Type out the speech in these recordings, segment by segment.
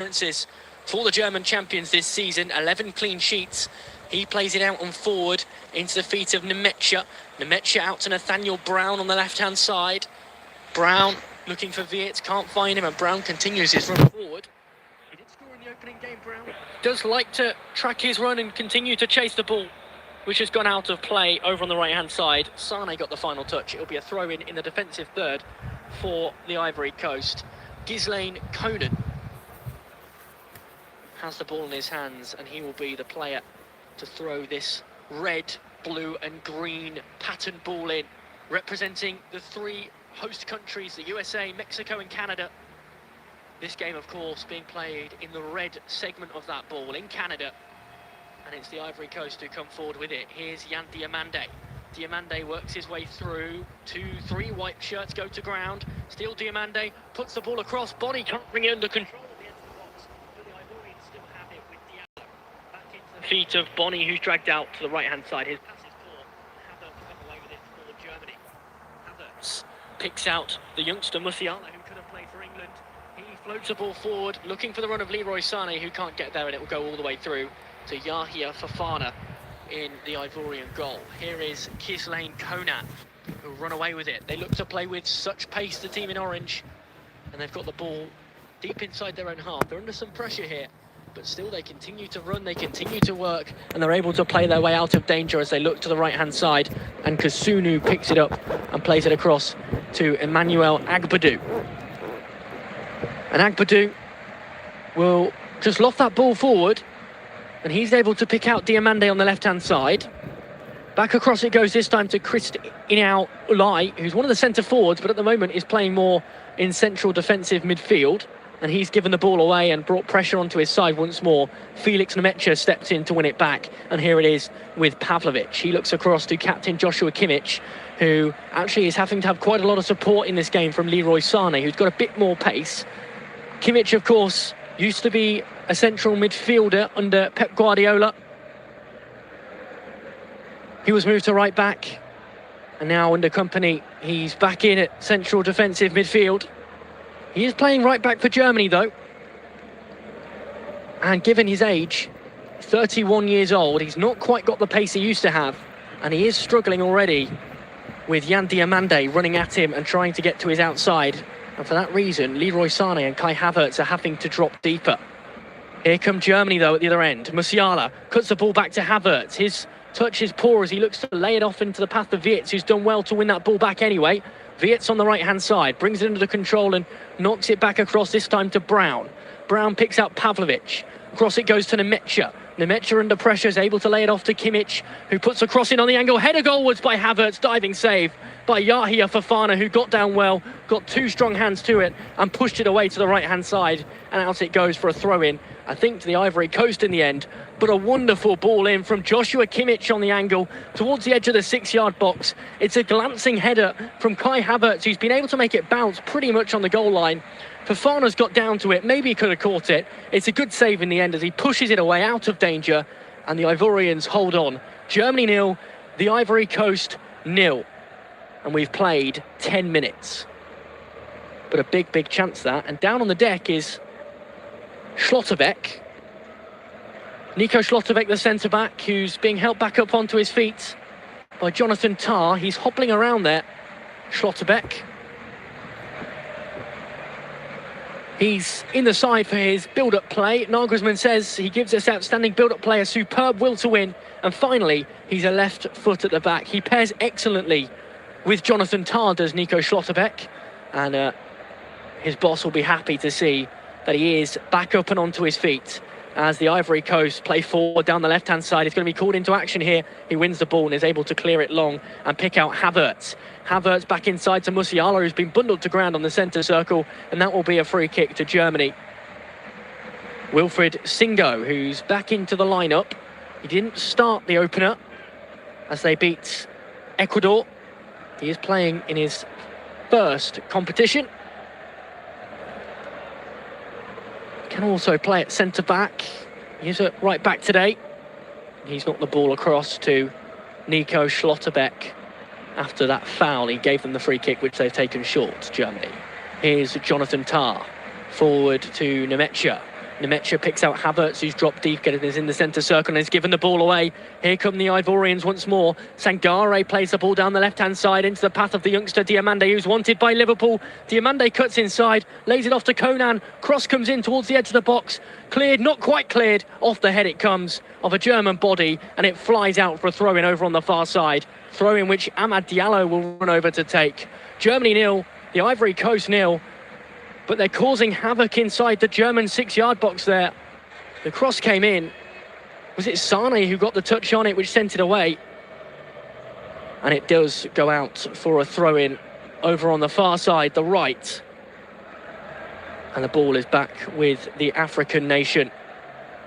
appearances for the German champions this season, 11 clean sheets. He plays it out on forward into the feet of Nemetja. Nemetja out to Nathaniel Brown on the left-hand side. Brown looking for Viet, can't find him, and Brown continues his run forward. He did score in the opening game, Brown. Does like to track his run and continue to chase the ball, which has gone out of play over on the right-hand side. Sane got the final touch. It'll be a throw-in in the defensive third for the Ivory Coast. Ghislaine Conan has the ball in his hands, and he will be the player to throw this red, blue and green pattern ball in, representing the three host countries, the USA, Mexico and Canada. This game, of course, being played in the red segment of that ball in Canada, and it's the Ivory Coast who come forward with it. Here's Yan Diamande. Diamande works his way through. 2-3 white shirts go to ground. Still Diamande puts the ball across. Bonnie can't bring it under control at the end of the box, but the Ivorians still have it with Diallo. Back into the feet of Bonnie, who's dragged out to the right-hand side. His pass is poor. Havertz come away with it for Germany. Havertz picks out the youngster Musiala, who could have played for England. He floats the ball forward, looking for the run of Leroy Sane, who can't get there, and it will go all the way through to Yahia Fofana in the Ivorian goal. Here is Ghislaine Conan, who run away with it. They look to play with such pace, the team in orange, and they've got the ball deep inside their own half. They're under some pressure here, but still they continue to run, they continue to work, and they're able to play their way out of danger as they look to the right-hand side, and Kasunu picks it up and plays it across to Emmanuel Agbadou. And Agbadou will just loft that ball forward, and he's able to pick out Diamande on the left-hand side. Back across it goes this time to Christinao Elye, who's one of the centre forwards, but at the moment is playing more in central defensive midfield. And he's given the ball away and brought pressure onto his side once more. Felix Nemetja steps in to win it back, and here it is with Pavlovic. He looks across to captain Joshua Kimmich, who actually is having to have quite a lot of support in this game from Leroy Sane, who's got a bit more pace. Kimmich, of course, used to be a central midfielder under Pep Guardiola. He was moved to right back, and now under Kompany, he's back in at central defensive midfield. He is playing right back for Germany, though. And given his age, 31 years old, he's not quite got the pace he used to have, and he is struggling already with Yan Diamande running at him and trying to get to his outside. And for that reason, Leroy Sane and Kai Havertz are having to drop deeper. Here come Germany, though, at the other end. Musiala cuts the ball back to Havertz. His touch is poor as he looks to lay it off into the path of Viet, who's done well to win that ball back anyway. Viet's on the right-hand side, brings it under control and knocks it back across, this time to Brown. Brown picks out Pavlovic. Across it goes to Nemetja. Nemetja under pressure is able to lay it off to Kimmich, who puts a cross in on the angle. Header goalwards by Havertz, diving save by Yahia Fofana, who got down well, got two strong hands to it and pushed it away to the right-hand side. And out it goes for a throw-in, I think to the Ivory Coast in the end. But a wonderful ball in from Joshua Kimmich on the angle towards the edge of the 6-yard box. It's a glancing header from Kai Havertz, who's been able to make it bounce pretty much on the goal line. Fofana's got down to it, maybe he could have caught it. It's a good save in the end as he pushes it away out of danger, and the Ivorians hold on. Germany 0, the Ivory Coast 0. And we've played 10 minutes. But a big, big chance that. And down on the deck is Schlotterbeck. Nico Schlotterbeck, the centre-back, who's being helped back up onto his feet by Jonathan Tah. He's hobbling around there, Schlotterbeck. He's in the side for his build-up play. Nagelsmann says he gives this outstanding build-up play a superb will to win. And finally, he's a left foot at the back. He pairs excellently with Jonathan Tah, does Nico Schlotterbeck. And his boss will be happy to see that he is back up and onto his feet as the Ivory Coast play forward down the left-hand side. He's going to be called into action here. He wins the ball and is able to clear it long and pick out Havertz. Havertz back inside to Musiala, who's been bundled to ground on the centre circle, and that will be a free kick to Germany. Wilfried Singo, who's back into the lineup. He didn't start the opener as they beat Ecuador. He is playing in his first competition. Can also play at centre-back. He's at right-back today. He's knocked the ball across to Nico Schlotterbeck after that foul. He gave them the free kick, which they've taken short, Germany. Here's Jonathan Tah, forward to Nemetja. Nemecha picks out Havertz, who's dropped deep, getting this in the centre circle and has given the ball away. Here come the Ivorians once more. Sangare plays the ball down the left-hand side into the path of the youngster Diomande, who's wanted by Liverpool. Diomande cuts inside, lays it off to Conan. Cross comes in towards the edge of the box. Cleared, not quite cleared. Off the head it comes of a German body, and it flies out for a throw-in over on the far side. Throw-in which Amad Diallo will run over to take. Germany 0, the Ivory Coast 0. But they're causing havoc inside the German 6-yard box there. The cross came in. Was it Sane who got the touch on it, which sent it away? And it does go out for a throw-in over on the far side, the right. And the ball is back with the African nation,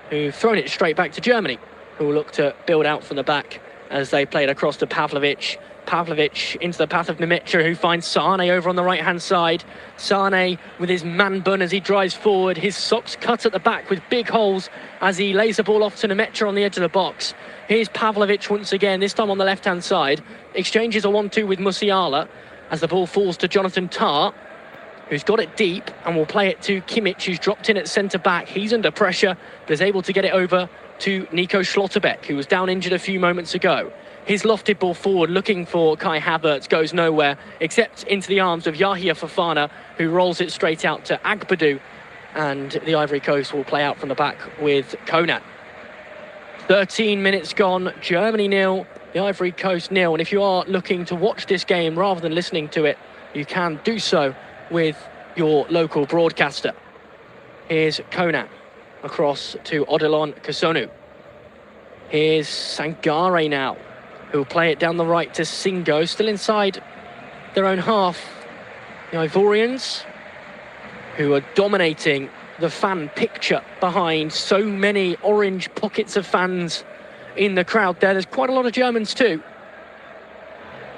who've thrown it straight back to Germany, who will look to build out from the back as they play it across to Pavlovic. Pavlovic into the path of Nemecha, who finds Sane over on the right-hand side. Sane with his man bun as he drives forward. His socks cut at the back with big holes as he lays the ball off to Nemecha on the edge of the box. Here's Pavlovic once again, this time on the left-hand side. Exchanges a 1-2 with Musiala as the ball falls to Jonathan Tah, who's got it deep and will play it to Kimmich, who's dropped in at centre-back. He's under pressure, but is able to get it over to Nico Schlotterbeck, who was down injured a few moments ago. His lofted ball forward, looking for Kai Havertz, goes nowhere, except into the arms of Yahia Fofana, who rolls it straight out to Agbadou, and the Ivory Coast will play out from the back with Conan. 13 minutes gone, Germany 0, the Ivory Coast 0, and if you are looking to watch this game rather than listening to it, you can do so with your local broadcaster. Here's Conan across to Odilon Kasonu. Here's Sangare now, who'll play it down the right to Singo, still inside their own half. The Ivorians, who are dominating the fan picture behind so many orange pockets of fans in the crowd there. There's quite a lot of Germans too.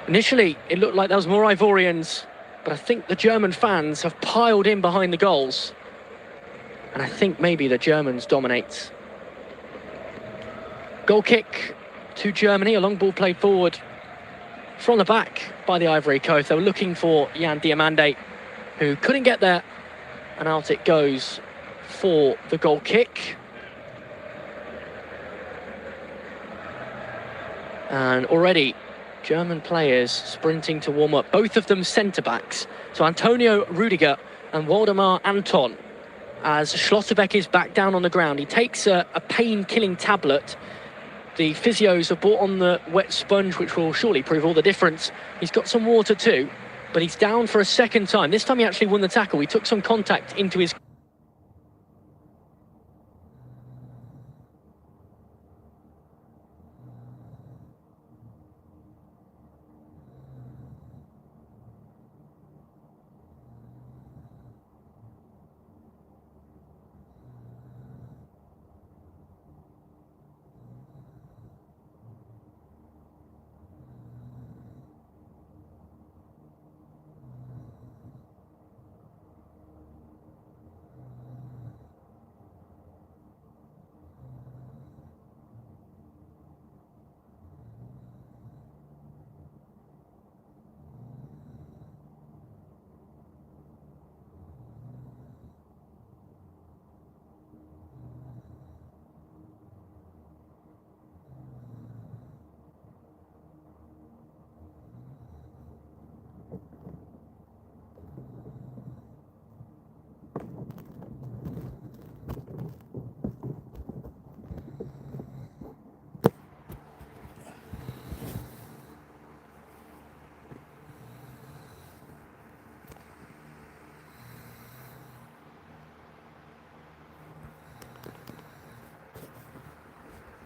Initially, it looked like there was more Ivorians, but I think the German fans have piled in behind the goals. And I think maybe the Germans dominate. Goal kick to Germany, a long ball played forward from the back by the Ivory Coast. They were looking for Jan Diomande, who couldn't get there, and out it goes for the goal kick. And already German players sprinting to warm up, both of them centre-backs. So Antonio Rudiger and Waldemar Anton, as Schlotterbeck is back down on the ground. He takes a pain-killing tablet. The physios have brought on the wet sponge, which will surely prove all the difference. He's got some water too, but he's down for a second time. This time he actually won the tackle. He took some contact into his...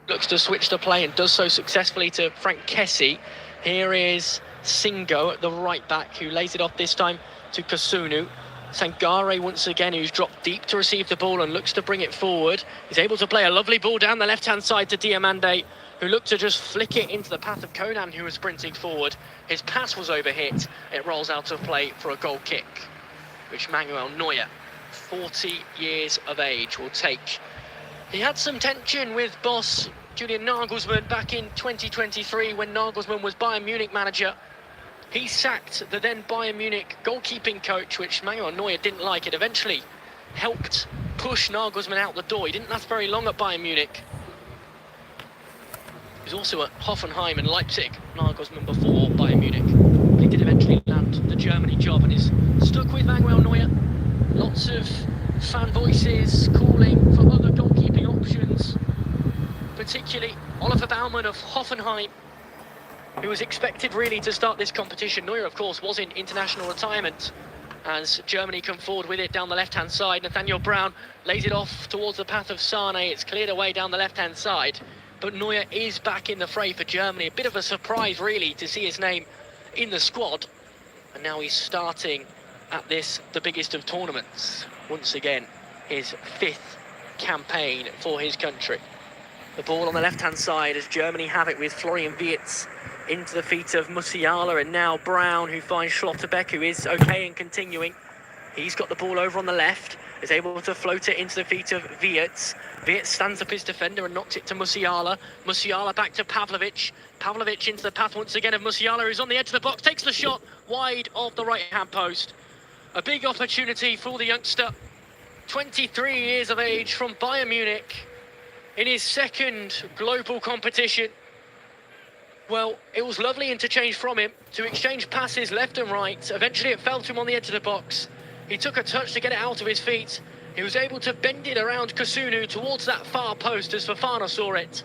Looks to switch the play and does so successfully to Frank Kessie. Here is Singo at the right back, who lays it off this time to Kasunu. Sangare once again, who's dropped deep to receive the ball and looks to bring it forward. He's able to play a lovely ball down the left-hand side to Diomande, who looked to just flick it into the path of Conan, who was sprinting forward. His pass was overhit. It rolls out of play for a goal kick, which Manuel Neuer, 40 years of age, will take. He had some tension with boss Julian Nagelsmann back in 2023 when Nagelsmann was Bayern Munich manager. He sacked the then Bayern Munich goalkeeping coach, which Manuel Neuer didn't like. It eventually helped push Nagelsmann out the door. He didn't last very long at Bayern Munich. He was also at Hoffenheim and Leipzig, Nagelsmann, before Bayern Munich. But he did eventually land the Germany job and is stuck with Manuel Neuer. Lots of fan voices calling for other goalkeeping options, particularly Oliver Baumann of Hoffenheim, who was expected really to start this competition. Neuer, of course, was in international retirement as Germany come forward with it down the left-hand side. Nathaniel Brown lays it off towards the path of Sane. It's cleared away down the left-hand side, but Neuer is back in the fray for Germany. A bit of a surprise, really, to see his name in the squad, and now he's starting at this, the biggest of tournaments. Once again, his 5th campaign for his country. The ball on the left-hand side as Germany have it with Florian Wirtz into the feet of Musiala, and now Brown, who finds Schlotterbeck, who is okay and continuing. He's got the ball over on the left, is able to float it into the feet of Wirtz. Wirtz stands up his defender and knocks it to Musiala. Musiala back to Pavlovic. Pavlovic into the path once again of Musiala, who's on the edge of the box, takes the shot wide of the right-hand post. A big opportunity for the youngster, 23 years of age, from Bayern Munich, in his 2nd global competition. Well, it was lovely interchange from him to exchange passes left and right. Eventually it fell to him on the edge of the box. He took a touch to get it out of his feet. He was able to bend it around Kusunu towards that far post as Fofana saw it,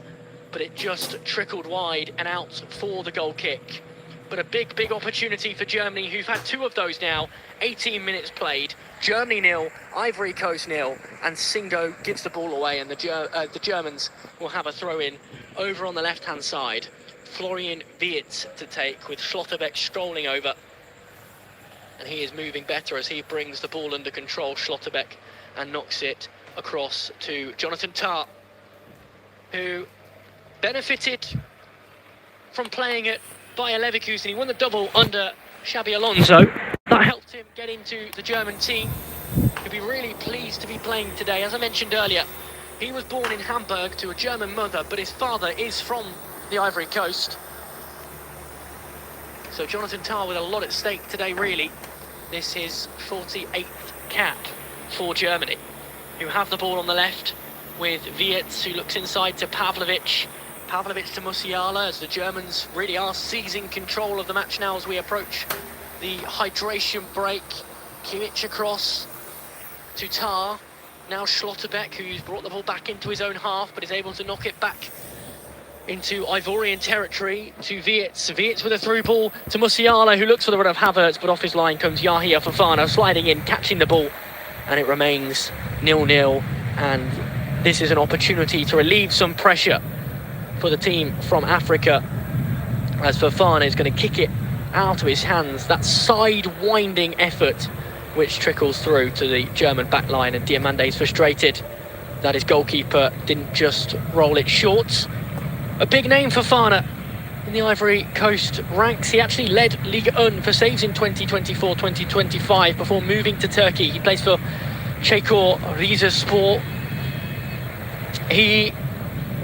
but it just trickled wide and out for the goal kick. But a big opportunity for Germany, who've had 2 of those now. 18 minutes played. Germany 0, Ivory Coast 0, and Singo gives the ball away, and the Germans will have a throw-in over on the left-hand side. Florian Wirtz to take, with Schlotterbeck strolling over, and he is moving better as he brings the ball under control, Schlotterbeck, and knocks it across to Jonathan Tah, who benefited from playing at Bayer Leverkusen. He won the double under Xabi Alonso. That helped him get into the German team. He'll be really pleased to be playing today. As I mentioned earlier, he was born in Hamburg to a German mother, but his father is from the Ivory Coast. So Jonathan Tah with a lot at stake today, really. This is 48th cap for Germany, who have the ball on the left with Wirtz, who looks inside to Pavlovic. Pavlovic to Musiala, as the Germans really are seizing control of the match now as we approach the hydration break. Kimmich across to Tah. Now Schlotterbeck, who's brought the ball back into his own half, but is able to knock it back into Ivorian territory to Wirtz. Wirtz with a through ball to Musiala, who looks for the run of Havertz, but off his line comes Yahi Fofana, sliding in, catching the ball, and it remains 0-0. And this is an opportunity to relieve some pressure for the team from Africa, as Fofana is going to kick it out of his hands. That side-winding effort which trickles through to the German backline, and Diamande's frustrated that his goalkeeper didn't just roll it short. A big name for Fofana in the Ivory Coast ranks. He actually led Ligue 1 for saves in 2024-2025 before moving to Turkey. He plays for Çaykur Rizespor. He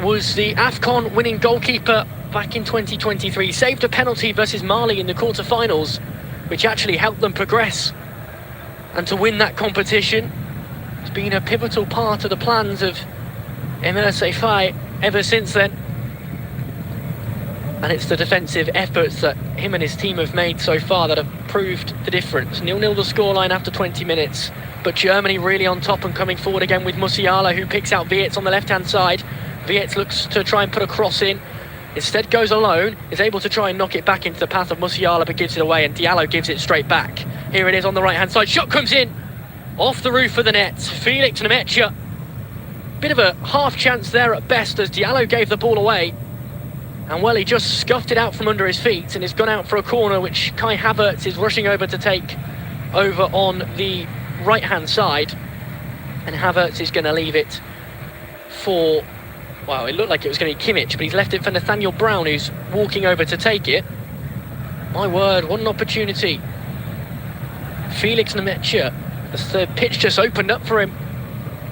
was the AFCON winning goalkeeper back in 2023. Saved a penalty versus Mali in the quarter-finals, which actually helped them progress and to win that competition. It's been a pivotal part of the plans of Emerse Fae ever since then. And it's the defensive efforts that him and his team have made so far that have proved the difference. 0-0 the scoreline after 20 minutes. But Germany really on top and coming forward again with Musiala, who picks out Wirtz on the left-hand side. Wirtz looks to try and put a cross in. Instead goes alone, is able to try and knock it back into the path of Musiala, but gives it away, and Diallo gives it straight back. Here it is on the right-hand side. Shot comes in off the roof of the net. Felix Nemetja. Bit of a half chance there at best, as Diallo gave the ball away. And well, he just scuffed it out from under his feet and it's gone out for a corner, which Kai Havertz is rushing over to take over on the right-hand side. And Havertz is going to leave it for, well, it looked like it was going to be Kimmich, but he's left it for Nathaniel Brown, who's walking over to take it. My word, what an opportunity. Felix Nemetja, the pitch just opened up for him.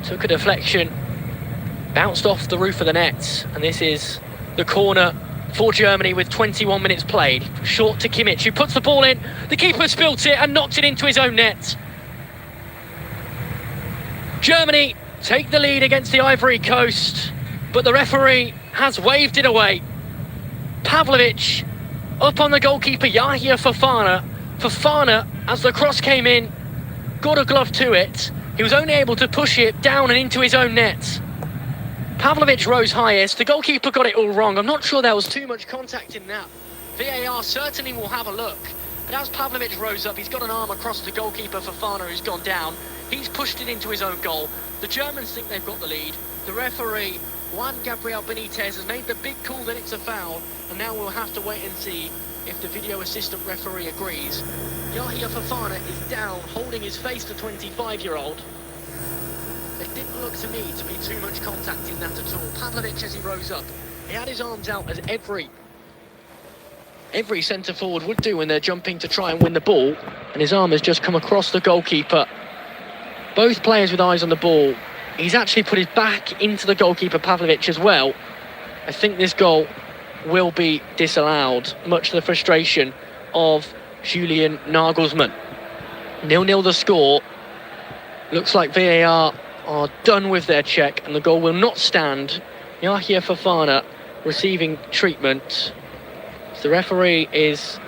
Took a deflection, bounced off the roof of the net, and this is the corner for Germany with 21 minutes played. Short to Kimmich, who puts the ball in. The keeper spilt it and knocked it into his own net. Germany take the lead against the Ivory Coast, but the referee has waved it away. Pavlovic up on the goalkeeper, Yahia Fofana. Fofana, as the cross came in, got a glove to it. He was only able to push it down and into his own net. Pavlovic rose highest. The goalkeeper got it all wrong. I'm not sure there was too much contact in that. VAR certainly will have a look. But as Pavlovic rose up, he's got an arm across the goalkeeper, Fofana, who's gone down. He's pushed it into his own goal. The Germans think they've got the lead. The referee, Juan Gabriel Benitez, has made the big call that it's a foul. And now we'll have to wait and see if the video assistant referee agrees. Yahia Fofana is down, holding his face, the 25-year-old. It didn't look to me to be too much contact in that at all. Pavlovic, as he rose up, he had his arms out as every centre forward would do when they're jumping to try and win the ball, and his arm has just come across the goalkeeper. Both players with eyes on the ball. He's actually put his back into the goalkeeper, Pavlovic, as well. I think this goal will be disallowed, much to the frustration of Julian Nagelsmann. 0-0 the score. Looks like VAR are done with their check and the goal will not stand. Yahia Fofana receiving treatment. The referee is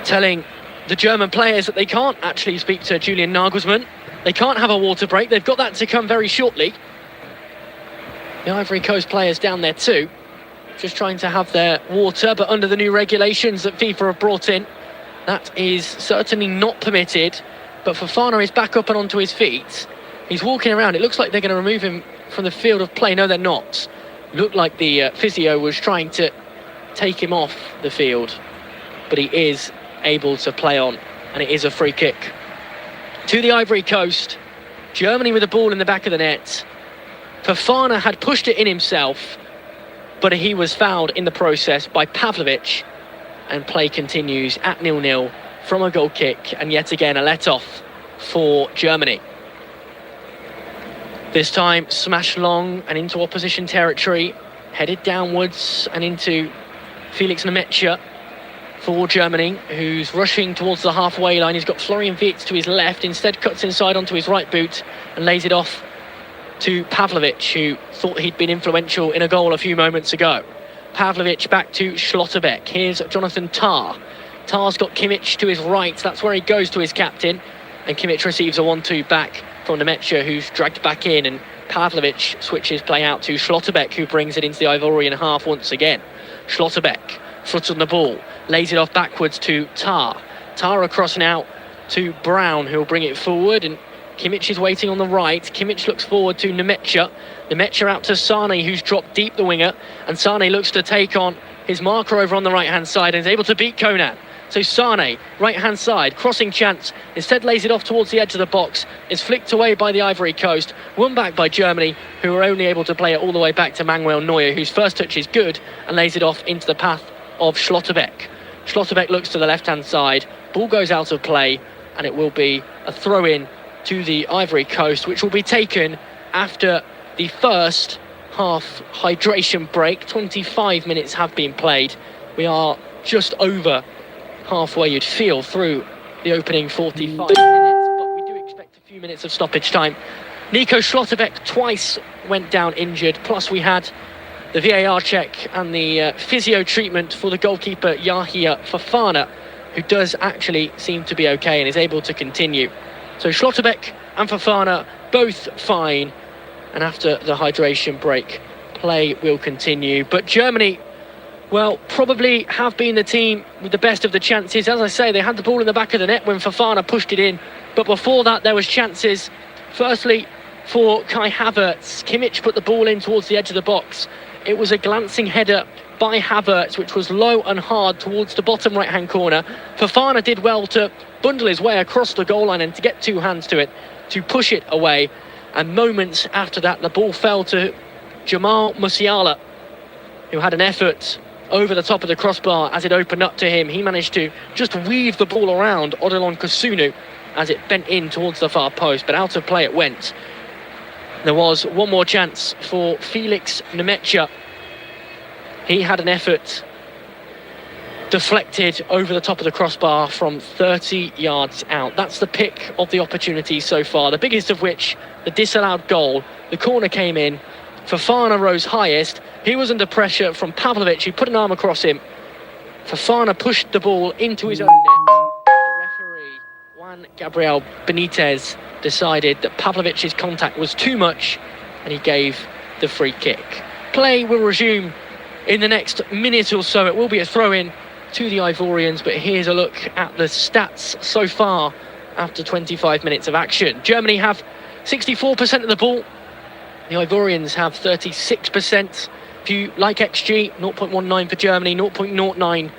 telling the German players that they can't actually speak to Julian Nagelsmann. They can't have a water break. They've got that to come very shortly. The Ivory Coast players down there too, just trying to have their water, but under the new regulations that FIFA have brought in, that is certainly not permitted. But Fofana is back up and onto his feet. He's walking around. It looks like they're going to remove him from the field of play. No, they're not. Looked like the physio was trying to take him off the field, but he is able to play on, and it is a free kick to the Ivory Coast. Germany with the ball in the back of the net. Fofana had pushed it in himself, but he was fouled in the process by Pavlovic, and play continues at 0-0 from a goal kick, and yet again a let-off for Germany. This time smashed long and into opposition territory, headed downwards and into Felix Nmecha for Germany, who's rushing towards the halfway line. He's got Florian Wirtz to his left, instead cuts inside onto his right boot and lays it off to Pavlovic, who thought he'd been influential in a goal a few moments ago. Pavlovic back to Schlotterbeck. Here's Jonathan Tah. Tah's got Kimmich to his right. That's where he goes to his captain. And Kimmich receives a 1-2 back from Nmecha, who's dragged back in. And Pavlovic switches play out to Schlotterbeck, who brings it into the Ivorian half once again. Schlotterbeck, foot on the ball, lays it off backwards to Tah. Tah across now to Brown, who'll bring it forward. And Kimmich is waiting on the right. Kimmich looks forward to Nmecha. Nmecha out to Sane, who's dropped deep, the winger. And Sane looks to take on his marker over on the right-hand side and is able to beat Konan. So Sane, right-hand side, crossing chance. Instead lays it off towards the edge of the box. Is flicked away by the Ivory Coast. Won back by Germany, who are only able to play it all the way back to Manuel Neuer, whose first touch is good and lays it off into the path of Schlotterbeck. Schlotterbeck looks to the left-hand side. Ball goes out of play, and it will be a throw-in to the Ivory Coast, which will be taken after the first half hydration break. 25 minutes have been played. We are just over halfway, you'd feel, through the opening 45 minutes, but we do expect a few minutes of stoppage time. Nico Schlotterbeck twice went down injured, plus we had the VAR check and the physio treatment for the goalkeeper Yahia Fofana, who does actually seem to be okay and is able to continue. So Schlotterbeck and Fofana both fine, and after the hydration break, play will continue. But Germany, well, probably have been the team with the best of the chances. As I say, they had the ball in the back of the net when Fofana pushed it in, but before that there was chances. Firstly for Kai Havertz. Kimmich put the ball in towards the edge of the box. It was a glancing header by Havertz, which was low and hard towards the bottom right-hand corner. Fofana did well to bundle his way across the goal line and to get two hands to it, to push it away. And moments after that, the ball fell to Jamal Musiala, who had an effort over the top of the crossbar as it opened up to him. He managed to just weave the ball around Odilon Kusunu as it bent in towards the far post, but out of play it went. There was one more chance for Felix Nmecha. He had an effort deflected over the top of the crossbar from 30 yards out. That's the pick of the opportunity so far, the biggest of which the disallowed goal. The corner came in. Fofana rose highest. He was under pressure from Pavlovic. He put an arm across him. Fofana pushed the ball into his own net. The referee, Juan Gabriel Benitez, decided that Pavlovic's contact was too much and he gave the free kick. Play will resume in the next minute or so. It will be a throw-in to the Ivorians, but here's a look at the stats so far after 25 minutes of action. Germany have 64% of the ball. The Ivorians have 36%. If you like XG, 0.19 for Germany, 0.09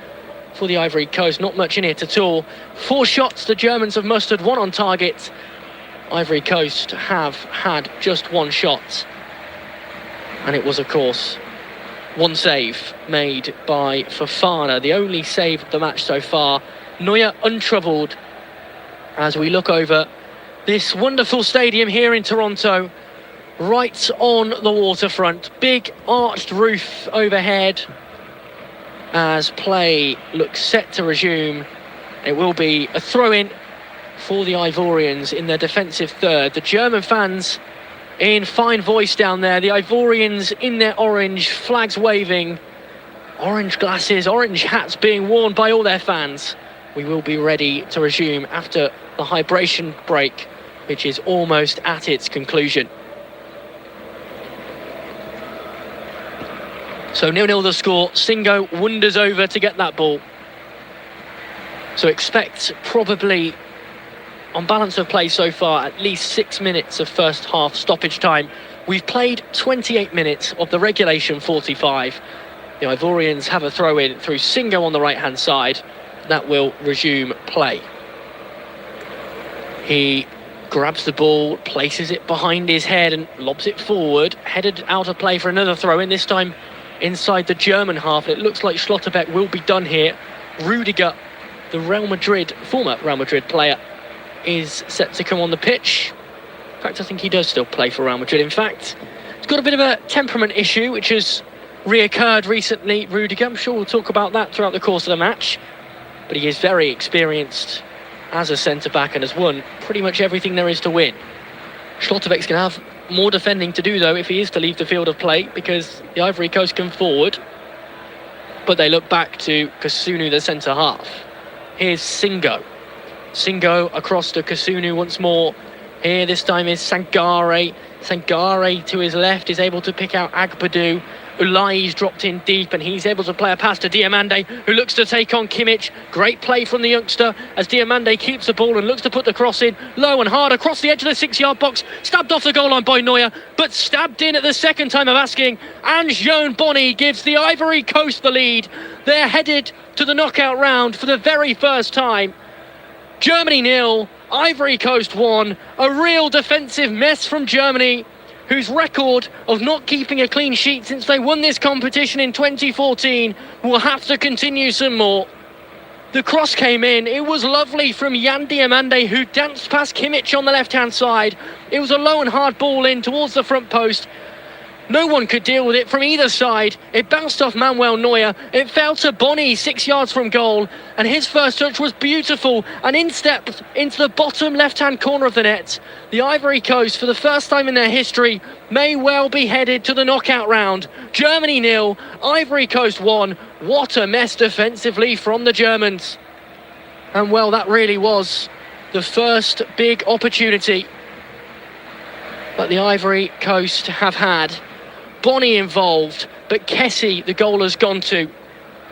for the Ivory Coast. Not much in it at all. 4 shots the Germans have mustered, 1 on target. Ivory Coast have had just 1 shot. And it was, of course, 1 save made by Fofana, the only save of the match so far. Neuer untroubled as we look over this wonderful stadium here in Toronto, right on the waterfront. Big arched roof overhead as play looks set to resume. It will be a throw-in for the Ivorians in their defensive third. The German fans in fine voice down there. The Ivorians in their orange, flags waving, orange glasses, orange hats being worn by all their fans. We will be ready to resume after the hydration break, which is almost at its conclusion. So 0-0 the score. Singo wanders over to get that ball. So expect probably, on balance of play so far, at least 6 minutes of first half stoppage time. We've played 28 minutes of the regulation 45. The Ivorians have a throw in through Singo on the right hand side. That will resume play. He grabs the ball, places it behind his head and lobs it forward, headed out of play for another throw in, this time inside the German half. It looks like Schlotterbeck will be done here. Rudiger, the former Real Madrid player, is set to come on the pitch. In fact, I think he does still play for Real Madrid. In fact, he's got a bit of a temperament issue which has reoccurred recently, Rudiger. I'm sure we'll talk about that throughout the course of the match. But he is very experienced as a centre-back and has won pretty much everything there is to win. Schlotterbeck's going to have more defending to do, though, if he is to leave the field of play, because the Ivory Coast come forward, but they look back to Kasunu, the centre-half. Here's Singo. Singo across to Kasunu once more. Here this time is Sangare. Sangare to his left is able to pick out Agbadou. Elye's dropped in deep and he's able to play a pass to Diomande, who looks to take on Kimmich. Great play from the youngster as Diomande keeps the ball and looks to put the cross in low and hard across the edge of the 6-yard box. Stabbed off the goal line by Neuer, but stabbed in at the second time of asking. And Jean Bonny gives the Ivory Coast the lead. They're headed to the knockout round for the very first time. Germany 0, Ivory Coast 1. A real defensive mess from Germany, whose record of not keeping a clean sheet since they won this competition in 2014 will have to continue some more. The cross came in. It was lovely from Yan Diomande, who danced past Kimmich on the left-hand side. It was a low and hard ball in towards the front post. No one could deal with it from either side. It bounced off Manuel Neuer. It fell to Bonny 6 yards from goal, and his first touch was beautiful and instepped into the bottom left-hand corner of the net. The Ivory Coast, for the first time in their history, may well be headed to the knockout round. Germany 0, Ivory Coast 1. What a mess defensively from the Germans. And well, that really was the first big opportunity that the Ivory Coast have had. Bonny involved, but Kessie, the goal, has gone to.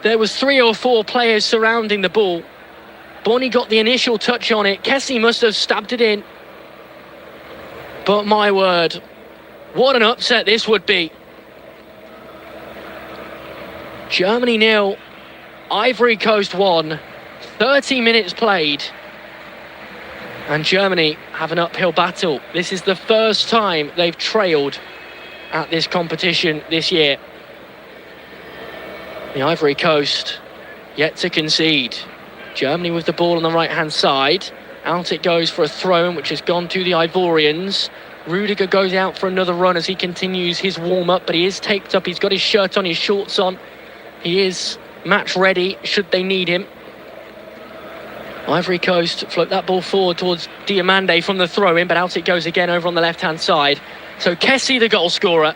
There was 3 or 4 players surrounding the ball. Bonny got the initial touch on it. Kessie must have stabbed it in. But my word, what an upset this would be. Germany 0, Ivory Coast 1. 30 minutes played. And Germany have an uphill battle. This is the first time they've trailed at this competition this year. The Ivory Coast yet to concede. Germany with the ball on the right-hand side. Out it goes for a throw-in, which has gone to the Ivorians. Rudiger goes out for another run as he continues his warm-up, but he is taped up. He's got his shirt on, his shorts on. He is match ready should they need him. Ivory Coast float that ball forward towards Diomande from the throw-in, but out it goes again over on the left-hand side. So Kessie, the goal scorer,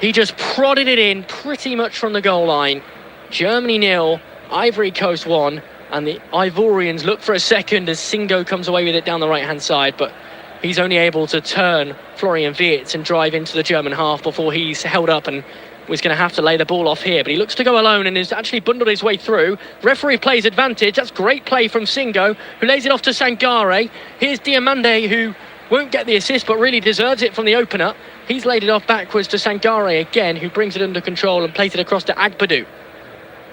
he just prodded it in pretty much from the goal line. Germany 0, Ivory Coast 1, and the Ivorians look for a second as Singo comes away with it down the right-hand side, but he's only able to turn Florian Wirtz and drive into the German half before he's held up and was going to have to lay the ball off here, but he looks to go alone and has actually bundled his way through. Referee plays advantage. That's great play from Singo, who lays it off to Sangare. Here's Diomande, who won't get the assist but really deserves it from the opener. He's laid it off backwards to Sangare again, who brings it under control and plays it across to Agbadou.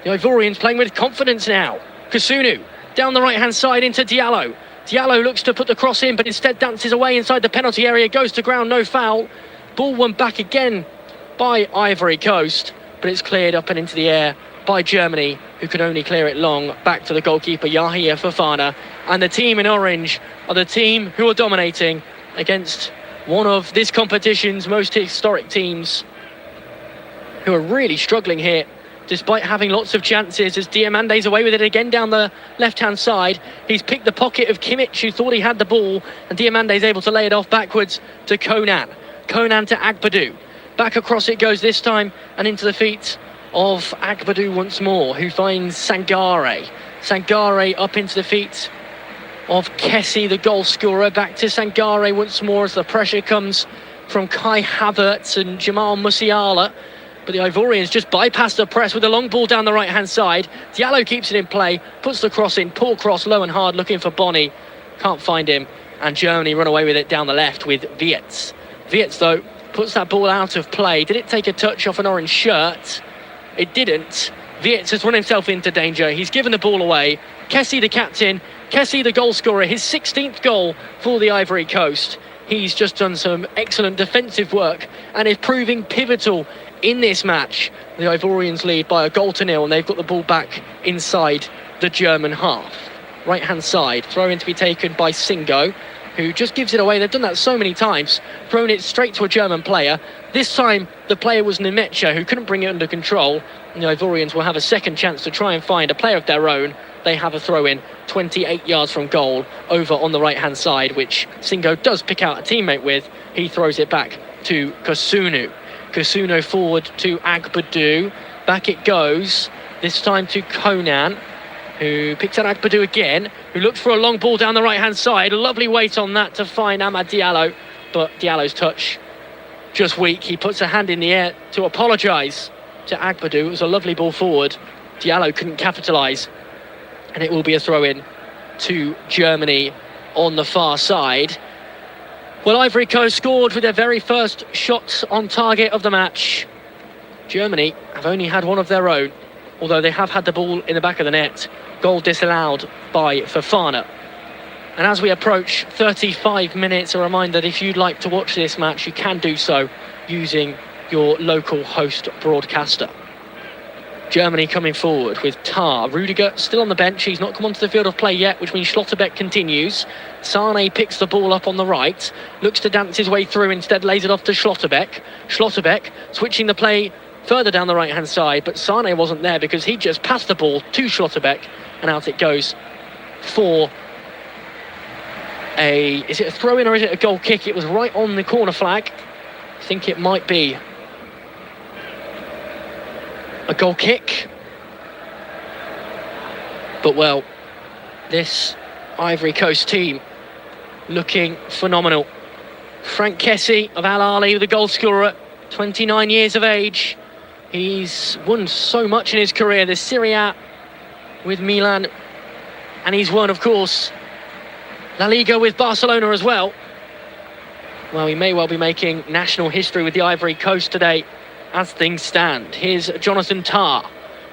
The Ivorians playing with confidence now. Kasunu down the right hand side into Diallo. Diallo looks to put the cross in, but instead dances away inside the penalty area, goes to ground, no foul. Ball won back again by Ivory Coast, but it's cleared up and into the air by Germany, who could only clear it long back to the goalkeeper Yahia Fofana. And the team in orange are the team who are dominating against one of this competition's most historic teams, who are really struggling here despite having lots of chances, as Diomande's away with it again down the left-hand side. He's picked the pocket of Kimmich, who thought he had the ball, and Diomande's able to lay it off backwards to Konan. Konan to Agbadou. Back across it goes this time, and into the feet of Agbadou once more, who finds Sangare. Sangare up into the feet of Kessie, the goal scorer. Back to Sangare once more as the pressure comes from Kai Havertz and Jamal Musiala. But the Ivorians just bypass the press with a long ball down the right-hand side. Diallo keeps it in play, puts the cross in, poor cross, low and hard, looking for Bonny. Can't find him, and Germany run away with it down the left with Wirtz. Wirtz, though, puts that ball out of play. Did it take a touch off an orange shirt? It didn't. Wirtz has run himself into danger. He's given the ball away. Kessie, the captain. Kessie, the goal scorer. His 16th goal for the Ivory Coast. He's just done some excellent defensive work and is proving pivotal in this match. The Ivorians lead by 1-0, and they've got the ball back inside the German half. Right-hand side, throw in to be taken by Singo, who just gives it away. They've done that so many times, thrown it straight to a German player. This time, the player was Nemecha, who couldn't bring it under control. And the Ivorians will have a second chance to try and find a player of their own. They have a throw-in 28 yards from goal over on the right-hand side, which Singo does pick out a teammate with. He throws it back to Kasunu. Kasunu forward to Agbadou. Back it goes, this time to Konan, who picks out Agbadou again, who looks for a long ball down the right-hand side. Lovely weight on that to find Amad Diallo, but Diallo's touch just weak. He puts a hand in the air to apologise to Agbadou. It was a lovely ball forward. Diallo couldn't capitalise, and it will be a throw-in to Germany on the far side. Well, Ivory Coast scored with their very first shot on target of the match. Germany have only had one of their own, although they have had the ball in the back of the net. Goal disallowed by Fofana. And as we approach 35 minutes, a reminder that if you'd like to watch this match, you can do so using your local host broadcaster. Germany coming forward with Tar. Rudiger still on the bench. He's not come onto the field of play yet, which means Schlotterbeck continues. Sane picks the ball up on the right, looks to dance his way through, instead lays it off to Schlotterbeck. Schlotterbeck switching the play further down the right-hand side, but Sane wasn't there because he just passed the ball to Schlotterbeck, and out it goes for is it a throw-in or is it a goal kick? It was right on the corner flag. I think it might be a goal kick. But well, this Ivory Coast team looking phenomenal. Frank Kessie of Al Ahly, the goal scorer, 29 years of age. He's won so much in his career, the Serie A with Milan, and he's won, of course, La Liga with Barcelona as well. Well, he may well be making national history with the Ivory Coast today as things stand. Here's Jonathan Tah.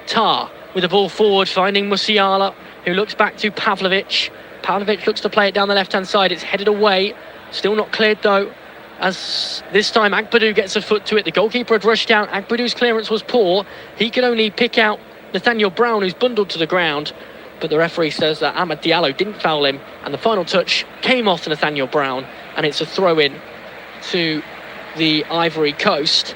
Tah with the ball forward, finding Musiala, who looks back to Pavlovic. Pavlovic looks to play it down the left-hand side. It's headed away. Still not cleared, though, as this time Agbadou gets a foot to it. The goalkeeper had rushed out. Agbadou's clearance was poor. He could only pick out Nathaniel Brown, who's bundled to the ground. But the referee says that Amad Diallo didn't foul him, and the final touch came off to Nathaniel Brown, and it's a throw-in to the Ivory Coast.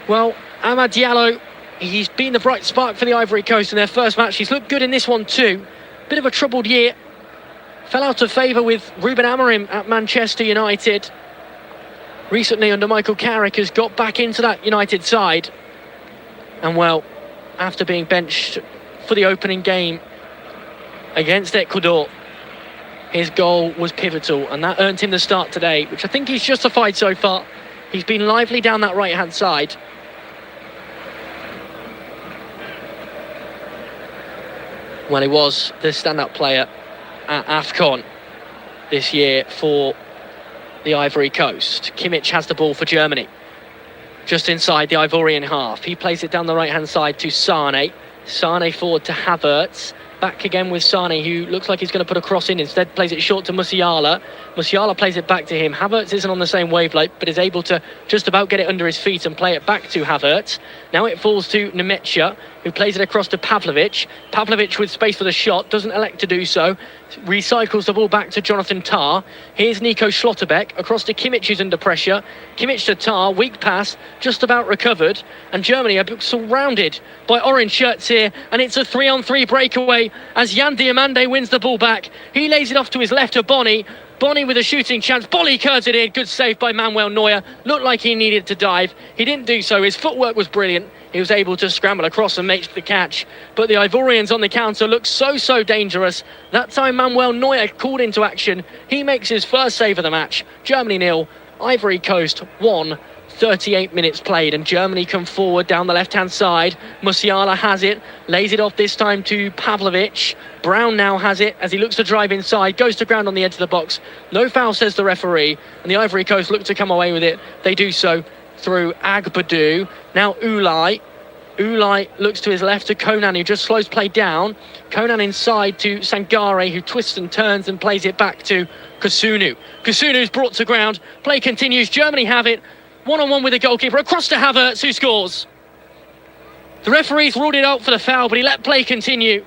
Well, Amad Diallo, he's been the bright spark for the Ivory Coast in their first match. He's looked good in this one too, bit of a troubled year. Fell out of favour with Ruben Amorim at Manchester United. Recently under Michael Carrick has got back into that United side. And well, after being benched for the opening game against Ecuador, his goal was pivotal, and that earned him the start today, which I think he's justified so far. He's been lively down that right-hand side. Well, he was the stand-up player at AFCON this year for the Ivory Coast. Kimmich has the ball for Germany, just inside the Ivorian half. He plays it down the right-hand side to Sane. Sane forward to Havertz. Back again with Sane, who looks like he's going to put a cross in. Instead plays it short to Musiala. Musiala plays it back to him. Havertz isn't on the same wavelength, but is able to just about get it under his feet and play it back to Havertz. Now it falls to Nemecha, who plays it across to Pavlovic. Pavlovic with space for the shot, doesn't elect to do so. Recycles the ball back to Jonathan Tah. Here's Nico Schlotterbeck across to Kimmich, who's under pressure. Kimmich to Tah, weak pass, just about recovered. And Germany are surrounded by orange shirts here, and it's a 3-on-3 breakaway as Jan Diamande wins the ball back. He lays it off to his left to Bonny. Bonny with a shooting chance. Bolly curves it in. Good save by Manuel Neuer. Looked like he needed to dive. He didn't do so. His footwork was brilliant. He was able to scramble across and make the catch. But the Ivorians on the counter look so dangerous. That time Manuel Neuer called into action. He makes his first save of the match. Germany 0, Ivory Coast 1. 38 minutes played, and Germany come forward down the left-hand side. Musiala has it, lays it off this time to Pavlovic. Brown now has it as he looks to drive inside, goes to ground on the edge of the box. No foul, says the referee, and the Ivory Coast look to come away with it. They do so through Agbadou. Now Elye. Elye looks to his left to Conan, who just slows play down. Conan inside to Sangare, who twists and turns and plays it back to Kusunu. Kusunu's brought to ground. Play continues. Germany have it. One-on-one with the goalkeeper, across to Havertz, who scores. The referee's ruled it out for the foul, but he let play continue.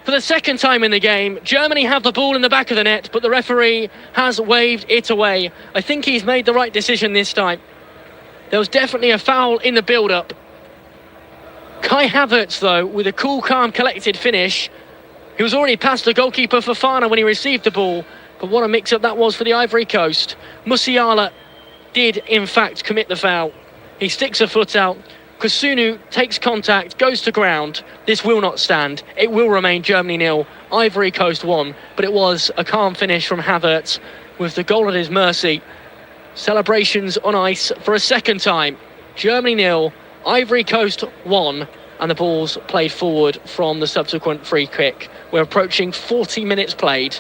For the second time in the game, Germany have the ball in the back of the net, but the referee has waved it away. I think he's made the right decision this time. There was definitely a foul in the build-up. Kai Havertz, though, with a cool, calm, collected finish. He was already past the goalkeeper Fofana when he received the ball, but what a mix-up that was for the Ivory Coast. Musiala did in fact commit the foul. He sticks a foot out. Kusunu takes contact, goes to ground. This will not stand. It will remain Germany 0, Ivory Coast 1. But it was a calm finish from Havertz with the goal at his mercy. Celebrations on ice for a second time. Germany 0, Ivory Coast 1. And the ball's played forward from the subsequent free kick. We're approaching 40 minutes played.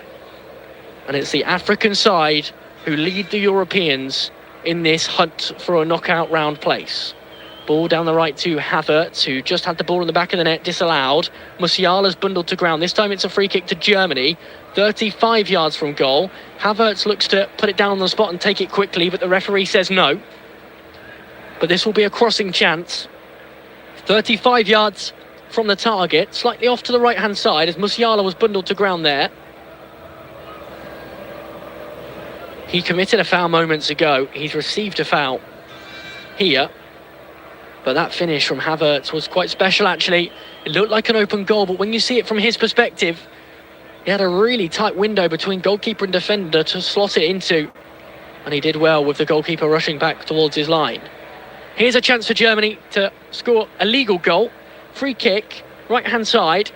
And it's the African side who lead the Europeans in this hunt for a knockout round place. Ball down the right to Havertz, who just had the ball in the back of the net, disallowed. Musiala's bundled to ground. This time it's a free kick to Germany, 35 yards from goal. Havertz looks to put it down on the spot and take it quickly, but the referee says no. But this will be a crossing chance. 35 yards from the target, slightly off to the right-hand side as Musiala was bundled to ground there. He committed a foul moments ago. He's received a foul here. But that finish from Havertz was quite special, actually. It looked like an open goal, but when you see it from his perspective, he had a really tight window between goalkeeper and defender to slot it into. And he did well with the goalkeeper rushing back towards his line. Here's a chance for Germany to score a legal goal. Free kick, right-hand side.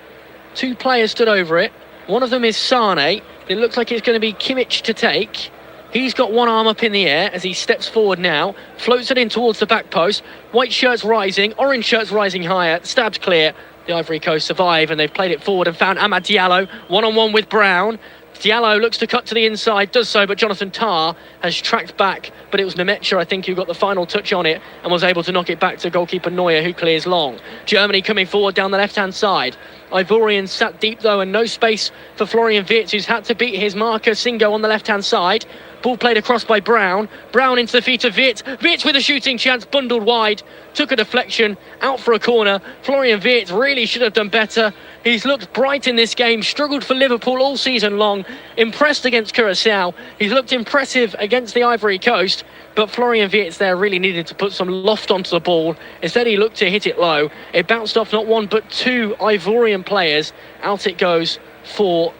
Two players stood over it. One of them is Sane. It looks like it's going to be Kimmich to take. He's got one arm up in the air as he steps forward now, floats it in towards the back post. White shirts rising, orange shirts rising higher, stabbed clear. The Ivory Coast survive and they've played it forward and found Amad Diallo, one-on-one with Brown. Diallo looks to cut to the inside, does so, but Jonathan Tah has tracked back, but it was Nemecha, I think, who got the final touch on it and was able to knock it back to goalkeeper Neuer, who clears long. Germany coming forward down the left-hand side. Ivorians sat deep, though, and no space for Florian Wirtz, who's had to beat his marker, Singo, on the left-hand side. Ball played across by Brown. Brown into the feet of Wirtz. Wirtz with a shooting chance, bundled wide. Took a deflection, out for a corner. Florian Wirtz really should have done better. He's looked bright in this game, struggled for Liverpool all season long, impressed against Curaçao. He's looked impressive against the Ivory Coast, but Florian Wirtz there really needed to put some loft onto the ball. Instead, he looked to hit it low. It bounced off not one but two Ivorian players. Out it goes for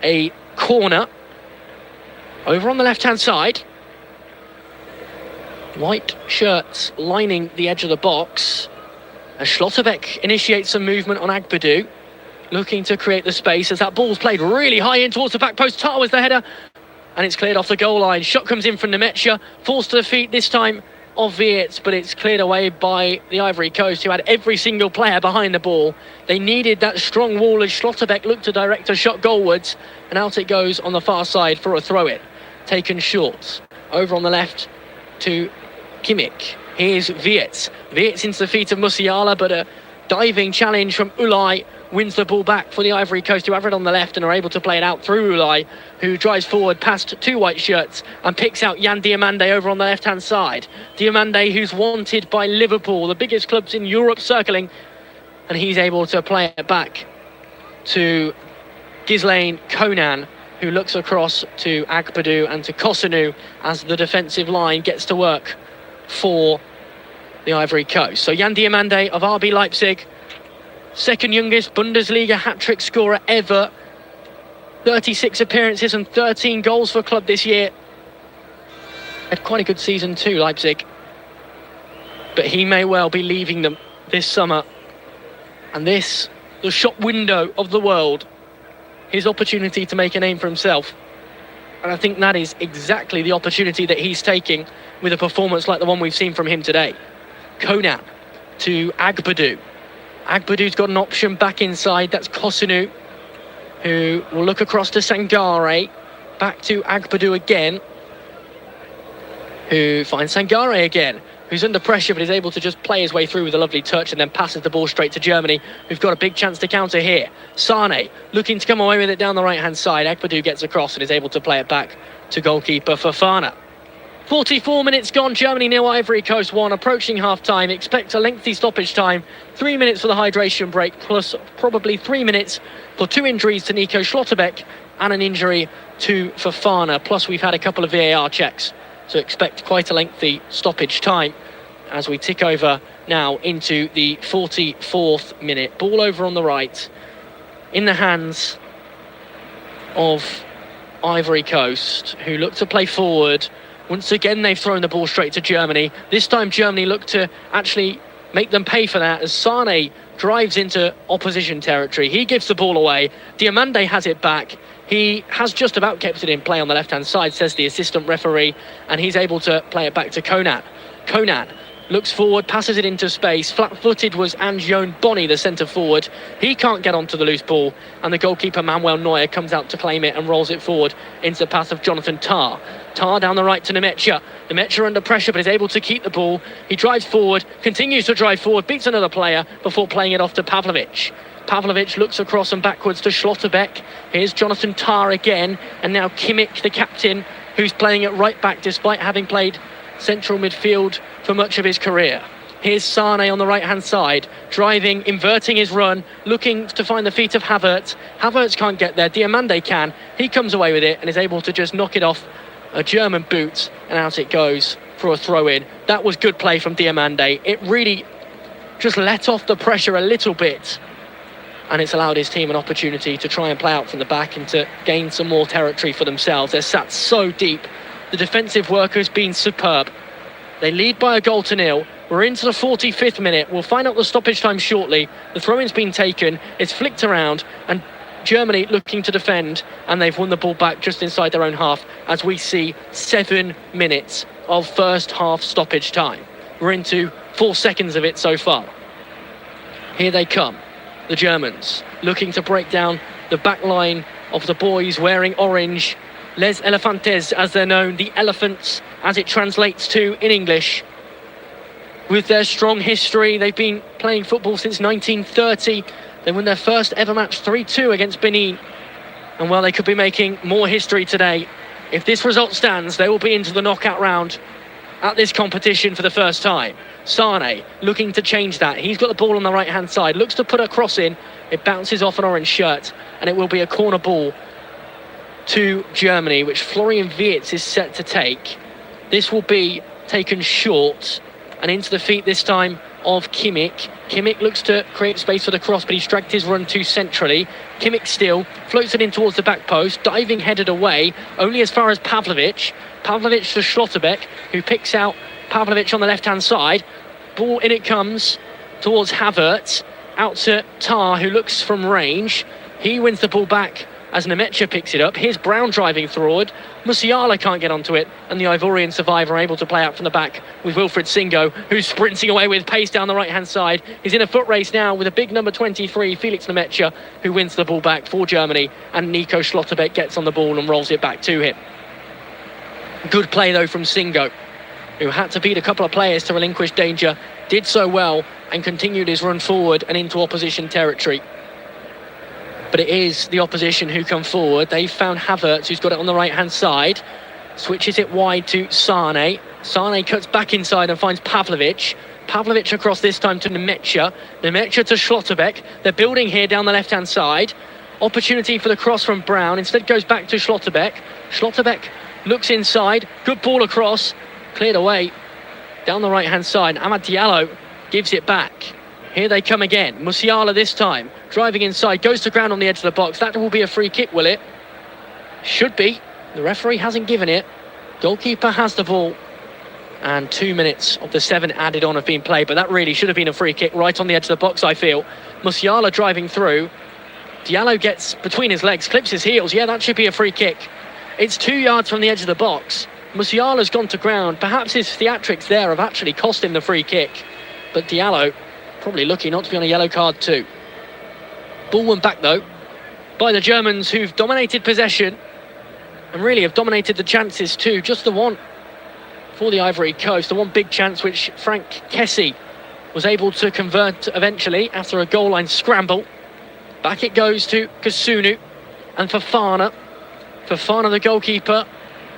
a corner. Over on the left-hand side. White shirts lining the edge of the box. As Schlotterbeck initiates some movement on Agbadou, looking to create the space as that ball's played really high in towards the back post. Tar was the header, and it's cleared off the goal line. Shot comes in from Nemetja, forced to the feet this time of Weerts, but it's cleared away by the Ivory Coast, who had every single player behind the ball. They needed that strong wall as Schlotterbeck looked to direct a shot goalwards, and out it goes on the far side for a throw-in. Taken short. Over on the left to Kimmich. Here's Weerts. Weerts into the feet of Musiala, but a diving challenge from Elye wins the ball back for the Ivory Coast, who have it on the left and are able to play it out through Elye, who drives forward past two white shirts and picks out Yan Diomande over on the left-hand side. Diomande, who's wanted by Liverpool, the biggest clubs in Europe circling, and he's able to play it back to Ghislaine Konan, who looks across to Agbadou and to Kosunu as the defensive line gets to work for the Ivory Coast. So Yan Diomande of RB Leipzig, second youngest Bundesliga hat-trick scorer ever. 36 appearances and 13 goals for club this year. Had quite a good season too, Leipzig. But he may well be leaving them this summer. And this, the shop window of the world, his opportunity to make a name for himself. And I think that is exactly the opportunity that he's taking with a performance like the one we've seen from him today. Konan to Agbadou. Agbadou's got an option back inside. That's Kosunu, who will look across to Sangare. Back to Agbadou again, who finds Sangare again, who's under pressure but is able to just play his way through with a lovely touch and then passes the ball straight to Germany, who've got a big chance to counter here. Sane looking to come away with it down the right-hand side. Agbadou gets across and is able to play it back to goalkeeper Fofana. 44 minutes gone, Germany 0, Ivory Coast 1, approaching half-time. Expect a lengthy stoppage time, 3 minutes for the hydration break, plus probably 3 minutes for two injuries to Nico Schlotterbeck and an injury to Fofana. Plus we've had a couple of VAR checks, so expect quite a lengthy stoppage time as we tick over now into the 44th minute. Ball over on the right, in the hands of Ivory Coast, who look to play forward. Once again, they've thrown the ball straight to Germany. This time, Germany look to actually make them pay for that as Sane drives into opposition territory. He gives the ball away. Diomande has it back. He has just about kept it in play on the left-hand side, says the assistant referee, and he's able to play it back to Konan. Konan looks forward, passes it into space. Flat-footed was Angione Boni, the centre-forward. He can't get onto the loose ball, and the goalkeeper Manuel Neuer comes out to claim it and rolls it forward into the path of Jonathan Tah. Tah down the right to Nemetja. Nemetja under pressure but is able to keep the ball. He drives forward, continues to drive forward, beats another player before playing it off to Pavlovic. Pavlovic looks across and backwards to Schlotterbeck. Here's Jonathan Tah again, and now Kimmich, the captain, who's playing it right back despite having played central midfield for much of his career. Here's Sane on the right-hand side, driving, inverting his run, looking to find the feet of Havertz. Havertz can't get there, Diomande can. He comes away with it and is able to just knock it off a German boot, and out it goes for a throw-in. That was good play from Diomande. It really just let off the pressure a little bit, and it's allowed his team an opportunity to try and play out from the back and to gain some more territory for themselves. They're sat so deep. The defensive work has been superb. They lead by a goal to nil. We're into the 45th minute. We'll find out the stoppage time shortly. The throw-in's been taken. It's flicked around, and Germany looking to defend, and they've won the ball back just inside their own half as we see 7 minutes of first half stoppage time. We're into 4 seconds of it so far. Here they come, the Germans, looking to break down the back line of the boys wearing orange. Les Elefantes, as they're known, the elephants, as it translates to in English. With their strong history, they've been playing football since 1930. They won their first ever match 3-2 against Benin. And while they could be making more history today, if this result stands, they will be into the knockout round at this competition for the first time. Sane looking to change that. He's got the ball on the right-hand side, looks to put a cross in. It bounces off an orange shirt, and it will be a corner ball to Germany, which Florian Wirtz is set to take. This will be taken short, and into the feet this time of Kimmich. Kimmich looks to create space for the cross, but he's dragged his run too centrally. Kimmich still floats it in towards the back post, diving headed away, only as far as Pavlovic. Pavlovic to Schlotterbeck, who picks out Pavlovic on the left-hand side. Ball in it comes towards Havertz, out to Tar, who looks from range. He wins the ball back as Nemecha picks it up. Here's Brown driving forward. Musiala can't get onto it, and the Ivorian survivor able to play out from the back with Wilfried Singo, who's sprinting away with pace down the right-hand side. He's in a foot race now with a big number 23, Felix Nemecha, who wins the ball back for Germany, and Nico Schlotterbeck gets on the ball and rolls it back to him. Good play, though, from Singo, who had to beat a couple of players to relinquish danger, did so well, and continued his run forward and into opposition territory. But it is the opposition who come forward. They've found Havertz, who's got it on the right-hand side. Switches it wide to Sane. Sane cuts back inside and finds Pavlovic. Pavlovic across this time to Nemecha. Nemecha to Schlotterbeck. They're building here down the left-hand side. Opportunity for the cross from Brown. Instead goes back to Schlotterbeck. Schlotterbeck looks inside. Good ball across. Cleared away down the right-hand side. Amad Diallo gives it back. Here they come again. Musiala this time, driving inside, goes to ground on the edge of the box. That will be a free kick, will it? Should be. The referee hasn't given it. Goalkeeper has the ball. And 2 minutes of the 7 added on have been played, but that really should have been a free kick right on the edge of the box, I feel. Musiala driving through. Diallo gets between his legs, clips his heels. Yeah, that should be a free kick. It's 2 yards from the edge of the box. Musiala's gone to ground. Perhaps his theatrics there have actually cost him the free kick. But Diallo probably lucky not to be on a yellow card too. Ball won back though by the Germans, who've dominated possession and really have dominated the chances too. Just the one for the Ivory Coast, the one big chance which Frank Kessie was able to convert eventually after a goal line scramble. Back it goes to Kasunu and Fofana. Fofana, the goalkeeper,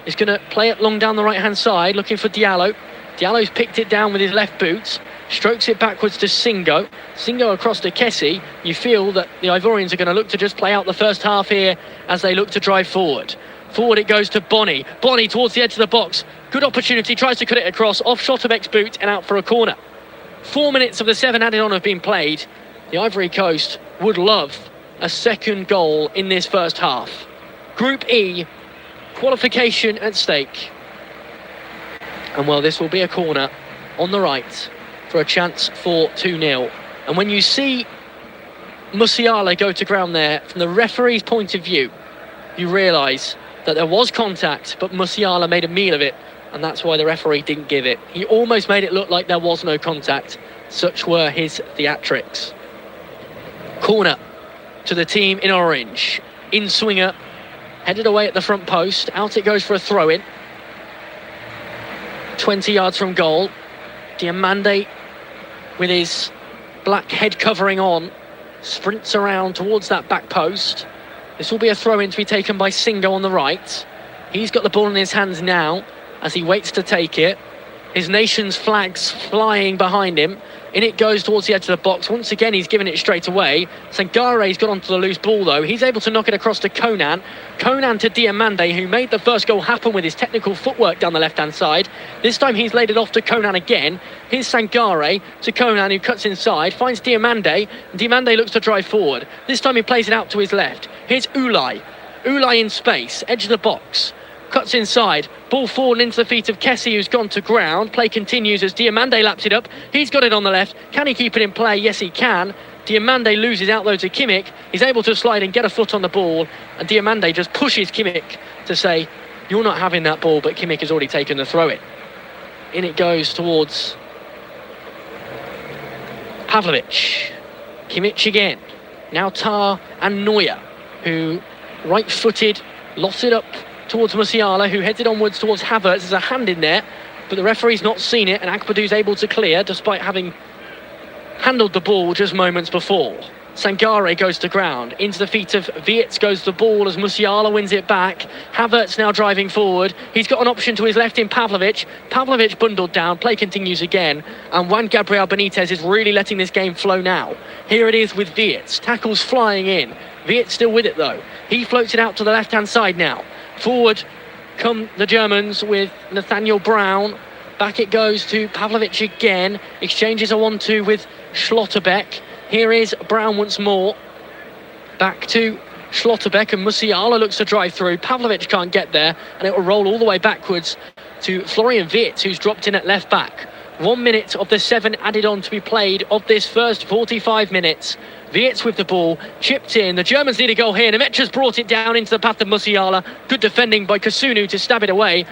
is going to play it long down the right hand side looking for Diallo. Diallo's picked it down with his left boot, strokes it backwards to Singo. Singo across to Kessie. You feel that the Ivorians are going to look to just play out the first half here as they look to drive forward. Forward it goes to Bonny. Bonny towards the edge of the box. Good opportunity, tries to cut it across, off Schlotterbeck's boot and out for a corner. 4 minutes of the 7 added on have been played. The Ivory Coast would love a second goal in this first half. Group E, qualification at stake. And well, this will be a corner on the right for a chance for 2-0. And when you see Musiala go to ground there, from the referee's point of view, you realise that there was contact, but Musiala made a meal of it, and that's why the referee didn't give it. He almost made it look like there was no contact. Such were his theatrics. Corner to the team in orange. In-swinger, headed away at the front post. Out it goes for a throw-in. 20 yards from goal. Diamande, with his black head covering on, sprints around towards that back post. This will be a throw-in to be taken by Singo on the right. He's got the ball in his hands now as he waits to take it. His nation's flag's flying behind him. In it goes towards the edge of the box. Once again, he's given it straight away. Sangare's got onto the loose ball, though. He's able to knock it across to Conan. Conan to Diamande, who made the first goal happen with his technical footwork down the left-hand side. This time, he's laid it off to Conan again. Here's Sangare to Conan, who cuts inside, finds Diamande, and Diamande looks to drive forward. This time, he plays it out to his left. Here's Elye. Elye in space, edge of the box. Cuts inside, ball forward into the feet of Kessie, who's gone to ground. Play continues as Diamande laps it up. He's got it on the left. Can he keep it in play? Yes, he can. Diamande loses out though to Kimmich. He's able to slide and get a foot on the ball, and Diamande just pushes Kimmich to say, you're not having that ball, but Kimmich has already taken the throw-in. In it goes towards Pavlovic. Kimmich again. Now Tar and Neuer, who right-footed, lost it up towards Musiala, who heads it onwards towards Havertz. There's a hand in there, but the referee's not seen it, and Akpadou's able to clear despite having handled the ball just moments before. Sangare goes to ground. Into the feet of Wirtz goes the ball as Musiala wins it back. Havertz now driving forward. He's got an option to his left in Pavlovic. Pavlovic bundled down. Play continues again. And Juan Gabriel Benitez is really letting this game flow now. Here it is with Wirtz. Tackles flying in. Wirtz still with it though. He floats it out to the left-hand side now. Forward come the Germans with Nathaniel Brown. Back it goes to Pavlovic again. Exchanges a 1-2 with Schlotterbeck. Here is Brown once more. Back to Schlotterbeck, and Musiala looks to drive through. Pavlovic can't get there, and it will roll all the way backwards to Florian Wirtz, who's dropped in at left back. 1 minute of the 7 added on to be played of this first 45 minutes. Wirtz with the ball, chipped in. The Germans need a goal here. Nemetja's brought it down into the path of Musiala. Good defending by Kasunu to stab it away.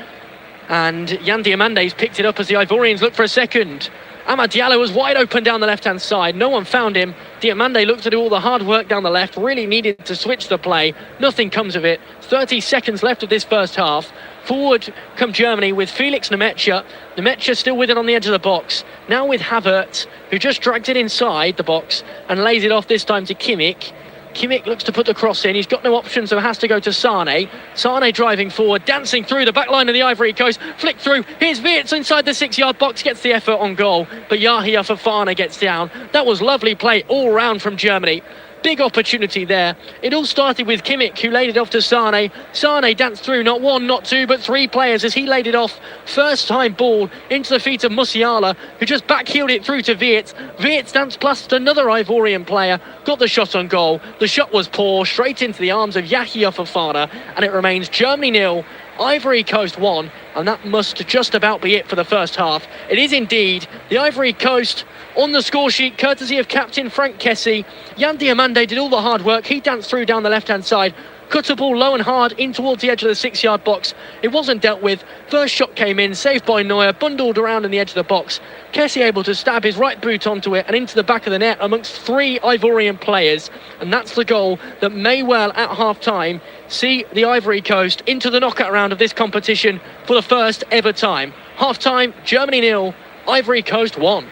And Yan Diamande's picked it up as the Ivorians look for a second. Amad Diallo was wide open down the left-hand side. No one found him. Diamande looked to do all the hard work down the left. Really needed to switch the play. Nothing comes of it. 30 seconds left of this first half. Forward come Germany with Felix Nemetja. Nemetja still with it on the edge of the box. Now with Havertz, who just drags it inside the box and lays it off this time to Kimmich. Kimmich looks to put the cross in. He's got no option, so has to go to Sane. Sane driving forward, dancing through the back line of the Ivory Coast. Flick through. Here's Wirtz inside the 6-yard box, gets the effort on goal. But Yahia Fofana gets down. That was lovely play all round from Germany. Big opportunity there. It all started with Kimmich, who laid it off to Sane. Sane danced through not 1, not 2, but 3 players as he laid it off. First time ball into the feet of Musiala, who just backheeled it through to Wirtz. Wirtz danced past another Ivorian player, got the shot on goal. The shot was poor, straight into the arms of Yahia Fofana, and it remains Germany 0, Ivory Coast 1, and that must just about be it for the first half. It is indeed the Ivory Coast on the score sheet, courtesy of captain Frank Kessie. Yan Diamande did all the hard work. He danced through down the left-hand side, cut a ball low and hard in towards the edge of the 6-yard box. It wasn't dealt with. First shot came in, saved by Neuer, bundled around in the edge of the box. Kessie able to stab his right boot onto it and into the back of the net amongst 3 Ivorian players. And that's the goal that may well, at half-time, see the Ivory Coast into the knockout round of this competition for the first ever time. Half-time, Germany 0, Ivory Coast 1.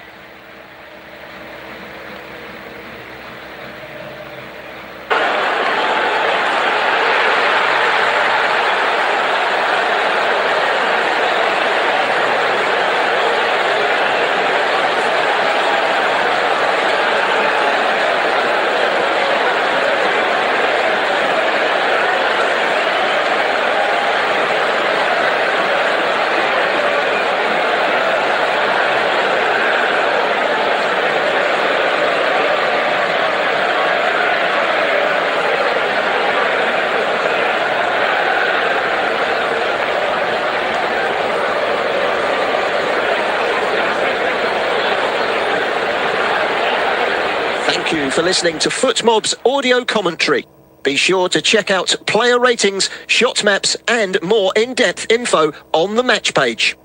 Thank you for listening to FootMob's audio commentary. Be sure to check out player ratings, shot maps and more in-depth info on the match page.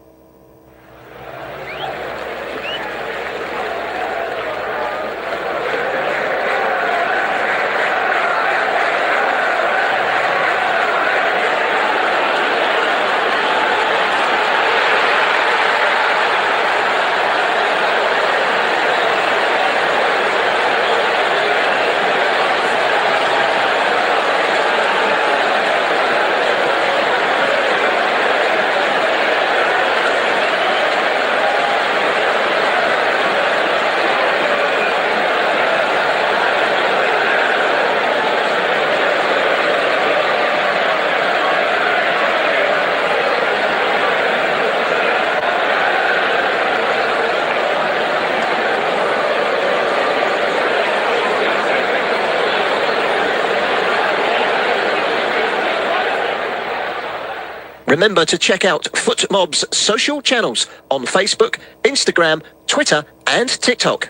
Remember to check out FootMob's social channels on Facebook, Instagram, Twitter and TikTok.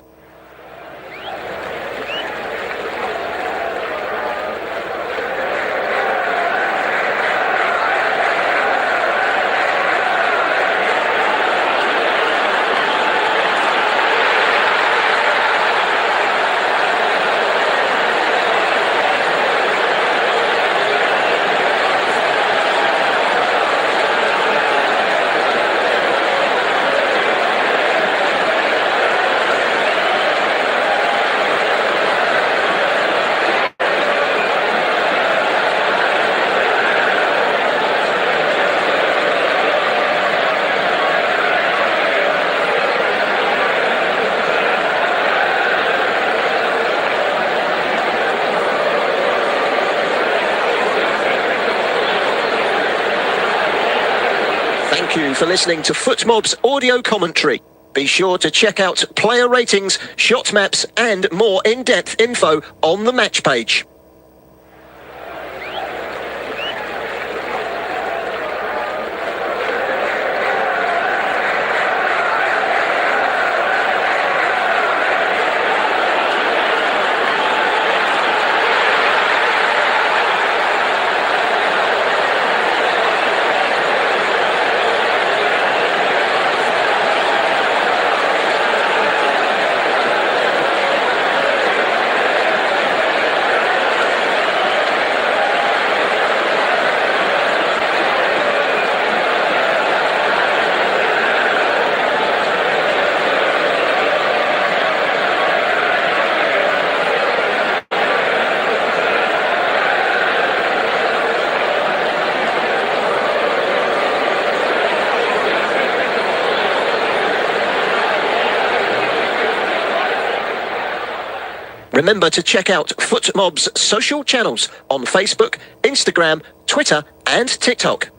Thank you for listening to FootMob's audio commentary. Be sure to check out player ratings, shot maps and more in-depth info on the match page. Remember to check out FootMob's social channels on Facebook, Instagram, Twitter and TikTok.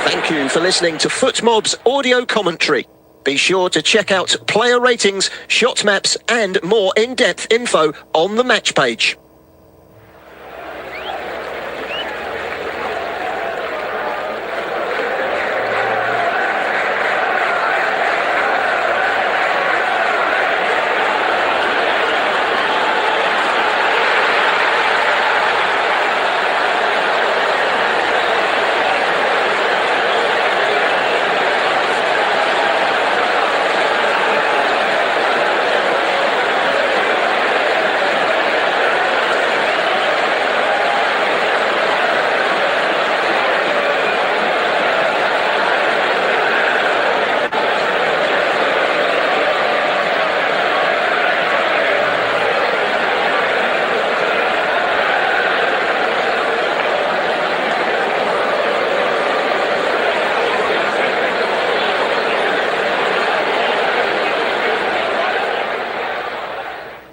Thank you for listening to FootMob's audio commentary. Be sure to check out player ratings, shot maps and more in-depth info on the match page.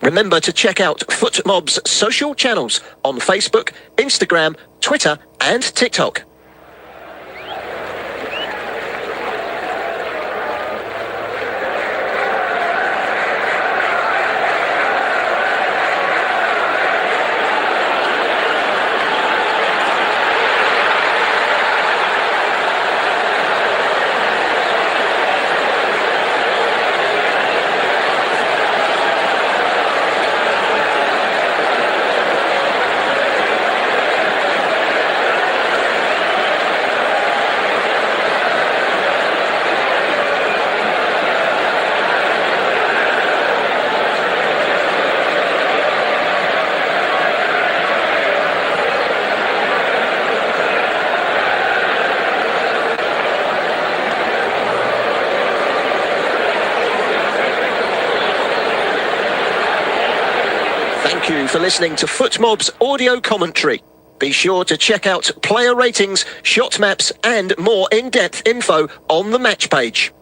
Remember to check out FootMob's social channels on Facebook, Instagram, Twitter and TikTok. Thank you for listening to FootMob's audio commentary. Be sure to check out player ratings, shot maps and more in-depth info on the match page.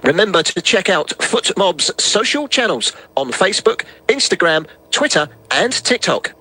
Remember to check out FootMob's social channels on Facebook, Instagram, Twitter and TikTok.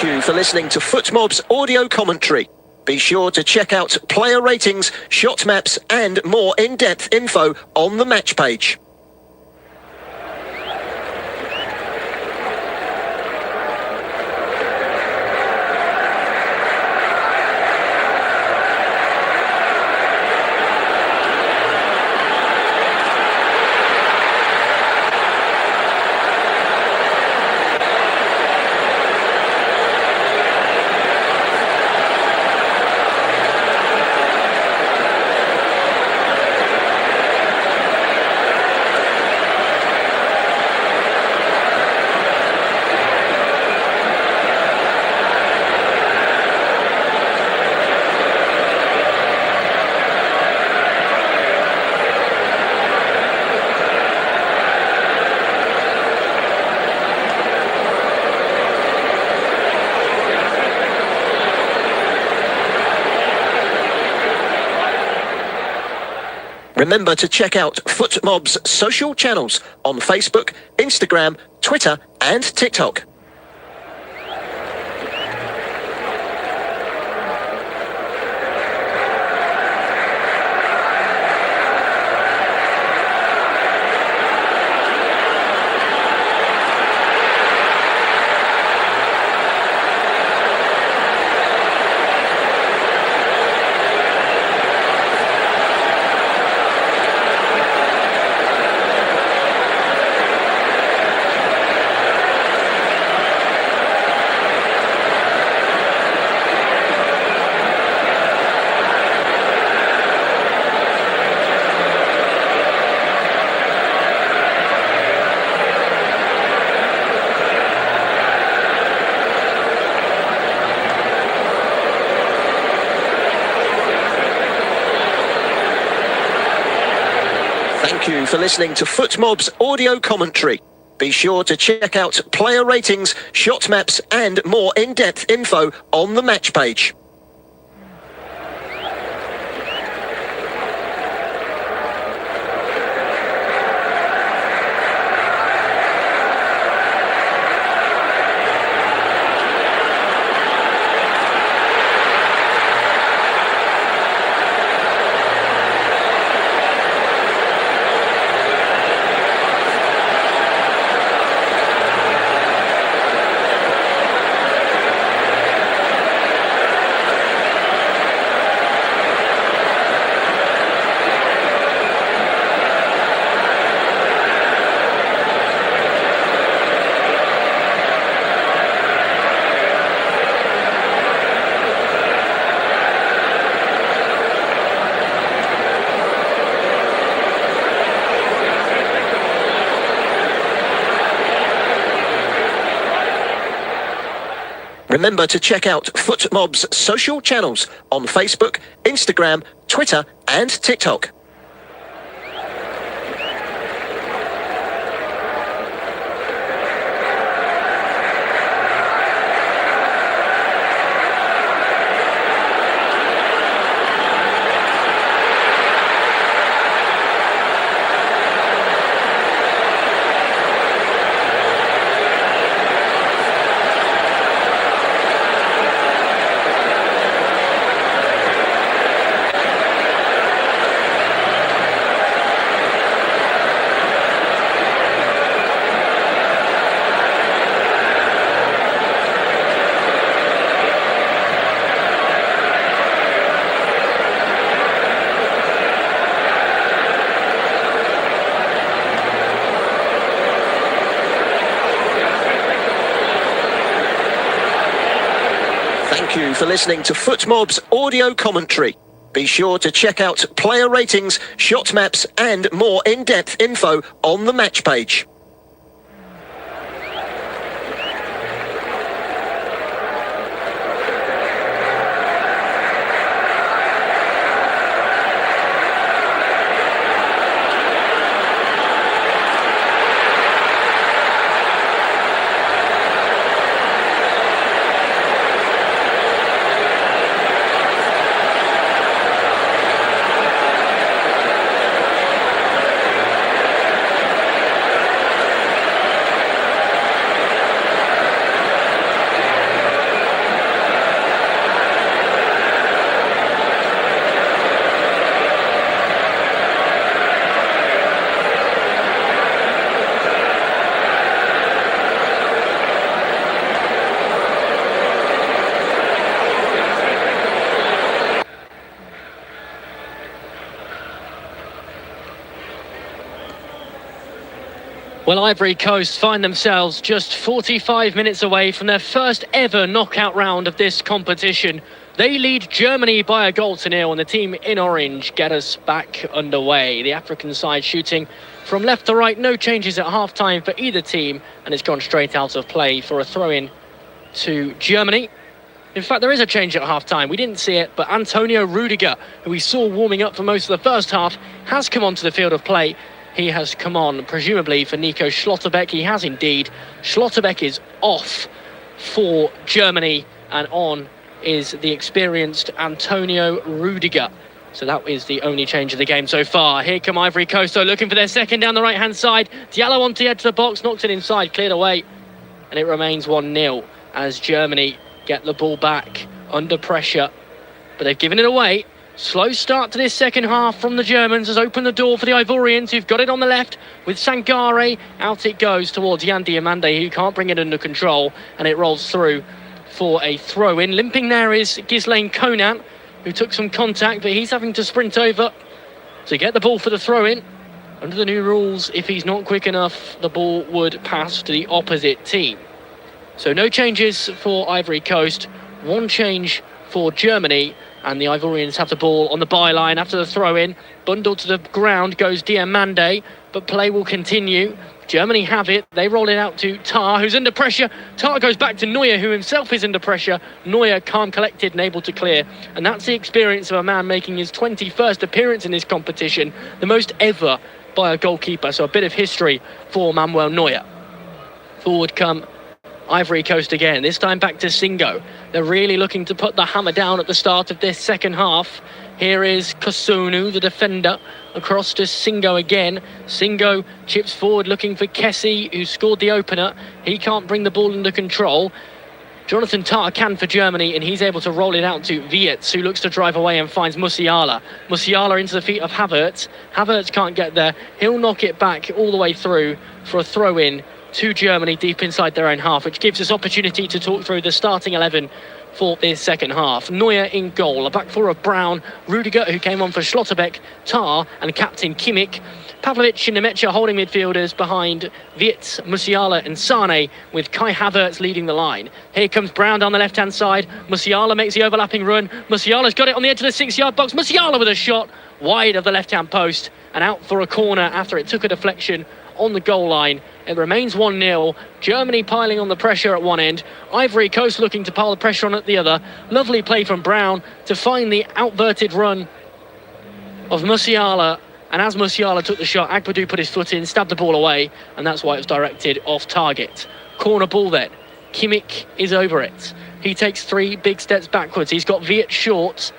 Thank you for listening to FootMob's audio commentary. Be sure to check out player ratings, shot maps and more in-depth info on the match page. Remember to check out FootMob's social channels on Facebook, Instagram, Twitter and TikTok. Thank you for listening to FootMob's audio commentary. Be sure to check out player ratings, shot maps and more in-depth info on the match page. Remember to check out FootMob's social channels on Facebook, Instagram, Twitter and TikTok. Thank you for listening to FootMob's audio commentary. Be sure to check out player ratings, shot maps and more in-depth info on the match page. Well, Ivory Coast find themselves just 45 minutes away from their first ever knockout round of this competition. They lead Germany by a 0-0, and the team in orange get us back underway. The African side shooting from left to right, no changes at half-time for either team, and it's gone straight out of play for a throw-in to Germany. In fact, there is a change at half-time. We didn't see it, but Antonio Rudiger, who we saw warming up for most of the first half, has come onto the field of play. He has come on, presumably for Nico Schlotterbeck. He has indeed. Schlotterbeck is off for Germany, and on is the experienced Antonio Rudiger. So that is the only change of the game so far. Here come Ivory Coast, though, looking for their second down the right-hand side. Diallo onto the edge of the box, knocks it inside, cleared away. And it remains 1-0 as Germany get the ball back under pressure. But they've given it away. Slow start to this second half from the Germans has opened the door for the Ivorians, who've got it on the left with Sangare. Out it goes towards Yan Diomande, who can't bring it under control, and it rolls through for a throw-in. Limping there is Ghislaine Konan, who took some contact, but he's having to sprint over to get the ball for the throw-in. Under the new rules, if he's not quick enough, the ball would pass to the opposite team. So no changes for Ivory Coast, one change for Germany, and the Ivorians have the ball on the byline after the throw-in. Bundled to the ground goes Diomande, but play will continue. Germany have it. They roll it out to Tar, who's under pressure. Tar goes back to Neuer, who himself is under pressure. Neuer calm, collected and able to clear. And that's the experience of a man making his 21st appearance in this competition, the most ever by a goalkeeper. So a bit of history for Manuel Neuer. Forward come Ivory Coast again, this time back to Singo. They're really looking to put the hammer down at the start of this second half. Here is Kosunu, the defender, across to Singo again. Singo chips forward looking for Kessie, who scored the opener. He can't bring the ball under control. Jonathan Tah can for Germany, and he's able to roll it out to Wietz, who looks to drive away and finds Musiala. Musiala into the feet of Havertz. Havertz can't get there. He'll knock it back all the way through for a throw-in to Germany deep inside their own half, which gives us opportunity to talk through the starting 11 for this second half. Neuer in goal, a back four of Brown, Rudiger, who came on for Schlotterbeck, Tar and captain Kimmich. Pavlovic and Nemecha holding midfielders behind Wietz, Musiala and Sane, with Kai Havertz leading the line. Here comes Brown down the left-hand side. Musiala makes the overlapping run. Musiala's got it on the edge of the 6-yard box. Musiala with a shot wide of the left-hand post and out for a corner after it took a deflection on the goal line. It remains 1-0. Germany piling on the pressure at one end. Ivory Coast looking to pile the pressure on at the other. Lovely play from Brown to find the outverted run of Musiala. And as Musiala took the shot, Agbadou put his foot in, stabbed the ball away, and that's why it was directed off target. Corner ball then. Kimmich is over it. He takes 3 big steps backwards. He's got Wietz short.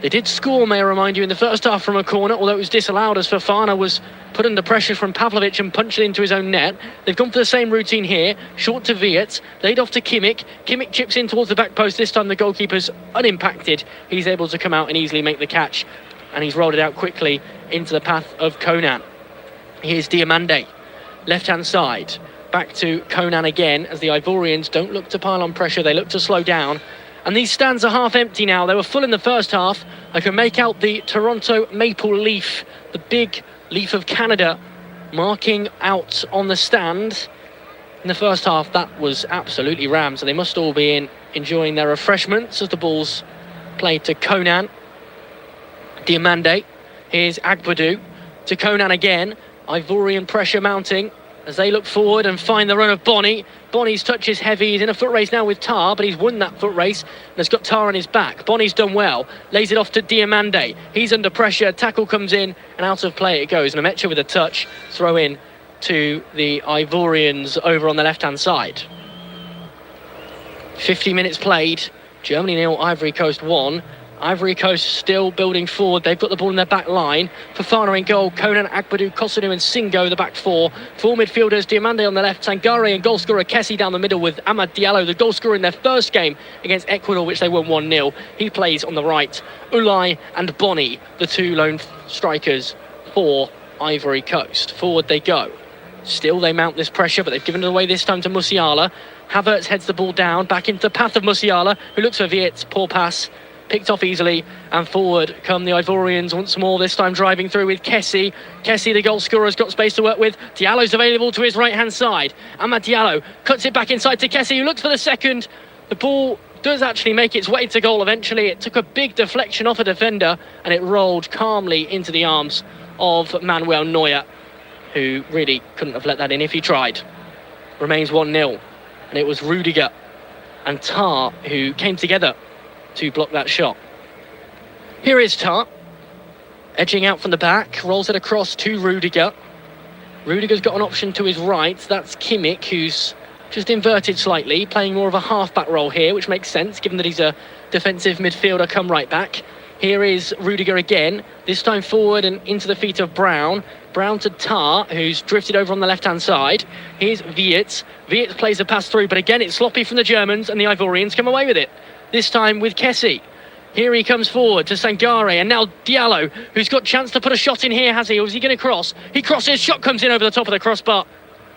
They did score, may I remind you, in the first half from a corner, although it was disallowed as Fofana was put under pressure from Pavlovic and punched it into his own net. They've gone for the same routine here. Short to Wietz, laid off to Kimmich. Kimmich chips in towards the back post. This time the goalkeeper's unimpacted. He's able to come out and easily make the catch, and he's rolled it out quickly into the path of Konan. Here's Diomande, left-hand side. Back to Konan again, as the Ivorians don't look to pile on pressure. They look to slow down. And these stands are half empty now. They were full in the first half. I can make out the Toronto maple leaf, the big leaf of Canada, marking out on the stand. In the first half, that was absolutely rammed, so they must all be enjoying their refreshments as the ball's played to Conan. Diamande, here's Agbadou to Conan again. Ivorian pressure mounting as they look forward and find the run of Bonny. Bonny's touch is heavy. He's in a foot race now with Tar, but he's won that foot race and has got Tar on his back. Bonny's done well. Lays it off to Diamande. He's under pressure. Tackle comes in and out of play it goes. Nemecha with a touch. Throw in to the Ivorians over on the left-hand side. 50 minutes played. Germany 0, Ivory Coast 1. Ivory Coast still building forward. They've got the ball in their back line. Fofana in goal. Conan, Agbadou, Kosunu and Singo, the back four. Four midfielders, Diamande on the left. Sangare and goal scorer Kessie down the middle with Amad Diallo, the goal scorer in their first game against Ecuador, which they won 1-0. He plays on the right. Elye and Bonny, the two lone strikers for Ivory Coast. Forward they go. Still they mount this pressure, but they've given it away this time to Musiala. Havertz heads the ball down, back into the path of Musiala, who looks for Viet. Poor pass. Picked off easily, and forward come the Ivorians once more, this time driving through with Kessie. Kessie, the goal scorer, has got space to work with. Diallo's available to his right-hand side. Amad Diallo cuts it back inside to Kessie, who looks for the second. The ball does actually make its way to goal eventually. It took a big deflection off a defender, and it rolled calmly into the arms of Manuel Neuer, who really couldn't have let that in if he tried. Remains 1-0, and it was Rudiger and Tar who came together to block that shot. Here is Tar, edging out from the back, rolls it across to Rudiger. Rudiger's got an option to his right. That's Kimmich, who's just inverted slightly, playing more of a half-back role here, which makes sense given that he's a defensive midfielder come right back. Here is Rudiger again, this time forward and into the feet of Brown. Brown to Tar, who's drifted over on the left-hand side. Here's Viet. Viet plays the pass through, but again it's sloppy from the Germans, and the Ivorians come away with it. This time with Kessie. Here he comes forward to Sangare, and now Diallo, who's got chance to put a shot in here, has he? Or is he going to cross? He crosses, shot comes in over the top of the crossbar.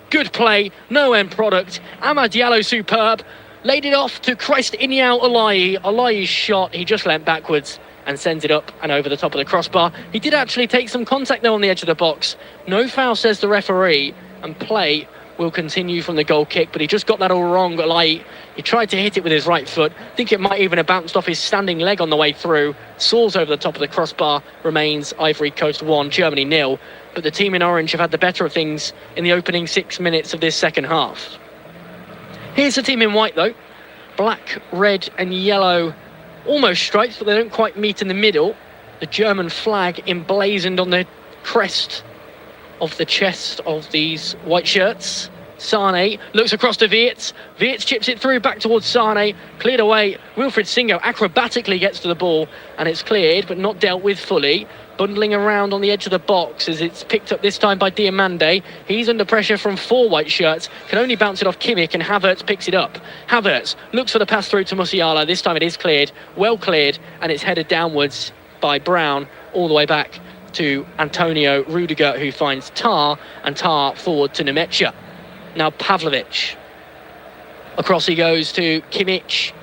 Good play, no end product. Amad Diallo superb. Laid it off to Christ Inyao Elye. Elye's shot, he just leant backwards and sends it up and over the top of the crossbar. He did actually take some contact though on the edge of the box. No foul, says the referee, and play will continue from the goal kick, but he just got that all wrong. Like, he tried to hit it with his right foot. I think it might even have bounced off his standing leg on the way through. Soars over the top of the crossbar. Remains Ivory Coast 1, Germany 0. But the team in orange have had the better of things in the opening 6 minutes of this second half. Here's the team in white though. Black, red and yellow, almost stripes, but they don't quite meet in the middle. The German flag emblazoned on the crest of the chest of these white shirts. Sane looks across to Viet. Viet chips it through back towards Sane. Cleared away. Wilfried Singo acrobatically gets to the ball, and it's cleared but not dealt with fully. Bundling around on the edge of the box as it's picked up this time by Diamande. He's under pressure from four white shirts. Can only bounce it off Kimmich, and Havertz picks it up. Havertz looks for the pass through to Musiala. This time it is cleared. Well cleared, and it's headed downwards by Brown all the way back to Antonio Rudiger, who finds Tar, and Tar forward to Nemecha. Now Pavlovic. Across he goes to Kimmich,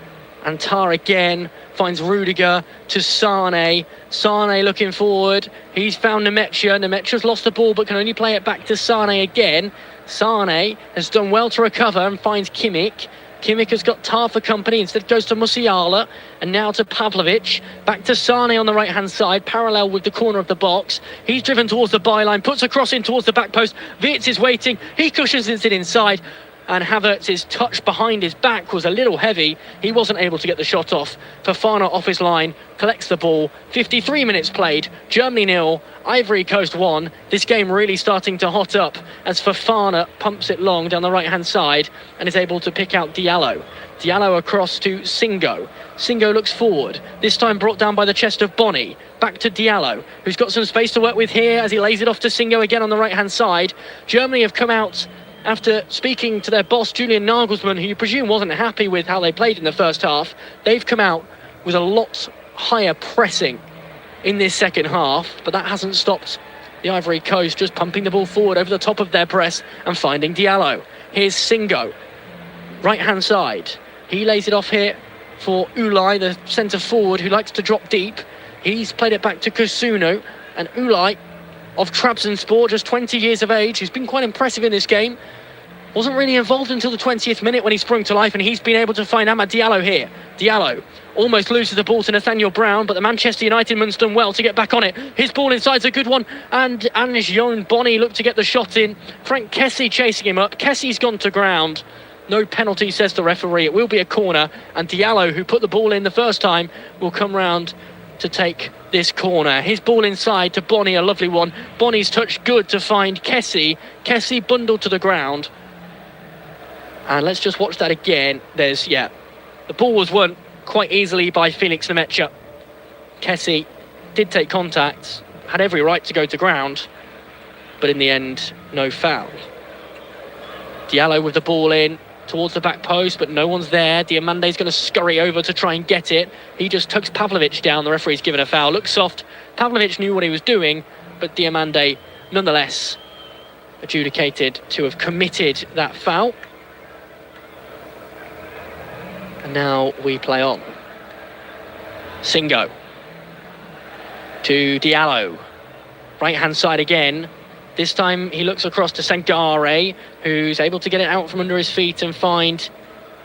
and Tar again finds Rudiger to Sane. Sane looking forward. He's found Nemecha. Nemecha's lost the ball but can only play it back to Sane again. Sane has done well to recover and finds Kimmich. Kimmich has got Tar for company, instead goes to Musiala, and now to Pavlovic. Back to Sane on the right-hand side, parallel with the corner of the box. He's driven towards the byline, puts a cross in towards the back post. Viet is waiting, he cushions it inside, and Havertz's touch behind his back was a little heavy. He wasn't able to get the shot off. Fofana off his line, collects the ball. 53 minutes played, Germany 0, Ivory Coast 1. This game really starting to hot up as Fofana pumps it long down the right-hand side and is able to pick out Diallo. Diallo across to Singo. Singo looks forward, this time brought down by the chest of Bonny. Back to Diallo, who's got some space to work with here as he lays it off to Singo again on the right-hand side. Germany have come out after speaking to their boss, Julian Nagelsmann, who you presume wasn't happy with how they played in the first half. They've come out with a lot higher pressing in this second half, but that hasn't stopped the Ivory Coast just pumping the ball forward over the top of their press and finding Diallo. Here's Singo, right-hand side. He lays it off here for Elye, the centre forward, who likes to drop deep. He's played it back to Kosunu, and Elye of Trabzonspor, just 20 years of age, who's been quite impressive in this game. wasn't really involved until the 20th minute when he sprung to life, and he's been able to find Amad Diallo here. Diallo almost loses the ball to Nathaniel Brown, but the Manchester United man's done well to get back on it. His ball inside's a good one, and Ange Bonny looked to get the shot in. Frank Kessie chasing him up. Kessie's gone to ground. No penalty, says the referee. It will be a corner, and Diallo, who put the ball in the first time, will come round to take this corner. His ball inside to Bonny, a lovely one. Bonny's touch good to find Kessie. Kessie bundled to the ground. And let's just watch that again. The ball was won quite easily by Felix Nemetcha. Kessie did take contact, had every right to go to ground, but in the end, no foul. Diallo with the ball in towards the back post, but no one's there. Diamande's going to scurry over to try and get it. He just tugs Pavlovic down. The referee's given a foul. Looks soft. Pavlovic knew what he was doing, but Diamande nonetheless adjudicated to have committed that foul. And now we play on. Singo to Diallo. Right hand side again. This time he looks across to Sangare, who's able to get it out from under his feet and find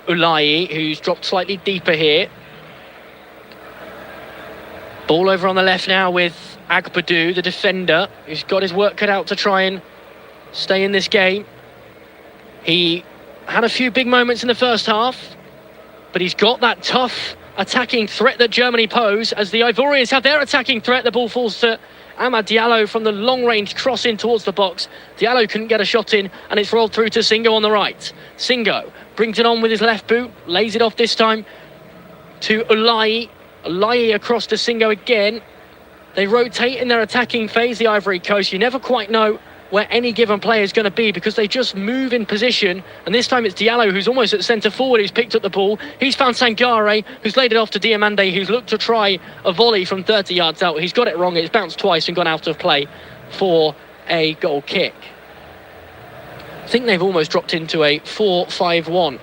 Elye, who's dropped slightly deeper here. Ball over on the left now with Agbadou, the defender, who's got his work cut out to try and stay in this game. He had a few big moments in the first half, but he's got that tough attacking threat that Germany pose. As the Ivorians have their attacking threat, the ball falls to Amad Diallo from the long-range cross in towards the box. Diallo couldn't get a shot in, and it's rolled through to Singo on the right. Singo brings it on with his left boot, lays it off this time to Elye. Elye across to Singo again. They rotate in their attacking phase, the Ivory Coast. You never quite know where any given player is going to be because they just move in position. And this time it's Diallo, who's almost at centre forward, who's picked up the ball. He's found Sangare, who's laid it off to Diamande, who's looked to try a volley from 30 yards out. He's got it wrong. It's bounced twice and gone out of play for a goal kick. I think they've almost dropped into a 4-5-1.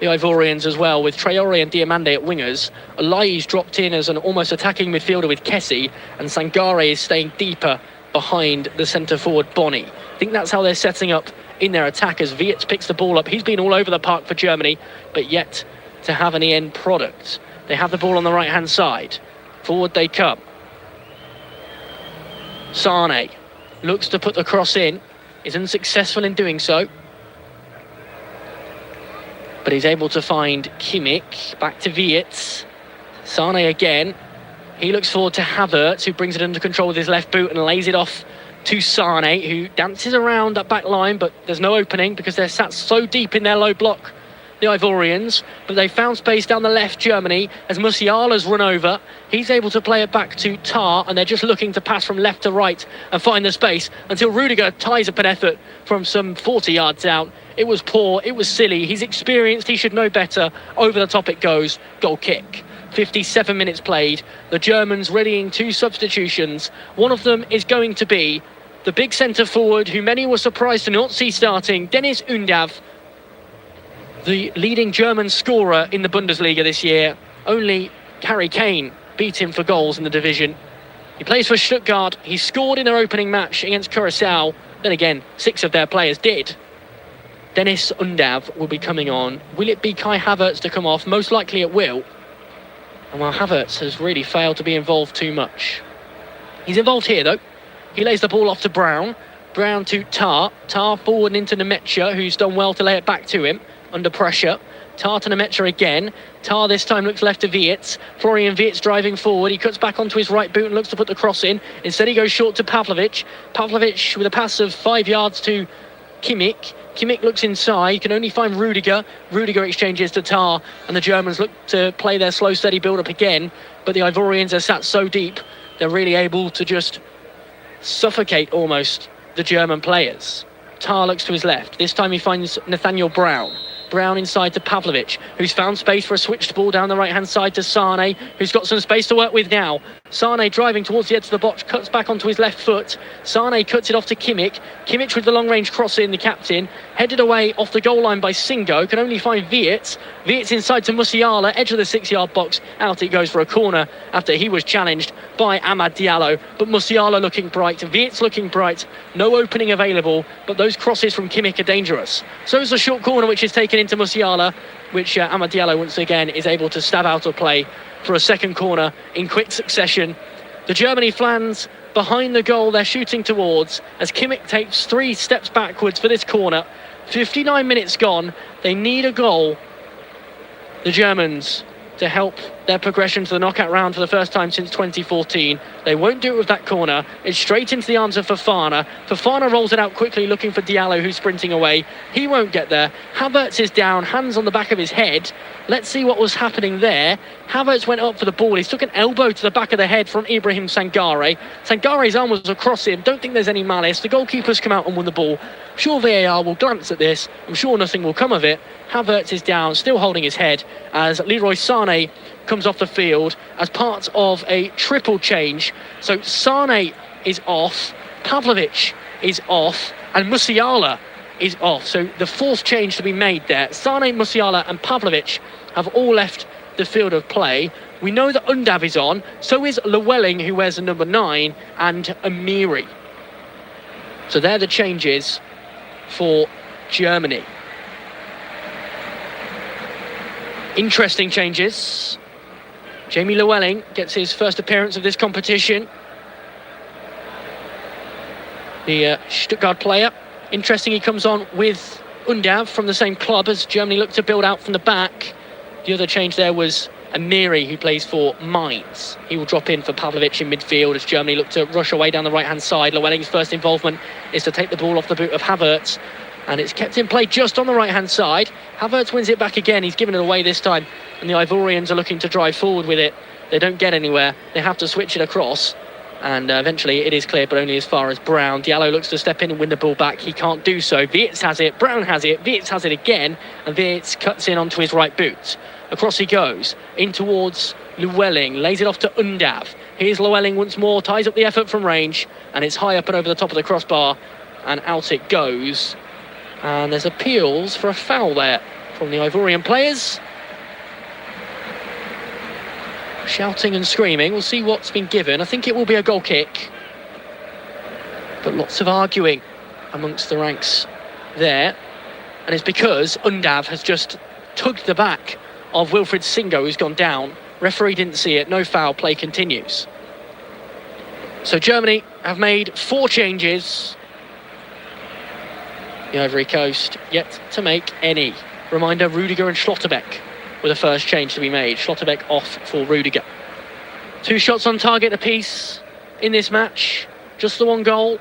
The Ivorians as well, with Traore and Diamande at wingers. Elye's dropped in as an almost attacking midfielder with Kessie, and Sangare is staying deeper behind the centre-forward Bonny. I think that's how they're setting up in their attack as Wiets picks the ball up. He's been all over the park for Germany, but yet to have any end product. They have the ball on the right-hand side. Forward they come. Sane looks to put the cross in. Is unsuccessful in doing so. But he's able to find Kimmich. Back to Wiets. Sane again. He looks forward to Havertz, who brings it under control with his left boot and lays it off to Sane, who dances around that back line, but there's no opening because they're sat so deep in their low block, the Ivorians. But they found space down the left, Germany, as Musiala's run over. He's able to play it back to Tar, and they're just looking to pass from left to right and find the space until Rudiger ties up an effort from some 40 yards out. It was poor, it was silly. He's experienced, he should know better. Over the top it goes, goal kick. 57 minutes played. The Germans readying two substitutions. One of them is going to be the big centre forward who many were surprised to not see starting, Dennis Undav, the leading German scorer in the Bundesliga this year. Only Harry Kane beat him for goals in the division. He plays for Stuttgart. He scored in their opening match against Curaçao. Then again, 6 of their players did. Dennis Undav will be coming on. Will it be Kai Havertz to come off? Most likely it will. And while Havertz has really failed to be involved too much. He's involved here though. He lays the ball off to Brown. Brown to Tar. Tar forward and into Nemetcha, who's done well to lay it back to him under pressure. Tar to Nemetcha again. Tar this time looks left to Wiets. Florian Wiets driving forward. He cuts back onto his right boot and looks to put the cross in. Instead he goes short to Pavlovic. Pavlovic with a pass of 5 yards to Kimmich. Kimmich looks inside, he can only find Rudiger. Rudiger exchanges to Tar, and the Germans look to play their slow, steady build-up again. But the Ivorians are sat so deep, they're really able to just suffocate almost the German players. Tar looks to his left. This time he finds Nathaniel Brown. Brown inside to Pavlovic, who's found space for a switched ball down the right-hand side to Sane, who's got some space to work with now. Sane driving towards the edge of the box, cuts back onto his left foot. Sane cuts it off to Kimmich. Kimmich with the long-range cross in, the captain. Headed away off the goal line by Singo. Can only find Wiets. Wiets inside to Musiala, edge of the 6-yard box. Out it goes for a corner after he was challenged by Amad Diallo. But Musiala looking bright. Wiets looking bright. No opening available, but those crosses from Kimmich are dangerous. So is the short corner, which is taken into Musiala, which Amad Diallo once again is able to stab out of play for a second corner in quick succession. The Germany fans behind the goal they're shooting towards as Kimmich takes 3 steps backwards for this corner. 59 minutes gone. They need a goal, the Germans, to help their progression to the knockout round for the first time since 2014. They won't do it with that corner. It's straight into the arms of Fofana. Fofana rolls it out quickly, looking for Diallo, who's sprinting away. He won't get there. Havertz is down, hands on the back of his head. Let's see what was happening there. Havertz went up for the ball. He took an elbow to the back of the head from Ibrahim Sangare. Sangare's arm was across him. Don't think there's any malice. The goalkeeper's come out and won the ball. I'm sure VAR will glance at this. I'm sure nothing will come of it. Havertz is down, still holding his head, as Leroy Sané comes off the field as part of a triple change. So Sané is off, Pavlovic is off, and Musiala is off. So the 4th change to be made there. Sané, Musiala and Pavlovic have all left the field of play. We know that Undav is on, so is Llewellyn, who wears the number 9, and Amiri. So they're the changes for Germany. Interesting changes. Jamie Llewellyn gets his first appearance of this competition. The Stuttgart player. Interesting, he comes on with Undav from the same club as Germany look to build out from the back. The other change there was Amiri, who plays for Mainz. He will drop in for Pavlovic in midfield as Germany look to rush away down the right-hand side. Llewellyn's first involvement is to take the ball off the boot of Havertz, and it's kept in play just on the right-hand side. Havertz wins it back again. He's given it away this time, and the Ivorians are looking to drive forward with it. They don't get anywhere. They have to switch it across, and eventually it is cleared, but only as far as Brown. Diallo looks to step in and win the ball back. He can't do so. Wiets has it. Brown has it. Wiets has it again, and Wiets cuts in onto his right boot. Across he goes, in towards Llewellyn, lays it off to Undav. Here's Llewellyn once more, ties up the effort from range, and it's high up and over the top of the crossbar, and out it goes. And there's appeals for a foul there from the Ivorian players. Shouting and screaming. We'll see what's been given. I think it will be a goal kick, but lots of arguing amongst the ranks there. And it's because Undav has just tugged the back of Wilfried Singo, who's gone down. Referee didn't see it. No foul. Play continues. So Germany have made 4 changes. The Ivory Coast yet to make any. Reminder, Rudiger and Schlotterbeck were the first change to be made. Schlotterbeck off for Rudiger. 2 shots on target apiece in this match. Just the 1 goal.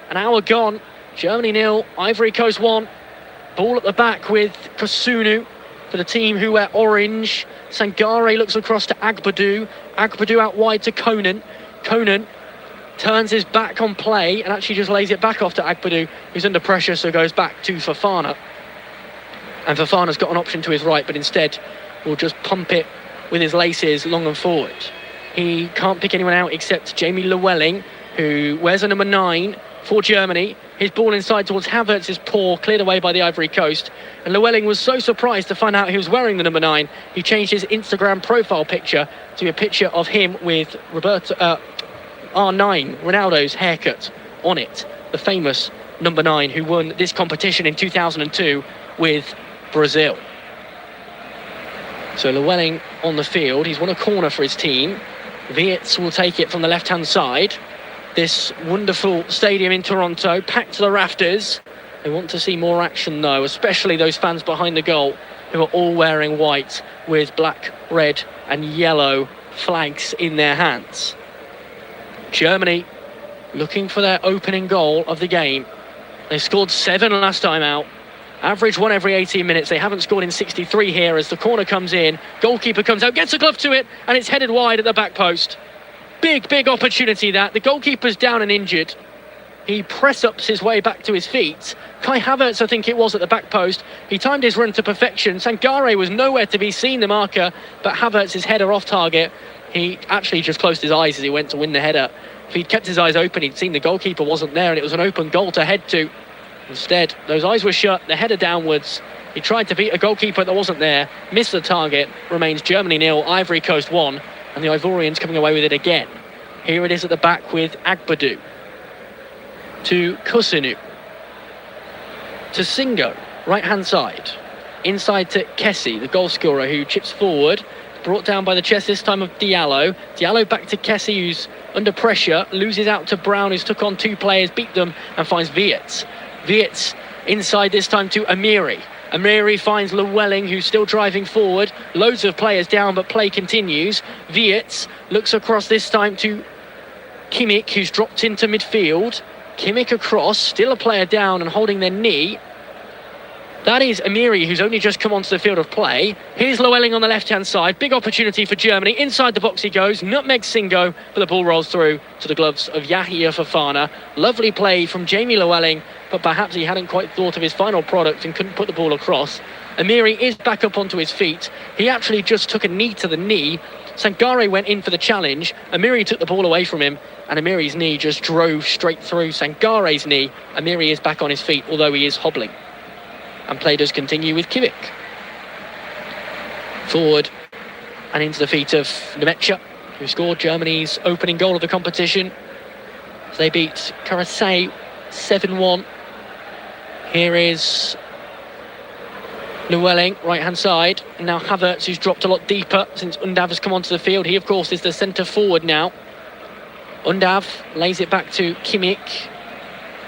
An hour gone. Germany 0, Ivory Coast 1. Ball at the back with Kosunu for the team who wear orange. Sangare looks across to Agbadou. Agbadou out wide to Conan. Conan turns his back on play and actually just lays it back off to Agbadou, who's under pressure, so goes back to Fofana. And Fofana's got an option to his right, but instead will just pump it with his laces long and forward. He can't pick anyone out except Jamie Llewellyn, who wears a number 9 for Germany. His ball inside towards Havertz is poor, cleared away by the Ivory Coast. And Llewellyn was so surprised to find out he was wearing the number 9, he changed his Instagram profile picture to a picture of him with R9, Ronaldo's haircut on it. The famous number 9 who won this competition in 2002 with Brazil. So Llewellyn on the field. He's won a corner for his team. Wiets will take it from the left-hand side. This wonderful stadium in Toronto, packed to the rafters. They want to see more action though, especially those fans behind the goal who are all wearing white with black, red and yellow flags in their hands. Germany looking for their opening goal of the game. They scored 7 last time out. Average 1 every 18 minutes. They haven't scored in 63 here as the corner comes in. Goalkeeper comes out, gets a glove to it, and it's headed wide at the back post. Big opportunity that. The goalkeeper's down and injured. He press-ups his way back to his feet. Kai Havertz, I think it was, at the back post. He timed his run to perfection. Sangare was nowhere to be seen, the marker, but Havertz's header off target He actually just closed his eyes as he went to win the header. If he'd kept his eyes open, he'd seen the goalkeeper wasn't there and it was an open goal to head to. Instead, those eyes were shut, the header downwards. He tried to beat a goalkeeper that wasn't there, missed the target, remains Germany 0, Ivory Coast 1, and the Ivorians coming away with it again. Here it is at the back with Agbadou. To Kusinu. To Singo, right-hand side. Inside to Kessie, the goal scorer, who chips forward. Brought down by the chest this time of Diallo. Diallo back to Kessie, who's under pressure. Loses out to Brown, who's took on two players, beat them, and finds Wiets. Wiets inside this time to Amiri. Amiri finds Llewellyn, who's still driving forward. Loads of players down, but play continues. Wiets looks across this time to Kimmich, who's dropped into midfield. Kimmich across, still a player down and holding their knee. That is Amiri, who's only just come onto the field of play. Here's Llewellyn on the left-hand side. Big opportunity for Germany. Inside the box he goes. Nutmeg Singo, but the ball rolls through to the gloves of Yahia Fofana. Lovely play from Jamie Llewellyn, but perhaps he hadn't quite thought of his final product and couldn't put the ball across. Amiri is back up onto his feet. He actually just took a knee to the knee. Sangare went in for the challenge. Amiri took the ball away from him, and Amiri's knee just drove straight through Sangare's knee. Amiri is back on his feet, although he is hobbling. And play does continue with Kimmich. Forward and into the feet of Nemecha, who scored Germany's opening goal of the competition. So they beat Curaçao 7-1. Here is Llewellyn, right-hand side. And now Havertz, who's dropped a lot deeper since Undav has come onto the field. He, of course, is the centre forward now. Undav lays it back to Kimmich,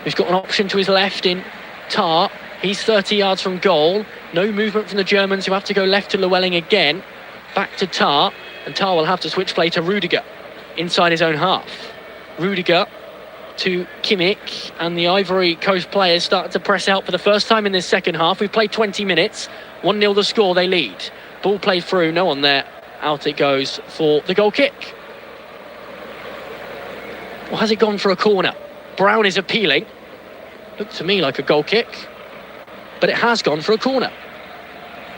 who's got an option to his left in Tar. He's 30 yards from goal. No movement from the Germans, who have to go left to Llewellyn again. Back to Tar, and Tar will have to switch play to Rudiger inside his own half. Rudiger to Kimmich, and the Ivory Coast players start to press out for the first time in this second half. We've played 20 minutes. 1-0 the score, they lead. Ball played through, no one there. Out it goes for the goal kick. Or has it gone for a corner? Brown is appealing. Looked to me like a goal kick, but it has gone for a corner.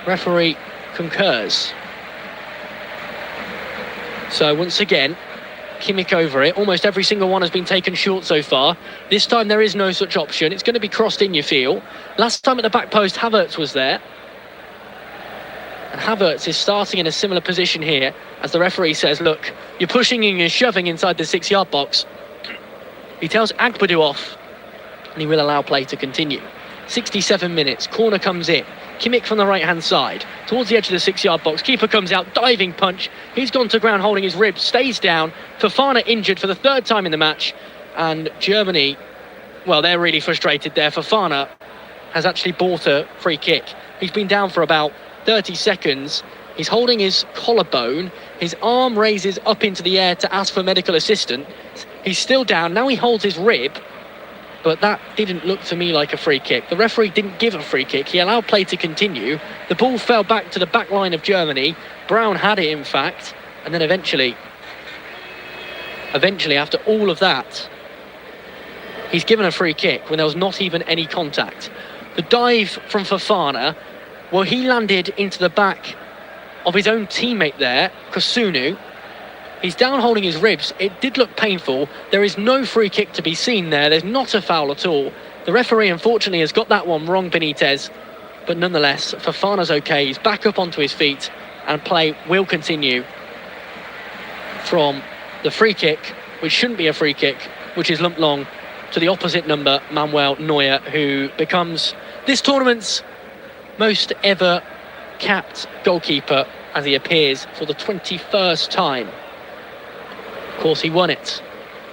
Referee concurs. So once again, Kimmich over it. Almost every single one has been taken short so far. This time there is no such option. It's going to be crossed in, you feel. Last time at the back post, Havertz was there. And Havertz is starting in a similar position here, as the referee says, look, you're pushing and you're shoving inside the 6-yard box. He tells Agbadou off, and he will allow play to continue. 67 minutes, corner comes in. Kimmich from the right-hand side, towards the edge of the 6-yard box. Keeper comes out, diving punch. He's gone to ground holding his ribs, stays down. Fofana injured for the third time in the match. And Germany, well, they're really frustrated there. Fofana has actually bought a free kick. He's been down for about 30 seconds. He's holding his collarbone. His arm raises up into the air to ask for medical assistance. He's still down. Now he holds his rib. But that didn't look to me like a free kick. The referee didn't give a free kick. He allowed play to continue. The ball fell back to the back line of Germany. Brown had it, in fact. And then eventually, after all of that, he's given a free kick when there was not even any contact. The dive from Fofana, well, he landed into the back of his own teammate there, Kusunu. He's down holding his ribs. It did look painful. There is no free kick to be seen there. There's not a foul at all. The referee, unfortunately, has got that one wrong, Benitez. But nonetheless, Fofana's okay. He's back up onto his feet, and play will continue from the free kick, which shouldn't be a free kick, which is lumped long, to the opposite number, Manuel Neuer, who becomes this tournament's most ever capped goalkeeper as he appears for the 21st time. Of course, he won it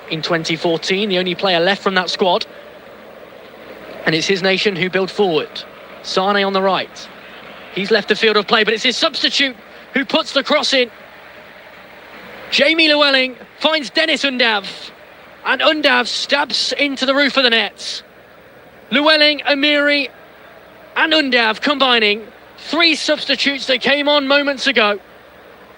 in 2014, the only player left from that squad. And it's his nation who build forward. Sane on the right. He's left the field of play, but it's his substitute who puts the cross in. Jamie Llewellyn finds Dennis Undav, and Undav stabs into the roof of the net. Llewellyn, Amiri and Undav combining. 3 substitutes that came on moments ago.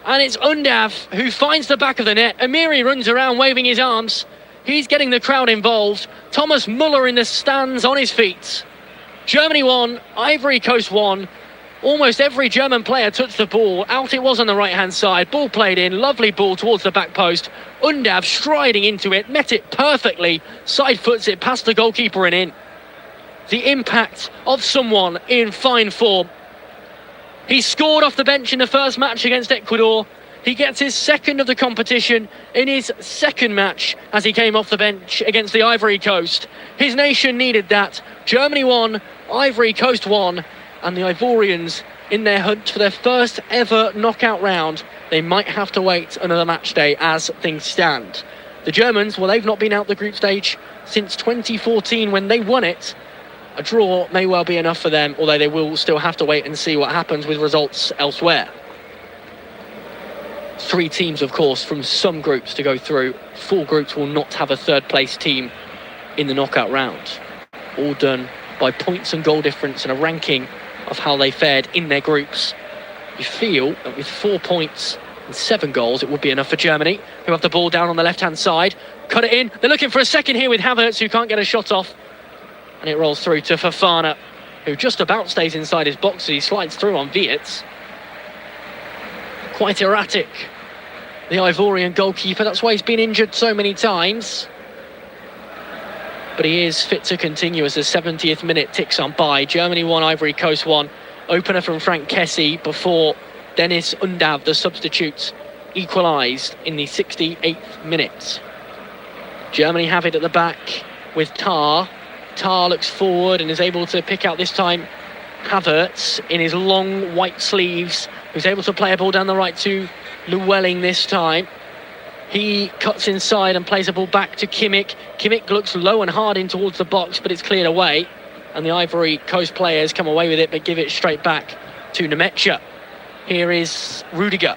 And it's Undav who finds the back of the net. Amiri runs around waving his arms. He's getting the crowd involved. Thomas Muller in the stands on his feet. Germany 1, Ivory Coast 1. Almost every German player touched the ball. Out it was on the right-hand side. Ball played in. Lovely ball towards the back post. Undav striding into it. Met it perfectly. Side foots it past the goalkeeper and in. The impact of someone in fine form. He scored off the bench in the first match against Ecuador. He gets his second of the competition in his second match as he came off the bench against the Ivory Coast. His nation needed that. Germany won, Ivory Coast won, and the Ivorians in their hunt for their first ever knockout round. They might have to wait another match day as things stand. The Germans, well, they've not been out the group stage since 2014 when they won it. A draw may well be enough for them, although they will still have to wait and see what happens with results elsewhere. 3 teams, of course, from some groups to go through. 4 groups will not have a third place team in the knockout round. All done by points and goal difference and a ranking of how they fared in their groups. You feel that with 4 points and 7 goals, it would be enough for Germany, who have the ball down on the left-hand side. Cut it in. They're looking for a second here with Havertz, who can't get a shot off. And it rolls through to Fofana, who just about stays inside his box as he slides through on Wietz. Quite erratic, the Ivorian goalkeeper. That's why he's been injured so many times. But he is fit to continue as the 70th minute ticks on by. Germany 1, Ivory Coast 1. Opener from Frank Kessie before Dennis Undav, the substitute, equalised in the 68th minute. Germany have it at the back with Tar. Tar looks forward and is able to pick out this time Havertz in his long white sleeves, who's able to play a ball down the right to Llewellyn this time. He cuts inside and plays a ball back to Kimmich. Kimmich looks low and hard in towards the box, but it's cleared away. And the Ivory Coast players come away with it, but give it straight back to Nemetja. Here is Rudiger.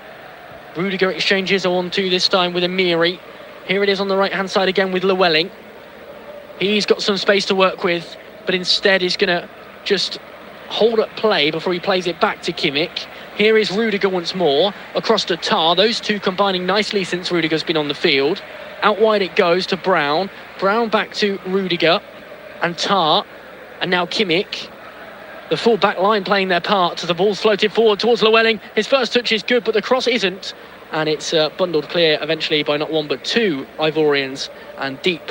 Rudiger exchanges on to this time with Amiri. Here it is on the right-hand side again with Llewellyn. He's got some space to work with, but instead is going to just hold up play before he plays it back to Kimmich. Here is Rudiger once more, across to Tar. Those two combining nicely since Rudiger's been on the field. Out wide it goes to Brown. Brown back to Rudiger and Tar. And now Kimmich. The full back line playing their part. The ball's floated forward towards Llewellyn. His first touch is good, but the cross isn't. And it's bundled clear eventually by not one but 2 Ivorians. And deep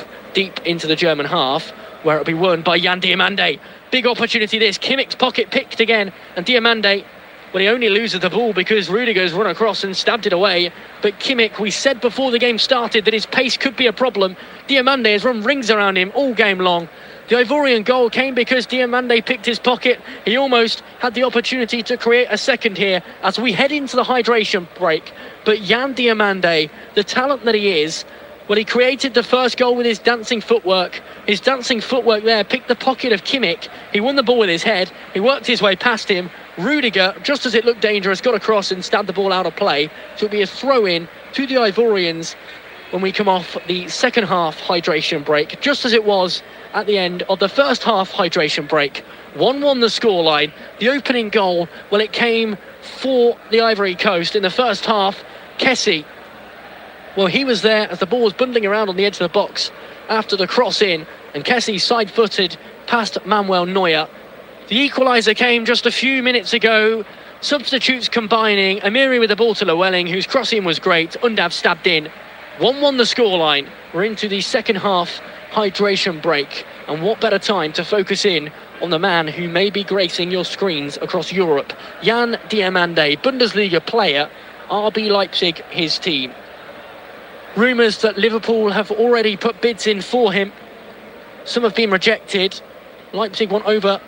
into the German half, where it'll be won by Yan Diomande. Big opportunity this. Kimmich's pocket picked again. And Diomande, well, he only loses the ball because Rudiger's run across and stabbed it away. But Kimmich, we said before the game started that his pace could be a problem. Diomande has run rings around him all game long. The Ivorian goal came because Diomande picked his pocket. He almost had the opportunity to create a second here as we head into the hydration break. But Yan Diomande, the talent that he is, well, he created the first goal with his dancing footwork. His dancing footwork there picked the pocket of Kimmich. He won the ball with his head. He worked his way past him. Rudiger, just as it looked dangerous, got across and stabbed the ball out of play. So it'll be a throw-in to the Ivorians when we come off the second half hydration break, just as it was at the end of the first half hydration break. 1-1 the scoreline. The opening goal, well, it came for the Ivory Coast in the first half. Kessie, well, he was there as the ball was bundling around on the edge of the box after the cross in, and Kessie side-footed past Manuel Neuer. The equaliser came just a few minutes ago. Substitutes combining. Amiri with the ball to Llewellyn, whose crossing was great. Undav stabbed in. 1-1 the scoreline. We're into the second half hydration break. And what better time to focus in on the man who may be gracing your screens across Europe. Yan Diomande, Bundesliga player, RB Leipzig, his team. Rumours that Liverpool have already put bids in for him. Some have been rejected. Leipzig want over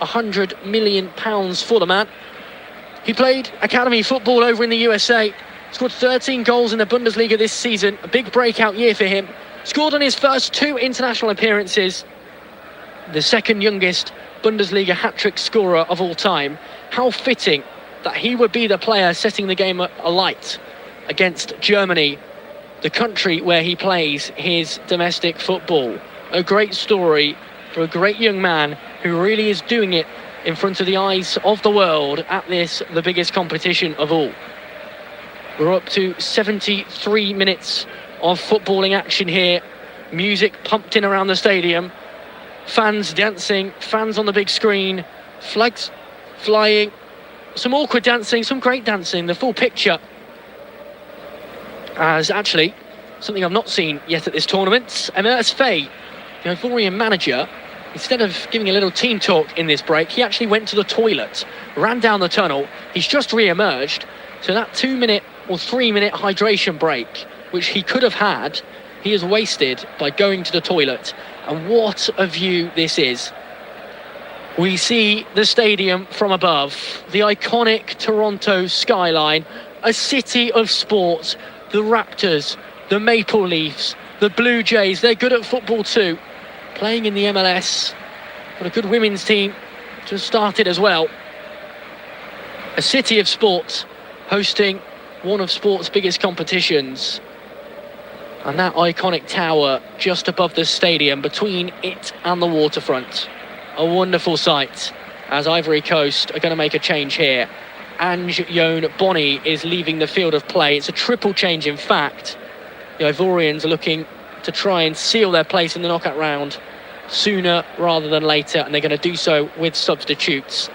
£100 million for the man. He played academy football over in the USA. Scored 13 goals in the Bundesliga this season. A big breakout year for him. Scored on his first 2 international appearances. The second youngest Bundesliga hat-trick scorer of all time. How fitting that he would be the player setting the game alight against Germany, the country where he plays his domestic football. A great story for a great young man who really is doing it in front of the eyes of the world at this, the biggest competition of all. We're up to 73 minutes of footballing action here. Music pumped in around the stadium. Fans dancing, fans on the big screen, flags flying, some awkward dancing, some great dancing. The full picture, as actually something I've not seen yet at this tournament. Emerse Fae, the Ivorian manager, instead of giving a little team talk in this break, he actually went to the toilet, ran down the tunnel. He's just re-emerged. So that 2-minute or 3-minute hydration break, which he could have had, he has wasted by going to the toilet. And what a view this is. We see the stadium from above, the iconic Toronto skyline, a city of sport, the Raptors, the Maple Leafs, the Blue Jays, they're good at football too, playing in the MLS. Got a good women's team just started as well. A city of sport, hosting one of sport's biggest competitions. And that iconic tower just above the stadium, between it and the waterfront. A wonderful sight, as Ivory Coast are going to make a change here. Ange Boni is leaving the field of play. It's a triple change, in fact. The Ivorians are looking to try and seal their place in the knockout round sooner rather than later, and they're going to do so with substitutes.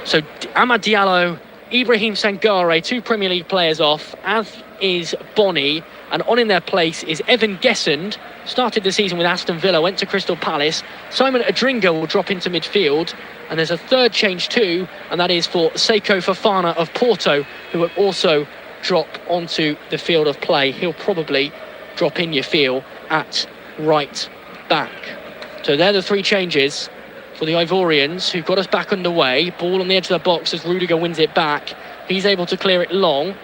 So Amad Diallo, Ibrahim Sangare, 2 Premier League players off, as is Boni, and on in their place is Evan Gessend, started the season with Aston Villa, went to Crystal Palace. Simon Adringa will drop into midfield, and there's a third change too, and that is for Seko Fofana of Porto, who will also drop onto the field of play. He'll probably drop in, you feel, at right back. So they're the 3 changes for the Ivorians, who got us back underway. Ball on the edge of the box as Rudiger wins it back. He's able to clear it long,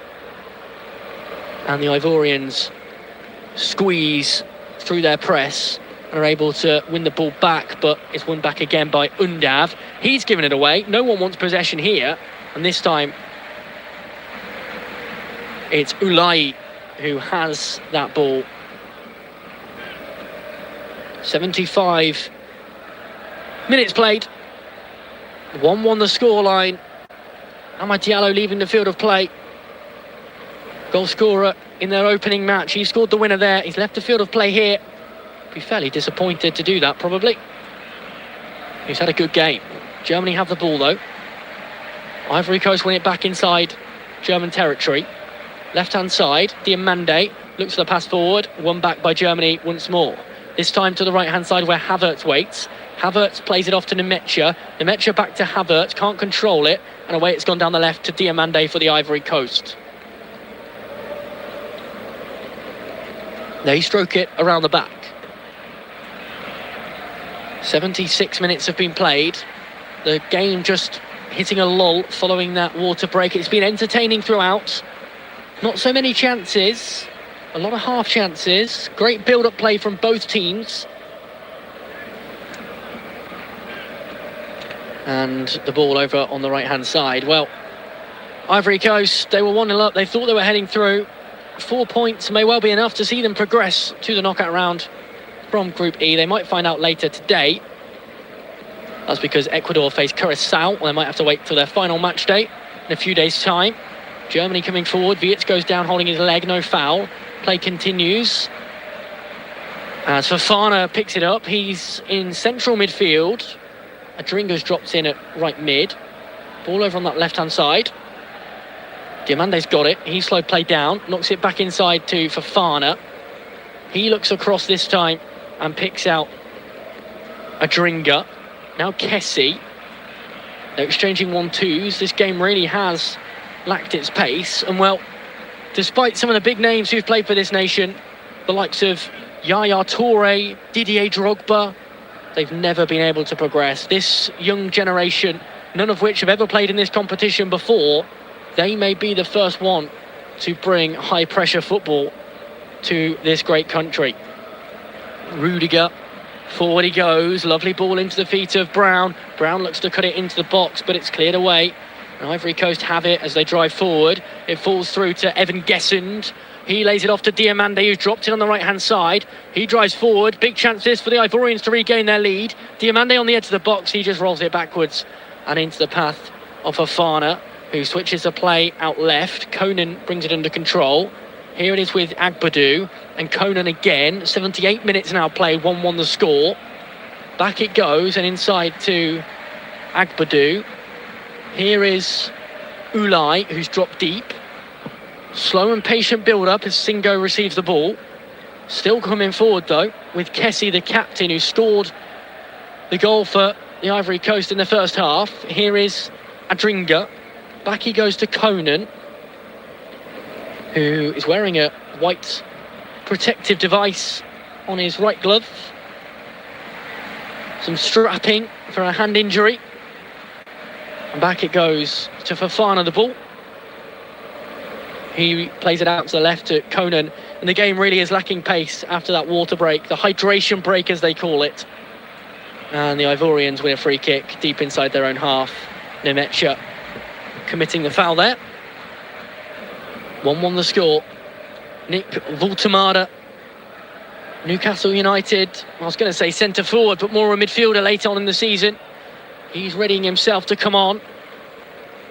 and the Ivorians squeeze through their press and are able to win the ball back, but it's won back again by Undav. He's given it away. No one wants possession here, and this time it's Elye who has that ball. 75 minutes played. 1-1 the scoreline. Amad Diallo leaving the field of play. Goal scorer in their opening match. He scored the winner there. He's left the field of play here. Be fairly disappointed to do that, probably. He's had a good game. Germany have the ball, though. Ivory Coast win it back inside German territory. Left-hand side, Diamande looks for the pass forward. Won back by Germany once more. This time to the right-hand side where Havertz waits. Havertz plays it off to Nemecha. Nemecha back to Havertz, can't control it. And away it's gone down the left to Diamande for the Ivory Coast. They stroke it around the back. 76 minutes have been played. The game just hitting a lull following that water break. It's been entertaining throughout. Not so many chances. A lot of half chances. Great build-up play from both teams. And the ball over on the right-hand side. Well, Ivory Coast, they were 1-0 up. They thought they were heading through. 4 points may well be enough to see them progress to the knockout round from Group E. They might find out later today. That's because Ecuador face Curaçao. They might have to wait till their final match day in a few days' time. Germany coming forward. Wietz goes down holding his leg, no foul. Play continues. As Fofana picks it up, he's in central midfield. Adringa's dropped in at right mid. Ball over on that left-hand side. Diamande's got it. He slowed play down, knocks it back inside to Fofana. He looks across this time and picks out Adringa. Now Kessie. They're exchanging 1-2s. This game really has lacked its pace. And well, despite some of the big names who've played for this nation, the likes of Yaya Toure, Didier Drogba, they've never been able to progress. This young generation, none of which have ever played in this competition before, they may be the first one to bring high-pressure football to this great country. Rudiger, forward he goes. Lovely ball into the feet of Brown. Brown looks to cut it into the box, but it's cleared away. And Ivory Coast have it as they drive forward. It falls through to Evan Gessend. He lays it off to Diamande, who's dropped it on the right-hand side. He drives forward. Big chances for the Ivorians to regain their lead. Diamande on the edge of the box. He just rolls it backwards and into the path of Fofana, who switches the play out left. Conan brings it under control. Here it is with Agbadou, and Conan again. 78 minutes now played, 1-1 the score. Back it goes, and inside to Agbadou. Here is Elye, who's dropped deep. Slow and patient build-up as Singo receives the ball. Still coming forward, though, with Kessie, the captain, who scored the goal for the Ivory Coast in the first half. Here is Adringa. Back he goes to Conan, who is wearing a white protective device on his right glove. Some strapping for a hand injury. And back it goes to Fofana, the ball. He plays it out to the left to Conan. And the game really is lacking pace after that water break, the hydration break as they call it. And the Ivorians win a free kick deep inside their own half. Nemetja committing the foul there. 1-1 the score. Nick Vultemada, Newcastle United, I was going to say centre forward, but more a midfielder late on in the season. He's readying himself to come on.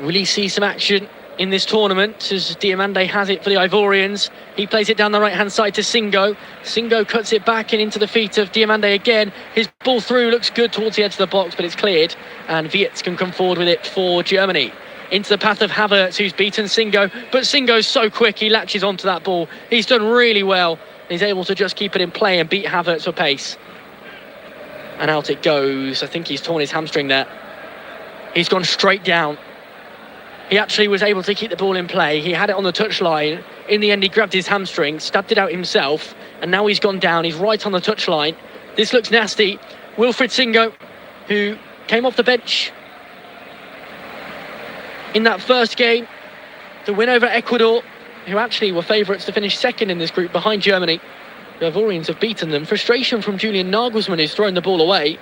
Will he see some action in this tournament as Diomande has it for the Ivorians? He plays it down the right-hand side to Singo. Singo cuts it back and into the feet of Diomande again. His ball through looks good towards the edge of the box, but it's cleared. And Wiets can come forward with it for Germany. Into the path of Havertz, who's beaten Singo. But Singo's so quick, he latches onto that ball. He's done really well. He's able to just keep it in play and beat Havertz for pace. And out it goes. I think he's torn his hamstring there. He's gone straight down. He actually was able to keep the ball in play. He had it on the touchline. In the end, he grabbed his hamstring, stabbed it out himself, and now he's gone down. He's right on the touchline. This looks nasty. Wilfried Singo, who came off the bench in that first game, the win over Ecuador, who actually were favourites to finish second in this group behind Germany. The Ivorians have beaten them. Frustration from Julian Nagelsmann, who's thrown the ball away.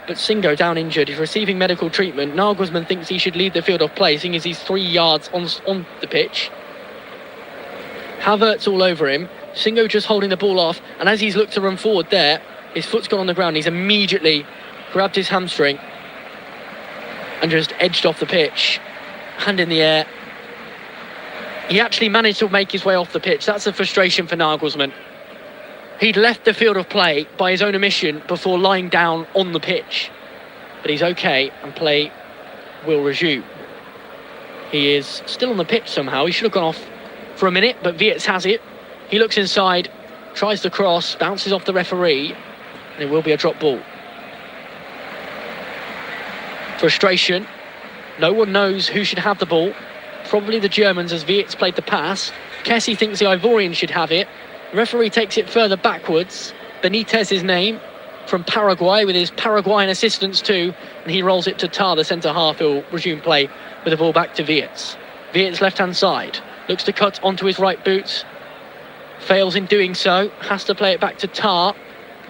But Singo down injured. He's receiving medical treatment. Nagelsmann thinks he should lead the field of play, seeing as he's 3 yards on the pitch. Havertz all over him. Singo just holding the ball off. And as he's looked to run forward there, his foot's gone on the ground. He's immediately grabbed his hamstring and just edged off the pitch. Hand in the air. He actually managed to make his way off the pitch. That's a frustration for Nagelsmann. He'd left the field of play by his own admission before lying down on the pitch. But he's okay and play will resume. He is still on the pitch somehow. He should have gone off for a minute, but Wiets has it. He looks inside, tries the cross, bounces off the referee, and it will be a drop ball. Frustration. No one knows who should have the ball. Probably the Germans, as Wiets played the pass. Kessie thinks the Ivorians should have it. The referee takes it further backwards. Benitez's name from Paraguay with his Paraguayan assistants too. And he rolls it to Tar, the centre-half, who will resume play with the ball back to Wiets. Wiets left-hand side. Looks to cut onto his right boot. Fails in doing so. Has to play it back to Tar.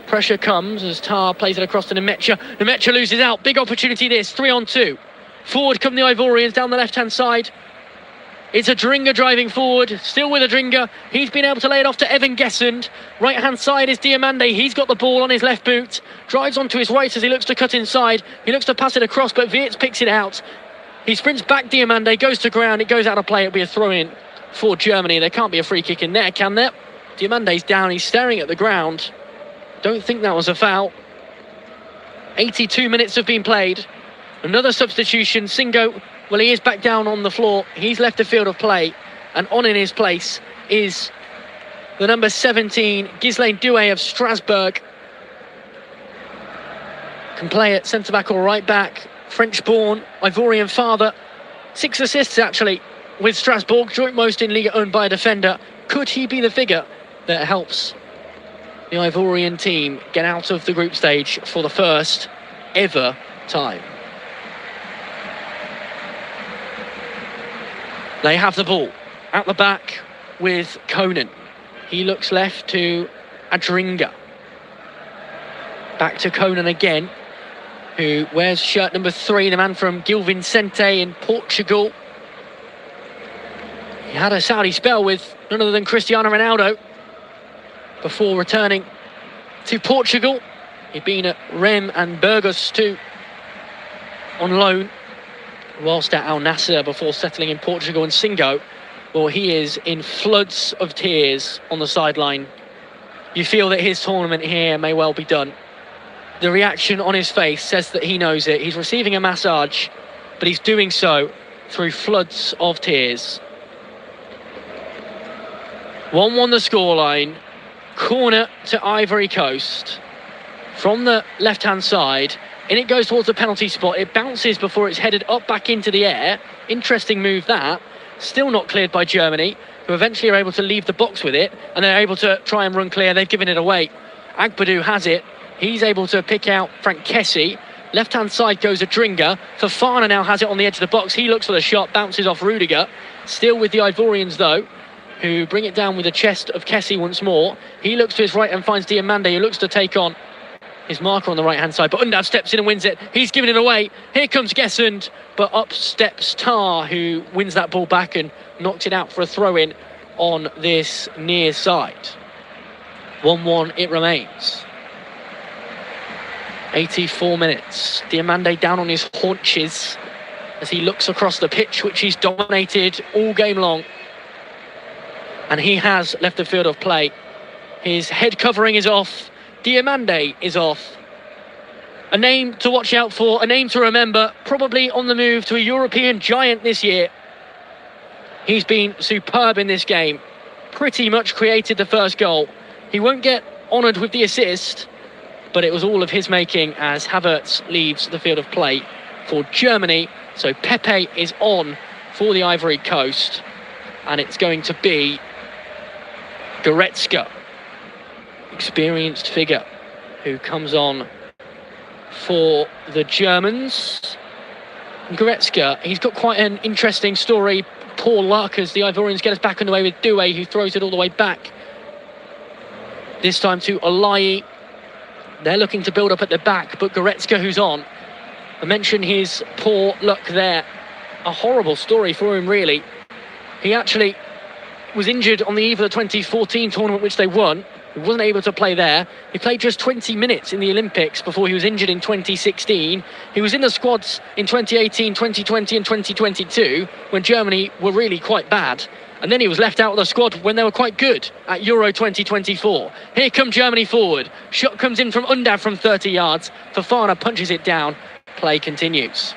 Pressure comes as Tar plays it across to Nemetja. Nemetja loses out. Big opportunity this. 3-on-2. Forward come the Ivorians down the left-hand side. It's Adringa driving forward, still with Adringa. He's been able to lay it off to Evan Gessend. Right-hand side is Diomande. He's got the ball on his left boot. Drives onto his right as he looks to cut inside. He looks to pass it across, but Wiets picks it out. He sprints back Diomande, goes to ground. It goes out of play. It'll be a throw-in for Germany. There can't be a free kick in there, can there? Diomande's down. He's staring at the ground. Don't think that was a foul. 82 minutes have been played. Another substitution. Singo, well, he is back down on the floor. He's left the field of play. And on in his place is the number 17, Ghislaine Douay of Strasbourg. Can play at centre-back or right-back. French-born, Ivorian father. 6 assists, actually, with Strasbourg. Joint most in Ligue 1 by a defender. Could he be the figure that helps the Ivorian team get out of the group stage for the first ever time? They have the ball at the back with Conan. He looks left to Adringa. Back to Conan again, who wears shirt number 3, the man from Gil Vicente in Portugal. He had a Saudi spell with none other than Cristiano Ronaldo before returning to Portugal. He'd been at Rem and Burgos too on loan, whilst at Al Nassr before settling in Portugal. And Singo, well, he is in floods of tears on the sideline. You feel that his tournament here may well be done. The reaction on his face says that he knows it. He's receiving a massage but he's doing so through floods of tears. 1-1 the scoreline. Corner to Ivory Coast from the left-hand side. And it goes towards the penalty spot. It bounces before it's headed up back into the air. Interesting move that. Still not cleared by Germany, who eventually are able to leave the box with it, and they're able to try and run clear. They've given it away. Agbadou has it. He's able to pick out Frank Kessie. Left-hand side goes Adringa. Fofana now has it on the edge of the box. He looks for the shot, bounces off Rudiger. Still with the Ivorians, though, who bring it down with the chest of Kessie once more. He looks to his right and finds Diomande, who looks to take on his marker on the right-hand side. But Undav steps in and wins it. He's given it away. Here comes Gessend, but up steps Tar, who wins that ball back and knocks it out for a throw-in on this near side. 1-1 it remains. 84 minutes. Diomande down on his haunches as he looks across the pitch, which he's dominated all game long. And he has left the field of play. His head covering is off. Diomande is off. A name to watch out for, a name to remember, probably on the move to a European giant this year. He's been superb in this game. Pretty much created the first goal. He won't get honoured with the assist, but it was all of his making as Havertz leaves the field of play for Germany. So Pepe is on for the Ivory Coast, and it's going to be Goretzka, experienced figure, who comes on for the Germans. And Goretzka, he's got quite an interesting story. Poor luck as the Ivorians get us back underway with Doué, who throws it all the way back. This time to Elye. They're looking to build up at the back, but Goretzka, who's on. I mentioned his poor luck there. A horrible story for him, really. He actually was injured on the eve of the 2014 tournament, which they won. He wasn't able to play there. He played just 20 minutes in the Olympics before he was injured in 2016. He was in the squads in 2018, 2020 and 2022 when Germany were really quite bad. And then he was left out of the squad when they were quite good at Euro 2024. Here come Germany forward. Shot comes in from Undav from 30 yards. Fofana punches it down. Play continues.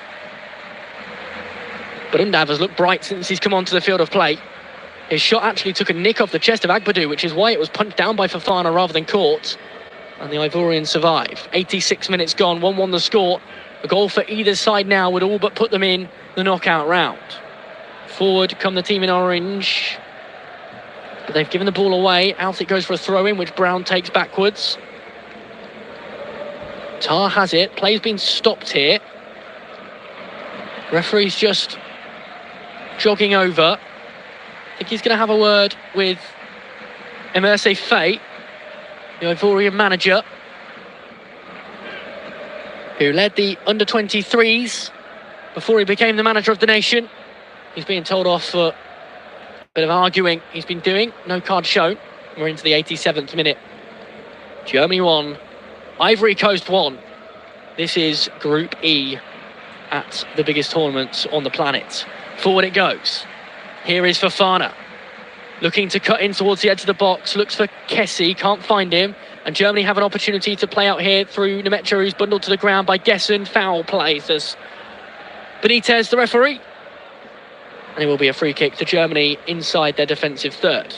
But Undav has looked bright since he's come onto the field of play. His shot actually took a nick off the chest of Agbadou, which is why it was punched down by Fofana rather than caught. And the Ivorians survive. 86 minutes gone, 1-1 the score. A goal for either side now would all but put them in the knockout round. Forward come the team in orange. But they've given the ball away. Out it goes for a throw-in, which Brown takes backwards. Tar has it. Play's been stopped here. Referee's just jogging over. I think he's going to have a word with Emerse Fae, the Ivorian manager, who led the under-23s before he became the manager of the nation. He's being told off for a bit of arguing he's been doing. No card shown. We're into the 87th minute. Germany 1, Ivory Coast 1. This is Group E at the biggest tournaments on the planet. Forward it goes. Here is Fofana, looking to cut in towards the edge of the box, looks for Kessie, can't find him, and Germany have an opportunity to play out here through Nemecha, who's bundled to the ground by Gessend. Foul play, says Benitez, the referee. And it will be a free kick to Germany inside their defensive third.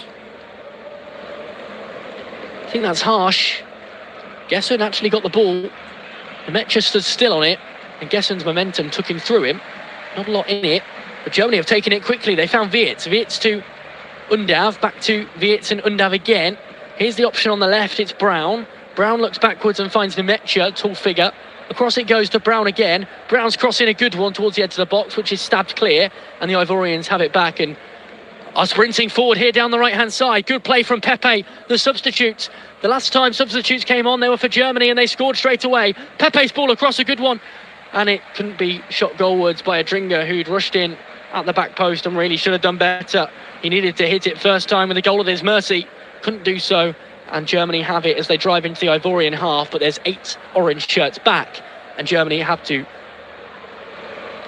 I think that's harsh. Gessend actually got the ball. Nemecha stood still on it, and Gessend's momentum took him through him. Not a lot in it. But Germany have taken it quickly. They found Wirtz. Wirtz to Undav. Back to Wirtz and Undav again. Here's the option on the left. It's Brown. Brown looks backwards and finds Nemecha, tall figure. Across it goes to Brown again. Brown's crossing a good one towards the edge of the box, which is stabbed clear. And the Ivorians have it back and are sprinting forward here down the right-hand side. Good play from Pepe, the substitute. The last time substitutes came on, they were for Germany and they scored straight away. Pepe's ball across, a good one. And it couldn't be shot goalwards by Adringa, who'd rushed in at the back post and really should have done better. He needed to hit it first time with a goal of his mercy. Couldn't do so. And Germany have it as they drive into the Ivorian half. But there's 8 orange shirts back. And Germany have to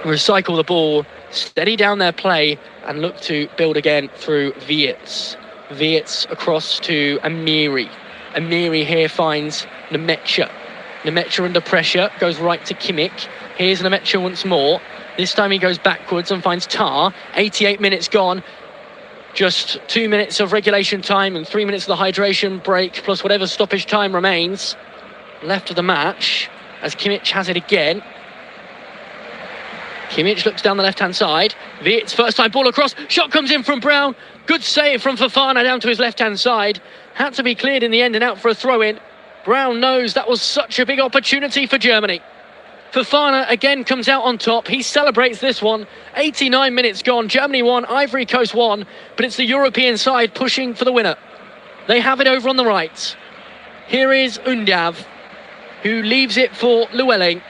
recycle the ball, steady down their play, and look to build again through Wirtz. Wirtz across to Amiri. Amiri here finds Nemecha. Nemecha under pressure, goes right to Kimmich. Here's Nemecha once more. This time he goes backwards and finds Tar. 88 minutes gone. Just 2 minutes of regulation time and 3 minutes of the hydration break, plus whatever stoppage time remains left of the match, as Kimmich has it again. Kimmich looks down the left-hand side. Wiertz, first time ball across. Shot comes in from Brown. Good save from Fofana down to his left-hand side. Had to be cleared in the end and out for a throw-in. Brown knows that was such a big opportunity for Germany. Fofana again comes out on top. He celebrates this one. 89 minutes gone. Germany won, Ivory Coast won, but it's the European side pushing for the winner. They have it over on the right. Here is Undav, who leaves it for Llewellyn.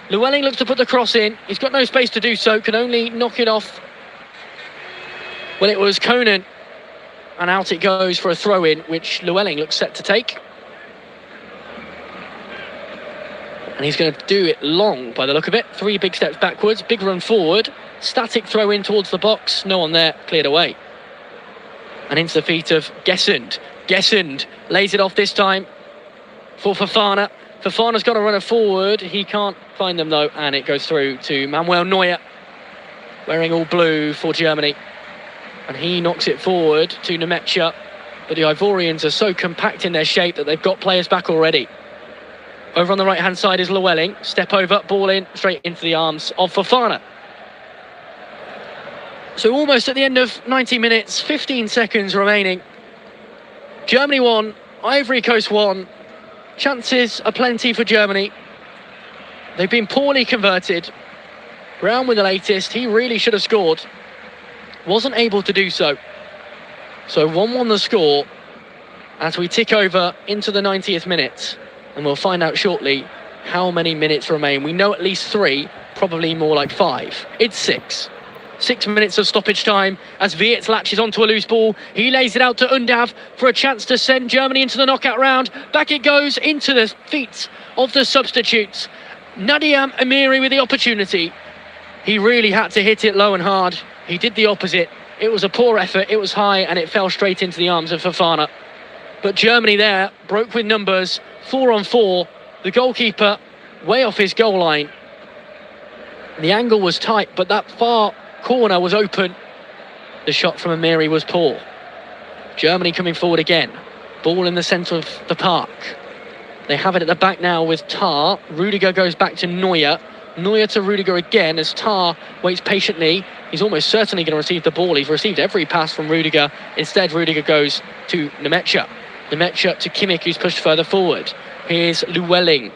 Llewellyn looks to put the cross in. He's got no space to do so, can only knock it off. Well, it was Conan, and out it goes for a throw-in, which Llewellyn looks set to take. And he's going to do it long by the look of it. 3 big steps backwards, big run forward, static throw in towards the box. No one there, cleared away. And into the feet of Gesund. Gesund lays it off this time for Fofana. Fofana's got to run it forward. He can't find them though, and it goes through to Manuel Neuer, wearing all blue for Germany. And he knocks it forward to Nemecha. But the Ivorians are so compact in their shape that they've got players back already. Over on the right-hand side is Llewellyn. Step over, ball in, straight into the arms of Fofana. So almost at the end of 90 minutes, 15 seconds remaining. Germany won, Ivory Coast won. Chances are plenty for Germany. They've been poorly converted. Brown with the latest, he really should have scored. Wasn't able to do so. So 1-1 the score as we tick over into the 90th minute. And we'll find out shortly how many minutes remain. We know at least 3, probably more like 5. It's 6. 6 minutes of stoppage time as Wiertz latches onto a loose ball. He lays it out to Undav for a chance to send Germany into the knockout round. Back it goes into the feet of the substitutes. Nadiam Amiri with the opportunity. He really had to hit it low and hard. He did the opposite. It was a poor effort, it was high, and it fell straight into the arms of Fofana. But Germany there broke with numbers. 4-on-4, the goalkeeper way off his goal line. The angle was tight, but that far corner was open. The shot from Amiri was poor. Germany coming forward again. Ball in the centre of the park. They have it at the back now with Tar. Rudiger goes back to Neuer. Neuer to Rudiger again as Tar waits patiently. He's almost certainly going to receive the ball. He's received every pass from Rudiger. Instead, Rudiger goes to Nemecha. Nemecha to Kimmich, who's pushed further forward. Here's Llewellyn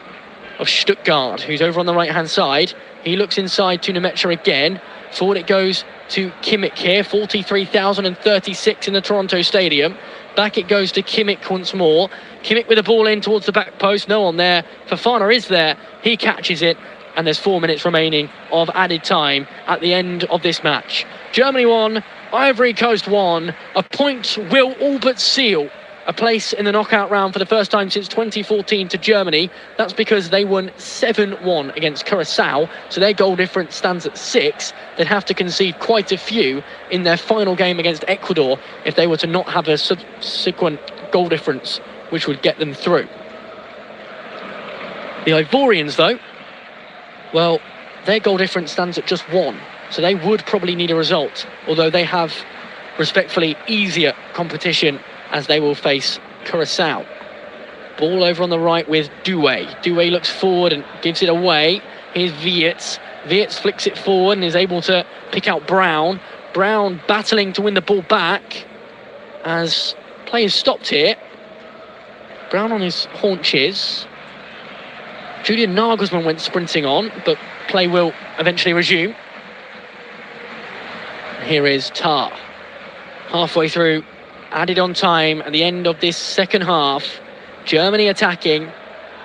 of Stuttgart, who's over on the right-hand side. He looks inside to Nemecha again. Forward it goes to Kimmich here. 43,036 in the Toronto Stadium. Back it goes to Kimmich once more. Kimmich with the ball in towards the back post. No one there. Fofana is there. He catches it. And there's 4 minutes remaining of added time at the end of this match. Germany won. Ivory Coast won. A point will all but seal a place in the knockout round for the first time since 2014 to Germany. That's because they won 7-1 against Curaçao, so their goal difference stands at 6. They'd have to concede quite a few in their final game against Ecuador if they were to not have a subsequent goal difference which would get them through. The Ivorians, though, well, their goal difference stands at just 1, so they would probably need a result, although they have respectfully easier competition as they will face Curaçao. Ball over on the right with Doué. Doué looks forward and gives it away. Here's Wiertz. Wiertz flicks it forward and is able to pick out Brown. Brown battling to win the ball back as play is stopped here. Brown on his haunches. Julian Nagelsmann went sprinting on, but play will eventually resume. Here is Tar. Halfway through, added on time at the end of this second half. Germany attacking.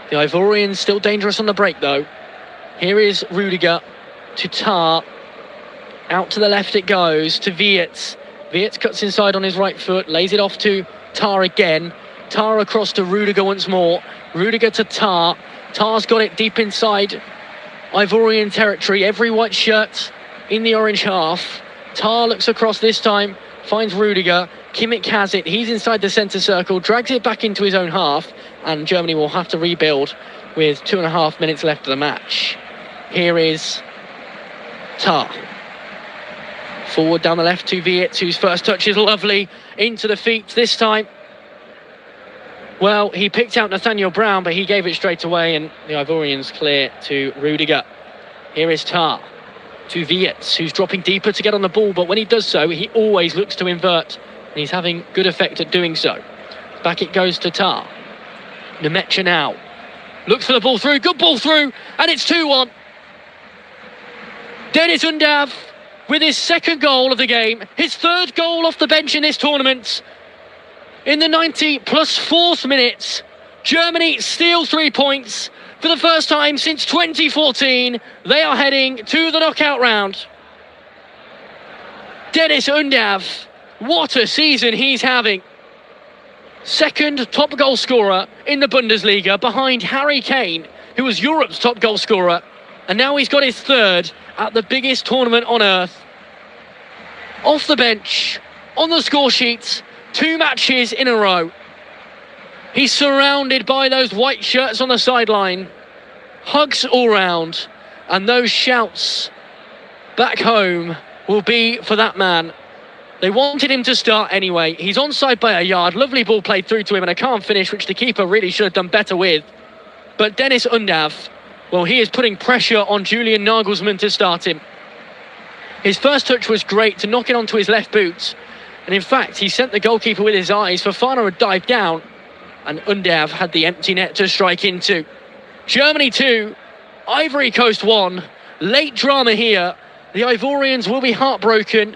The Ivorians still dangerous on the break though. Here is Rudiger to Tar. Out to the left it goes to Wiertz. Wiertz cuts inside on his right foot, lays it off to Tar again. Tar across to Rudiger once more. Rudiger to Tar. Tar's got it deep inside Ivorian territory. Every white shirt in the orange half. Tar looks across this time, finds Rudiger. Kimmich has it, he's inside the centre circle, drags it back into his own half, and Germany will have to rebuild with 2.5 minutes left of the match. Here is Tar. Forward down the left to Viet, whose first touch is lovely. Into the feet this time. Well, he picked out Nathaniel Brown, but he gave it straight away, and the Ivorians clear to Rudiger. Here is Tar to Viet, who's dropping deeper to get on the ball, but when he does so, he always looks to invert, and he's having good effect at doing so. Back it goes to Tar. Nemecha now. Looks for the ball through, good ball through, and it's 2-1. Deniz Undav with his second goal of the game, his third goal off the bench in this tournament. In the 90 plus 4th minute, Germany steal 3 points. For the first time since 2014, they are heading to the knockout round. Deniz Undav, what a season he's having. Second top goal scorer in the Bundesliga behind Harry Kane, who was Europe's top goal scorer. And now he's got his third at the biggest tournament on earth. Off the bench, on the score sheet, 2 matches in a row. He's surrounded by those white shirts on the sideline. Hugs all round. And those shouts back home will be for that man. They wanted him to start anyway. He's onside by a yard. Lovely ball played through to him and a calm finish, which the keeper really should have done better with. But Deniz Undav, well, he is putting pressure on Julian Nagelsmann to start him. His first touch was great to knock it onto his left boot. And in fact, he sent the goalkeeper with his eyes. Fofana had dived down. And Undav had the empty net to strike into. Germany 2, Ivory Coast 1. Late drama here. The Ivorians will be heartbroken.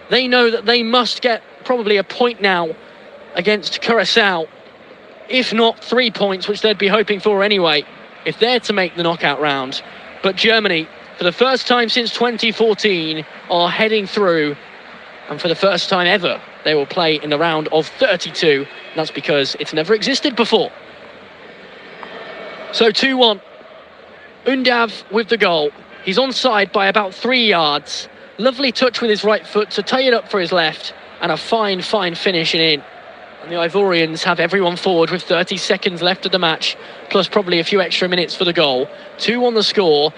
They know that they must get probably a point now against Curaçao. If not 3 points, which they'd be hoping for anyway, if they're to make the knockout round. But Germany, for the first time since 2014, are heading through. And for the first time ever, they will play in the round of 32. And that's because it's never existed before. So 2-1. Undav with the goal. He's onside by about 3 yards. Lovely touch with his right foot to tie it up for his left. And a fine finish in. And the Ivorians have everyone forward with 30 seconds left of the match, plus probably a few extra minutes for the goal. 2 on the score.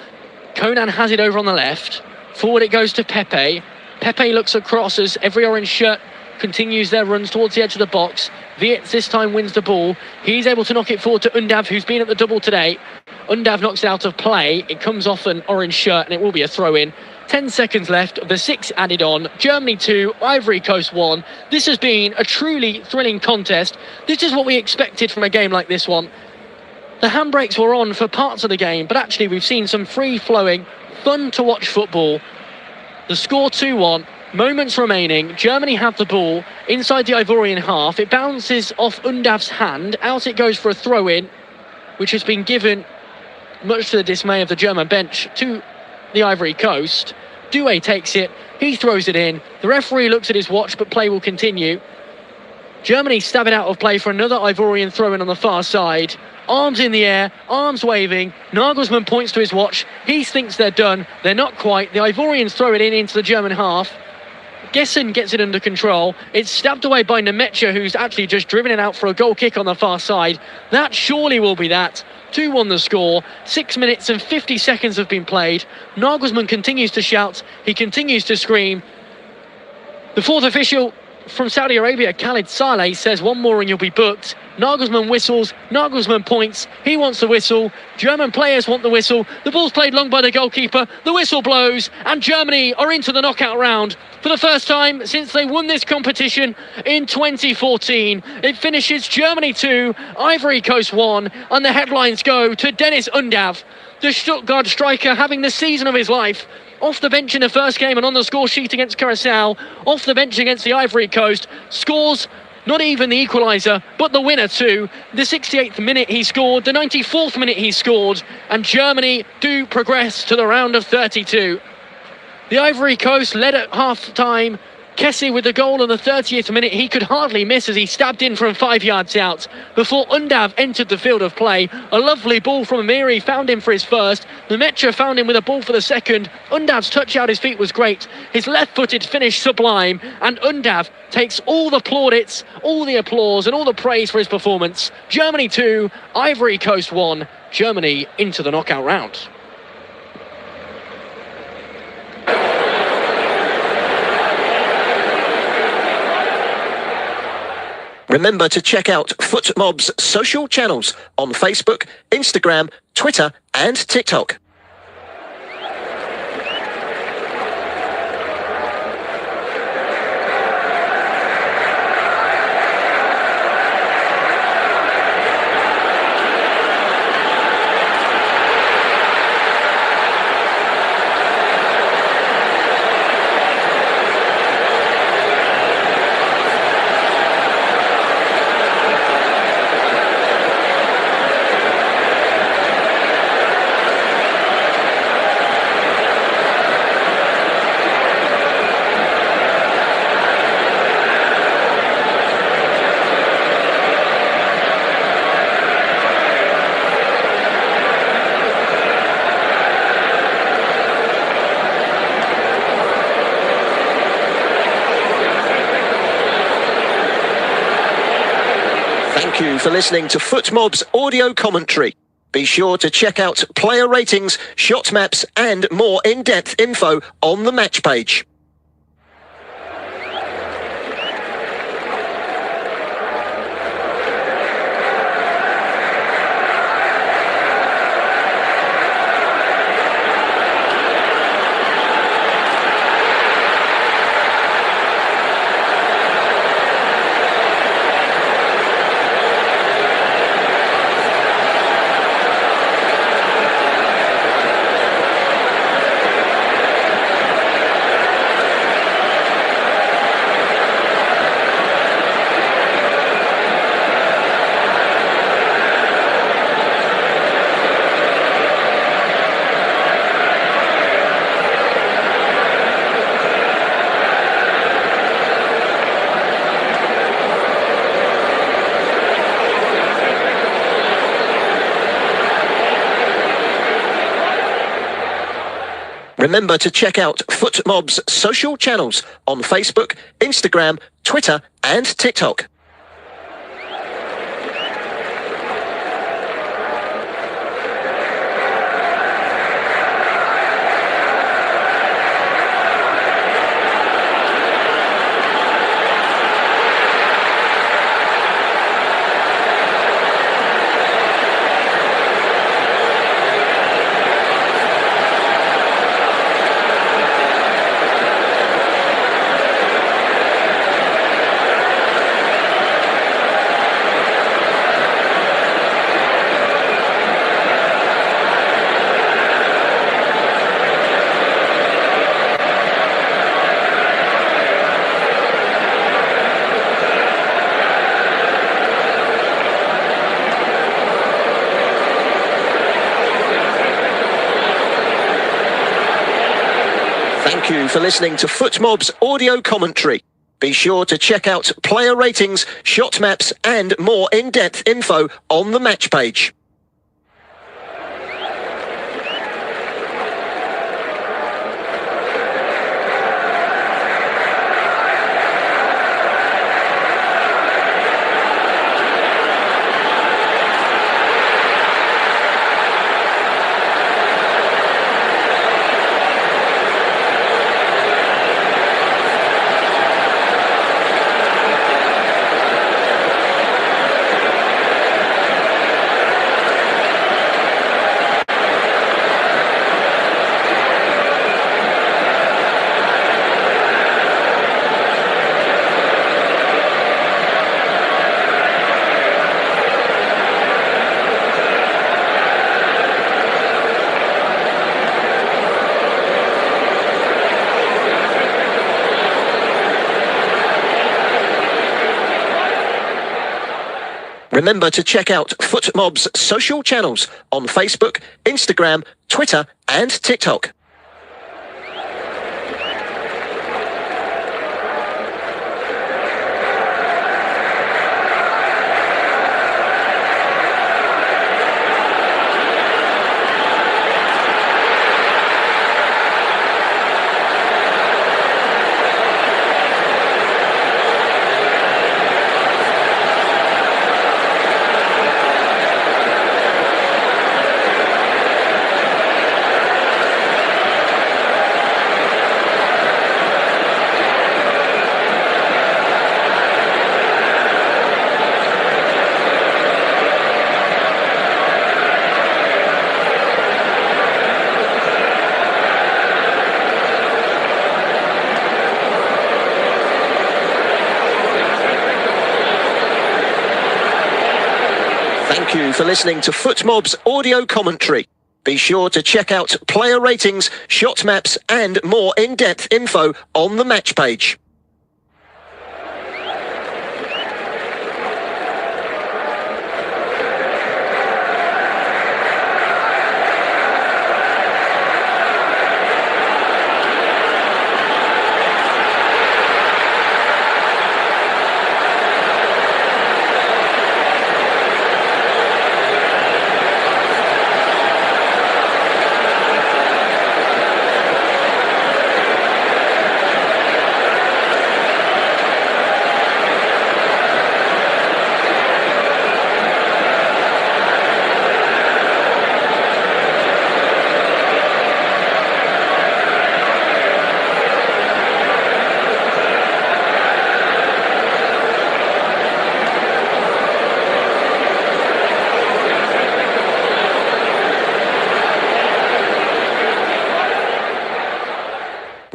Conan has it over on the left. Forward it goes to Pepe. Pepe looks across as every orange shirt continues their runs towards the edge of the box. Viet this time wins the ball. He's able to knock it forward to Undav, who's been at the double today. Undav knocks it out of play. It comes off an orange shirt and it will be a throw-in. 10 seconds left of the 6 added on. Germany 2, Ivory Coast 1. This has been a truly thrilling contest. This is what we expected from a game like this one. The handbrakes were on for parts of the game, but actually we've seen some free-flowing, fun-to-watch football. The score 2-1. Moments remaining. Germany have the ball inside the Ivorian half. It bounces off Undav's hand. Out it goes for a throw-in, which has been given, much to the dismay of the German bench, to the Ivory Coast. Doué takes it. He throws it in. The referee looks at his watch, but play will continue. Germany stab it out of play for another Ivorian throw-in on the far side. Arms in the air, arms waving. Nagelsmann points to his watch. He thinks they're done. They're not quite. The Ivorians throw it in into the German half. Gessen gets it under control. It's stabbed away by Nemecha, who's actually just driven it out for a goal kick on the far side. That surely will be that. 2-1 the score. 6 minutes and 50 seconds have been played. Nagelsmann continues to shout. He continues to scream. The fourth official from Saudi Arabia, Khalid Saleh, says one more and you'll be booked. Nagelsmann whistles. Nagelsmann points. He wants the whistle. German players want the whistle. The ball's played long by the goalkeeper. The whistle blows and Germany are into the knockout round. For the first time since they won this competition in 2014. It finishes Germany 2, Ivory Coast 1, and the headlines go to Deniz Undav, the Stuttgart striker having the season of his life. Off the bench in the first game and on the score sheet against Curaçao. Off the bench against the Ivory Coast. Scores not even the equaliser, but the winner too. The 68th minute he scored, the 94th minute he scored, and Germany do progress to the round of 32. The Ivory Coast led at half-time. Kessie with the goal on the 30th minute. He could hardly miss as he stabbed in from 5 yards out before Undav entered the field of play. A lovely ball from Amiri found him for his first. Nemecha found him with a ball for the second. Undav's touch out his feet was great. His left-footed finish sublime. And Undav takes all the plaudits, all the applause and all the praise for his performance. Germany 2, Ivory Coast 1. Germany into the knockout round. Remember to check out FootMob's social channels on Facebook, Instagram, Twitter and TikTok. Thank you for listening to FootMob's audio commentary. Be sure to check out player ratings, shot maps and more in-depth info on the match page. Remember to check out FootMob's social channels on Facebook, Instagram, Twitter and TikTok. Thank you for listening to FootMob's audio commentary. Be sure to check out player ratings, shot maps and more in-depth info on the match page. Remember to check out FootMob's social channels on Facebook, Instagram, Twitter and TikTok. Thank you for listening to FootMob's audio commentary. Be sure to check out player ratings, shot maps and more in-depth info on the match page.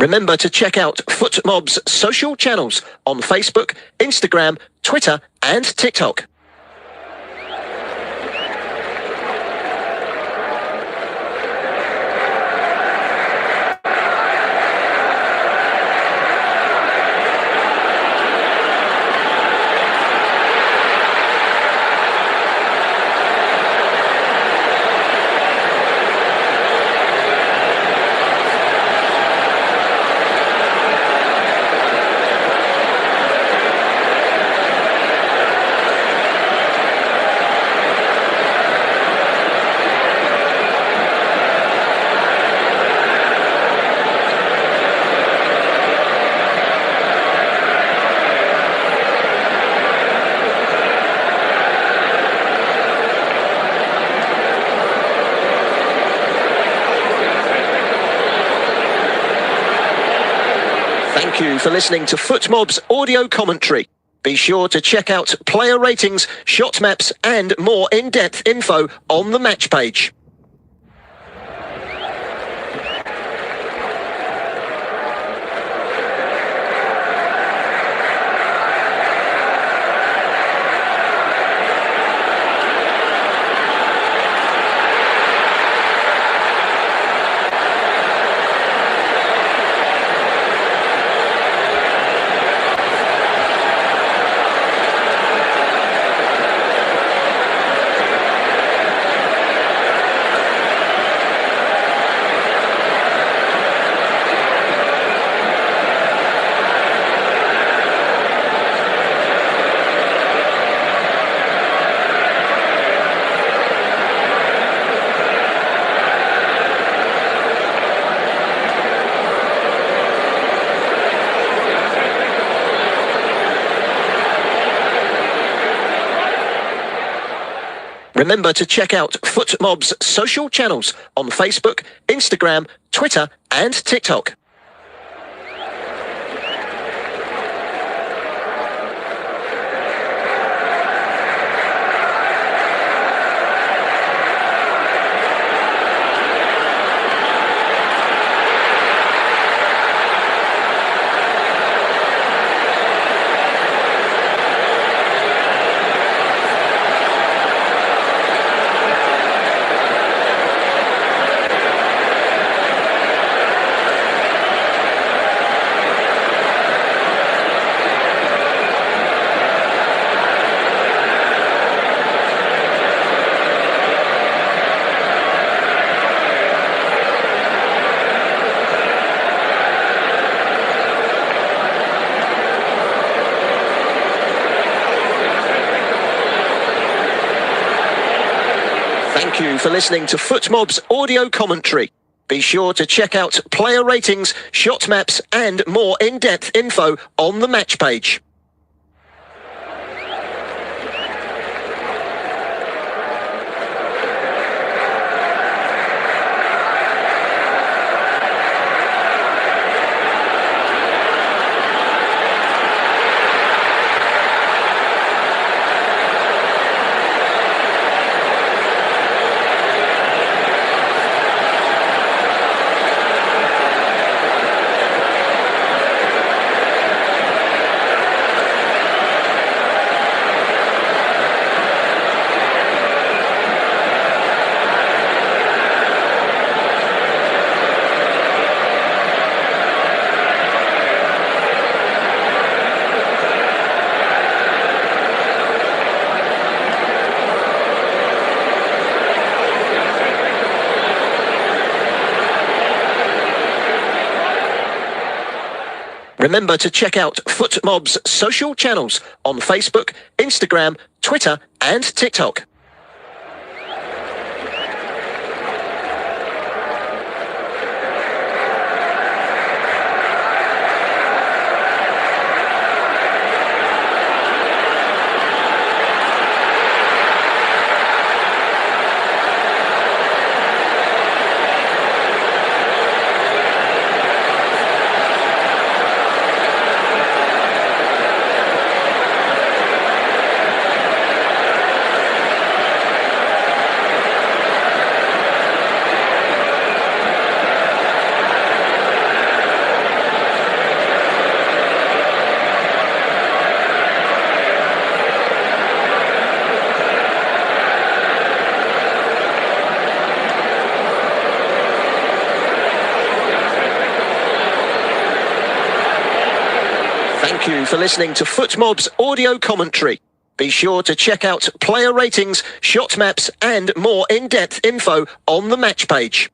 Remember to check out FootMob's social channels on Facebook, Instagram, Twitter and TikTok. Thank you for listening to FootMob's audio commentary. Be sure to check out player ratings, shot maps and more in-depth info on the match page. Remember to check out FootMob's social channels on Facebook, Instagram, Twitter and TikTok. Thank you for listening to FootMob's audio commentary. Be sure to check out player ratings, shot maps and more in-depth info on the match page. Remember to check out FootMob's social channels on Facebook, Instagram, Twitter and TikTok. Thank you for listening to FootMob's audio commentary. Be sure to check out player ratings, shot maps and more in-depth info on the match page.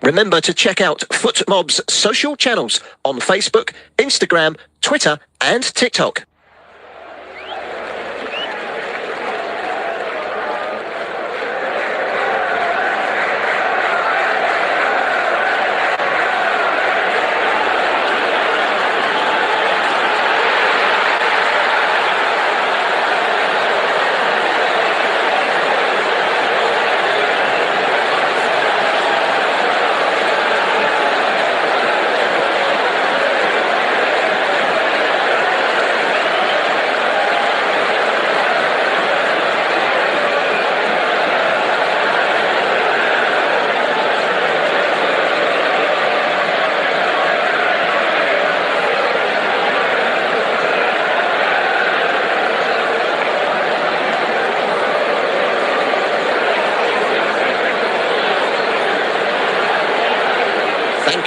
Remember to check out FootMob's social channels on Facebook, Instagram, Twitter and TikTok.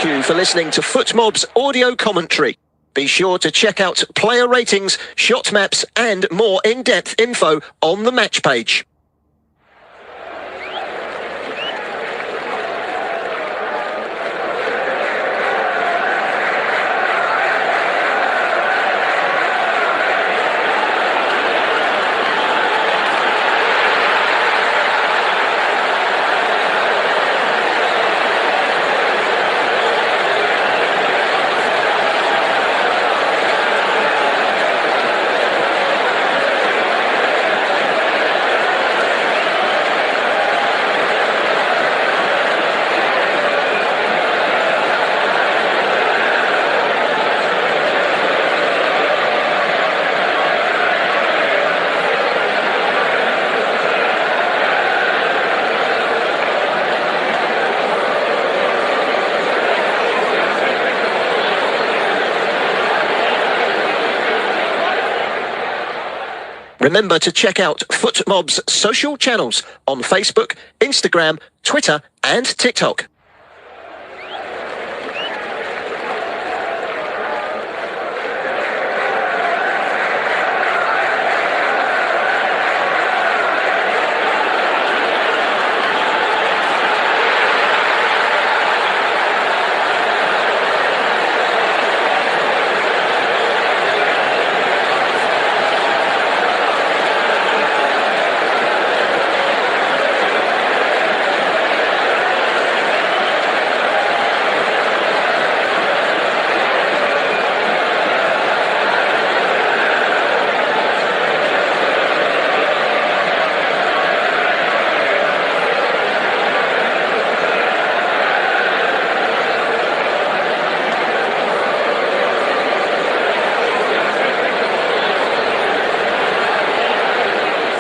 Thank you for listening to FootMob's audio commentary. Be sure to check out player ratings, shot maps and more in-depth info on the match page. Remember to check out FootMob's social channels on Facebook, Instagram, Twitter and TikTok.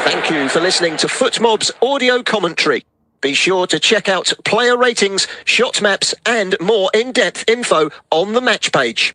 Thank you for listening to FootMob's audio commentary. Be sure to check out player ratings, shot maps and more in-depth info on the match page.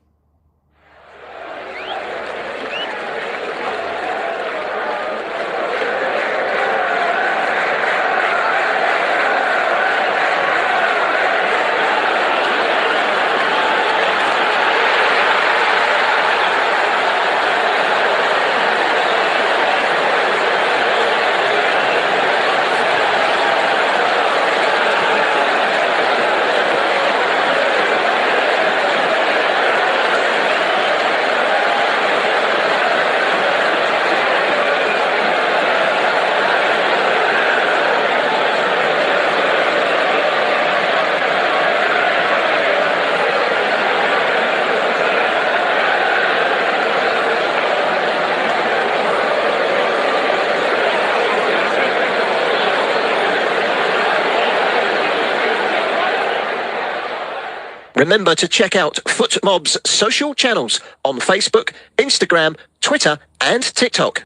Remember to check out FootMob's social channels on Facebook, Instagram, Twitter and TikTok.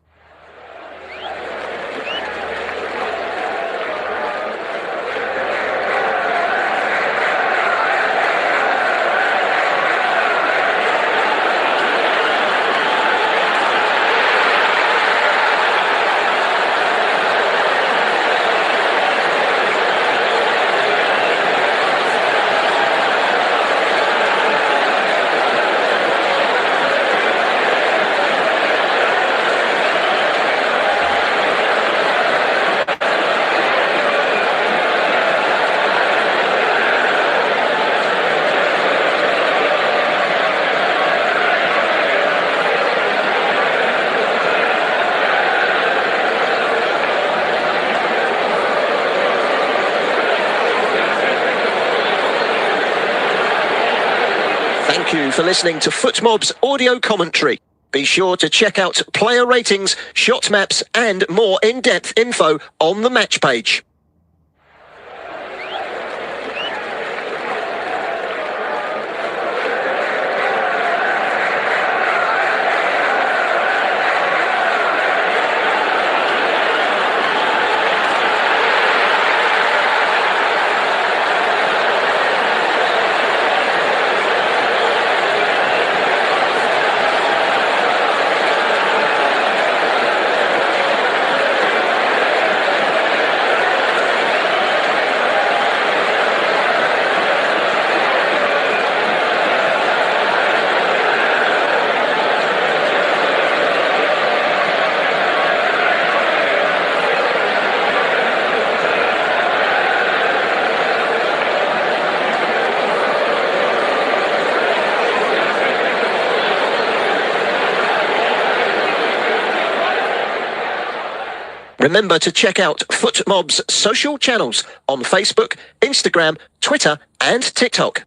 Thank you for listening to FootMob's audio commentary. Be sure to check out player ratings, shot maps and more in-depth info on the match page. Remember to check out FootMob's social channels on Facebook, Instagram, Twitter and TikTok.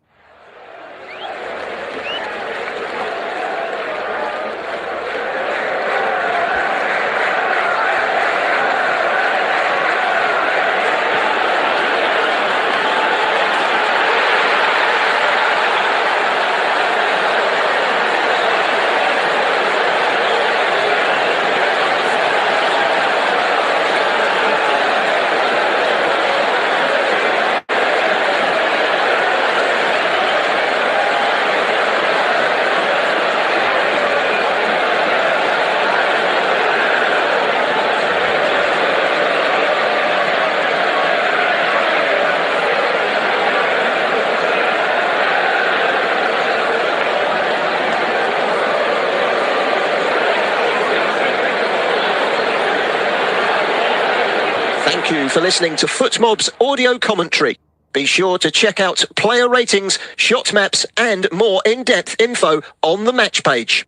Thank you for listening to FootMob's audio commentary. Be sure to check out player ratings, shot maps and more in-depth info on the match page.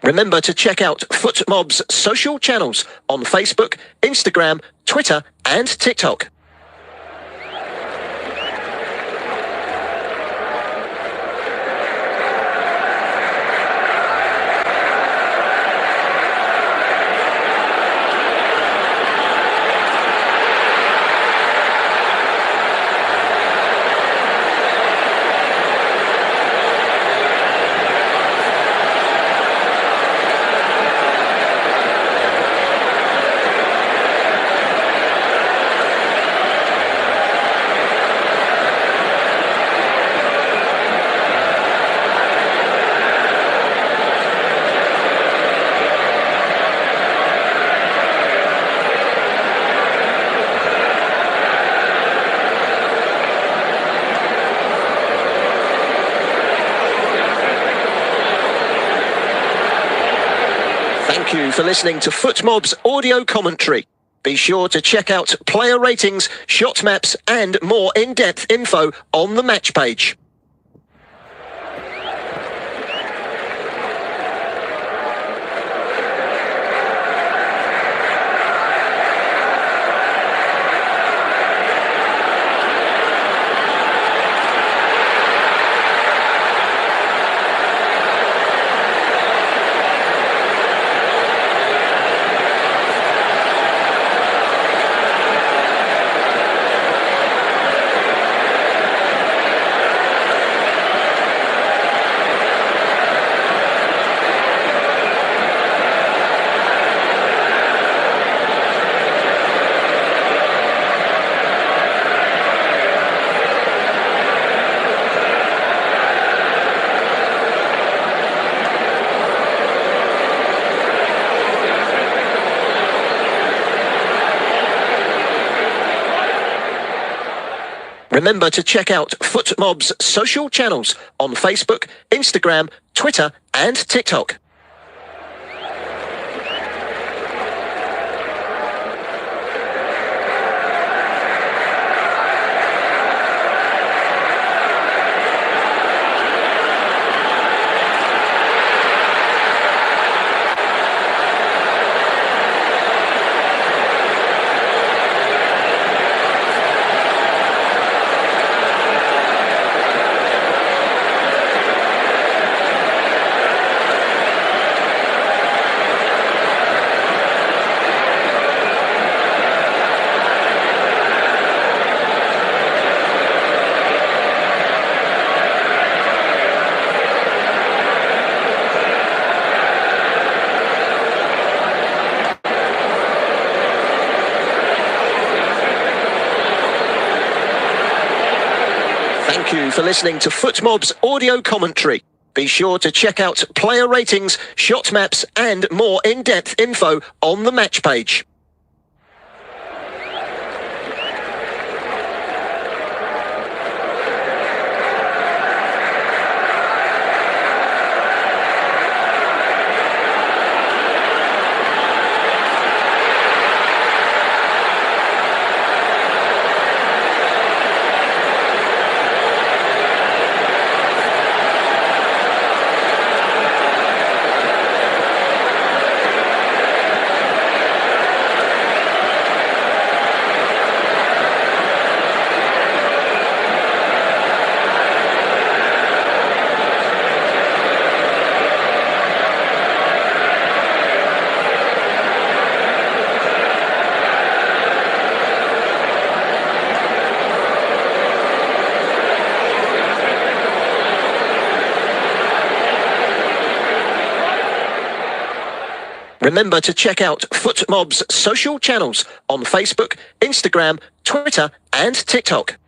Remember to check out FootMob's social channels on Facebook, Instagram, Twitter and TikTok. Thank you for listening to FootMob's audio commentary. Be sure to check out player ratings, shot maps and more in-depth info on the match page. Remember to check out FootMob's social channels on Facebook, Instagram, Twitter and TikTok. Thank you for listening to FootMob's audio commentary. Be sure to check out player ratings, shot maps and more in-depth info on the match page. Remember to check out FootMob's social channels on Facebook, Instagram, Twitter and TikTok.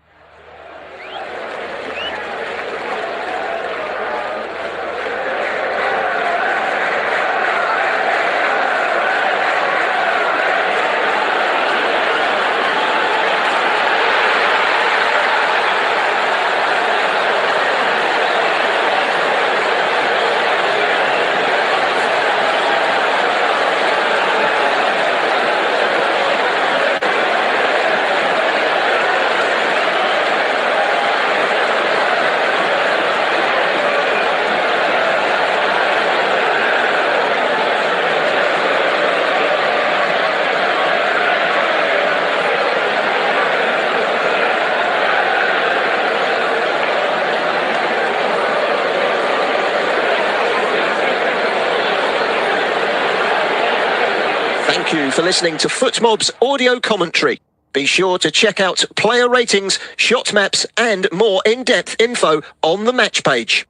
for listening to FootMob's audio commentary. Be sure to check out player ratings, shot maps and more in-depth info on the match page.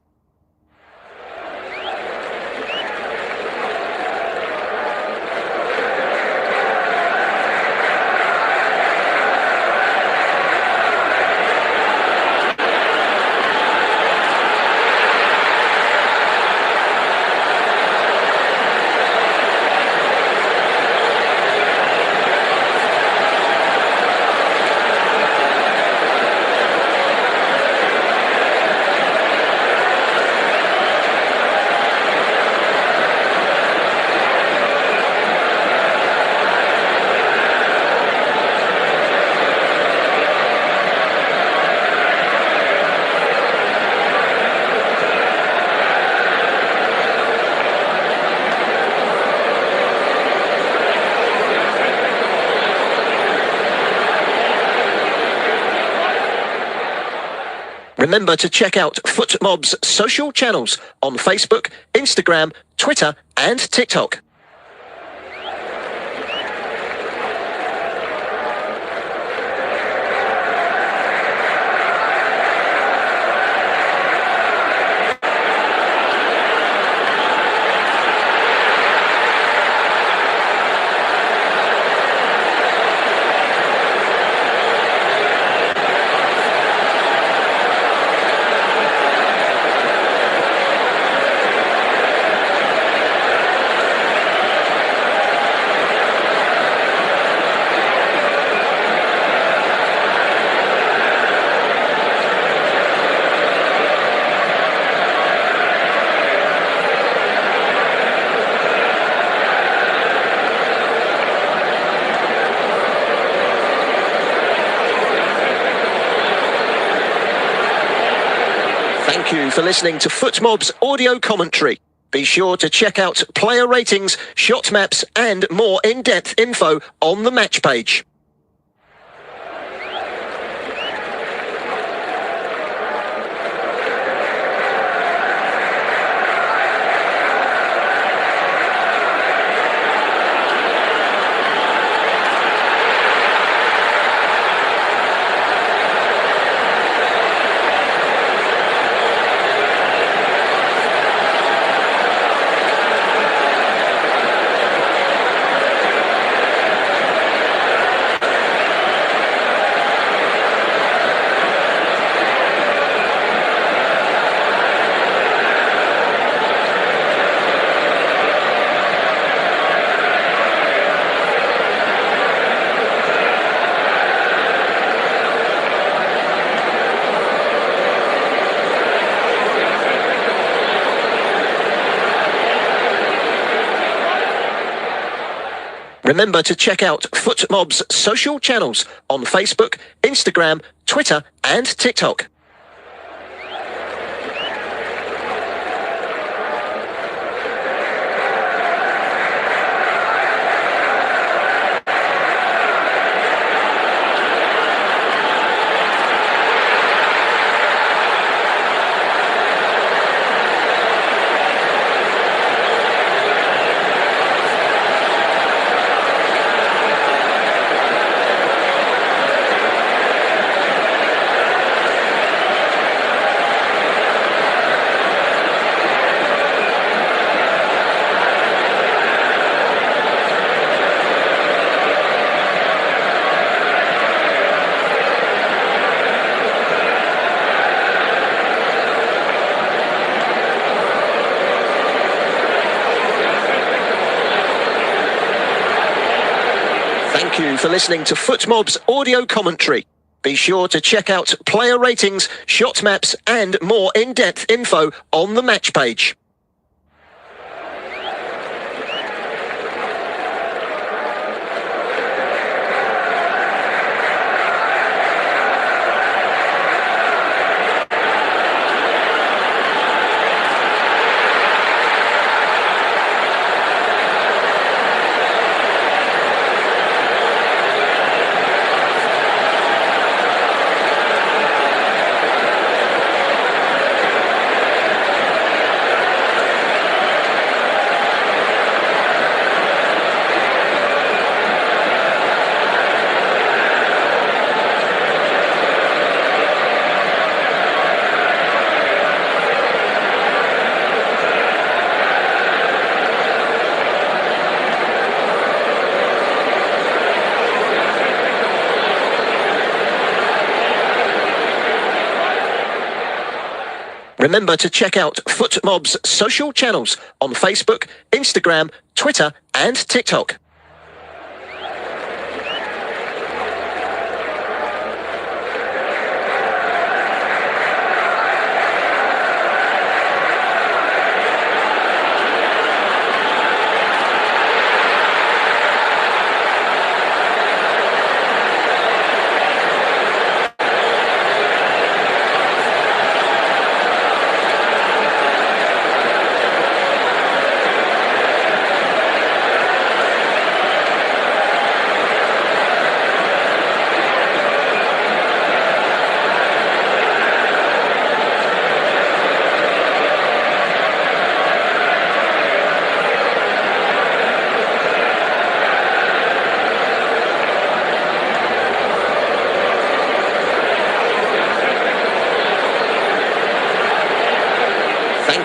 Remember to check out FootMob's social channels on Facebook, Instagram, Twitter and TikTok. Thank you for listening to FootMob's audio commentary. Be sure to check out player ratings, shot maps and more in-depth info on the match page. Remember to check out FootMob's social channels on Facebook, Instagram, Twitter and TikTok. Thank you for listening to FootMob's audio commentary. Be sure to check out player ratings, shot maps and more in-depth info on the match page. Remember to check out FootMob's social channels on Facebook, Instagram, Twitter and TikTok.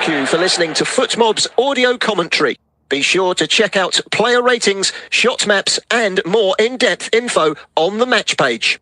Thank you for listening to FootMob's audio commentary. Be sure to check out player ratings, shot maps and more in-depth info on the match page.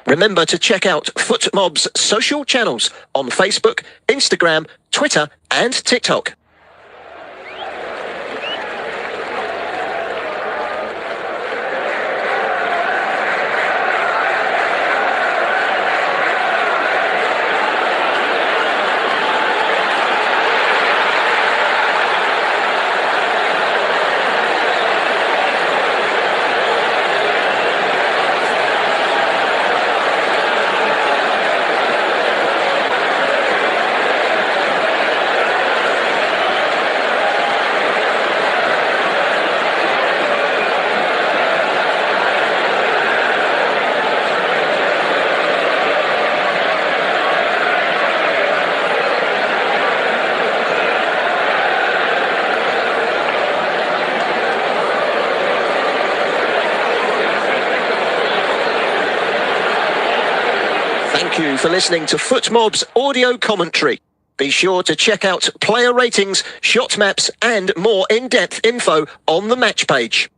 Remember to check out FootMob's social channels on Facebook, Instagram, Twitter and TikTok. Thank you for listening to FootMob's audio commentary. Be sure to check out player ratings, shot maps and more in-depth info on the match page.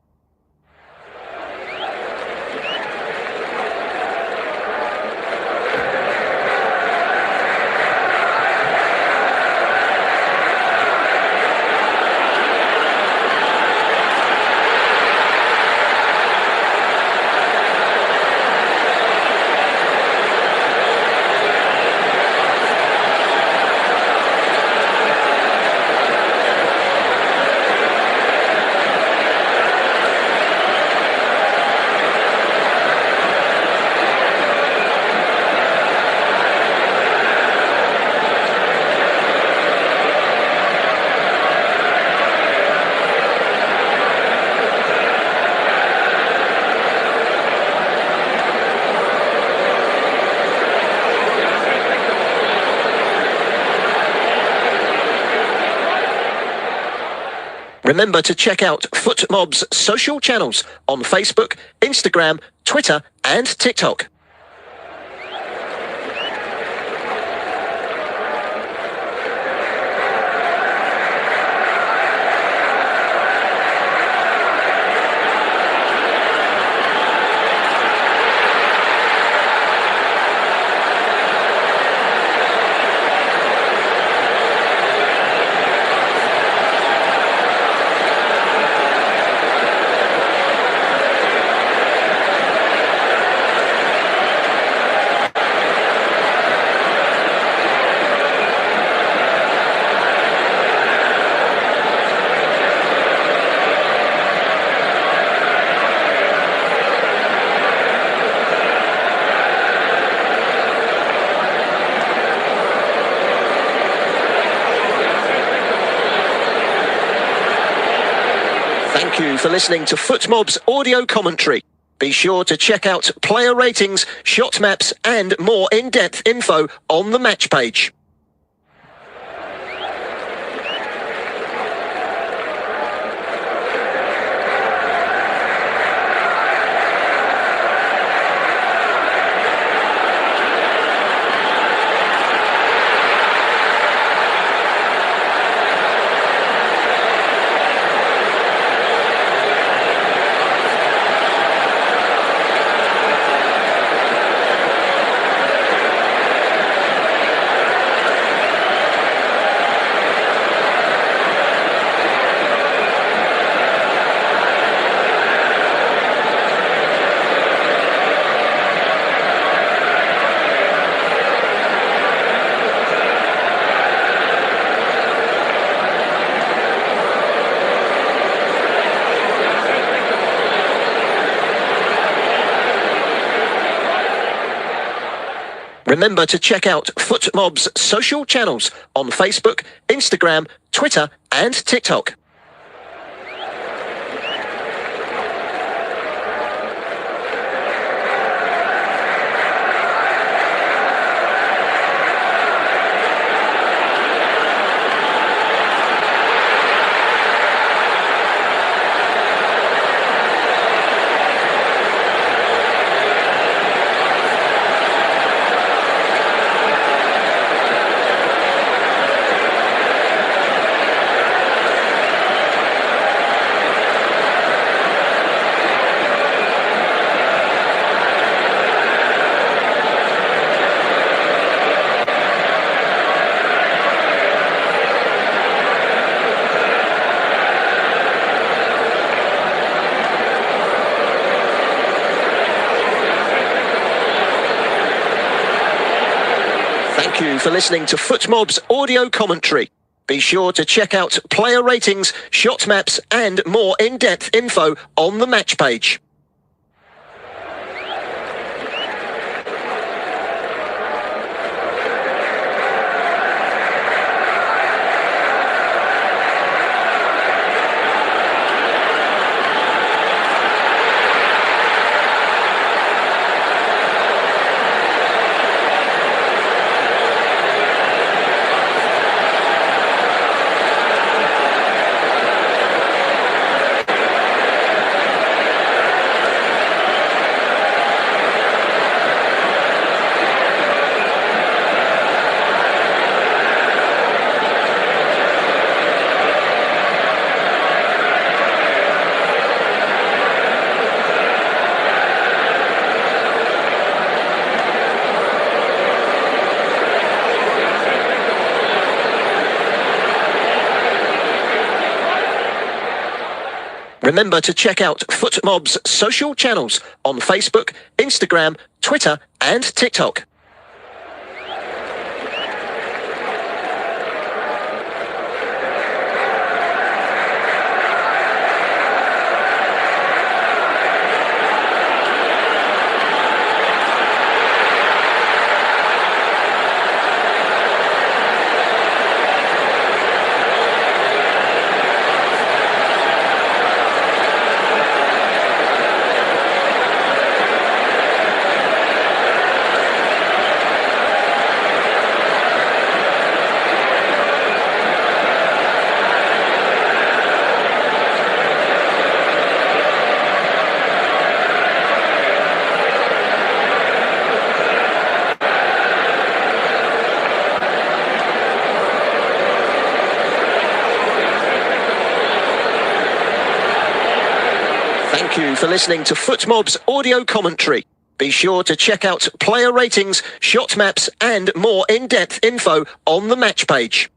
Remember to check out FootMob's social channels on Facebook, Instagram, Twitter and TikTok. Thank you for listening to FootMob's audio commentary. Be sure to check out player ratings, shot maps and more in-depth info on the match page. Remember to check out FootMob's social channels on Facebook, Instagram, Twitter and TikTok. Thank you for listening to FootMob's audio commentary. Be sure to check out player ratings, shot maps and more in-depth info on the match page. Remember to check out FootMob's social channels on Facebook, Instagram, Twitter and TikTok. Thank you for listening to FootMob's audio commentary. Be sure to check out player ratings, shot maps and more in-depth info on the match page.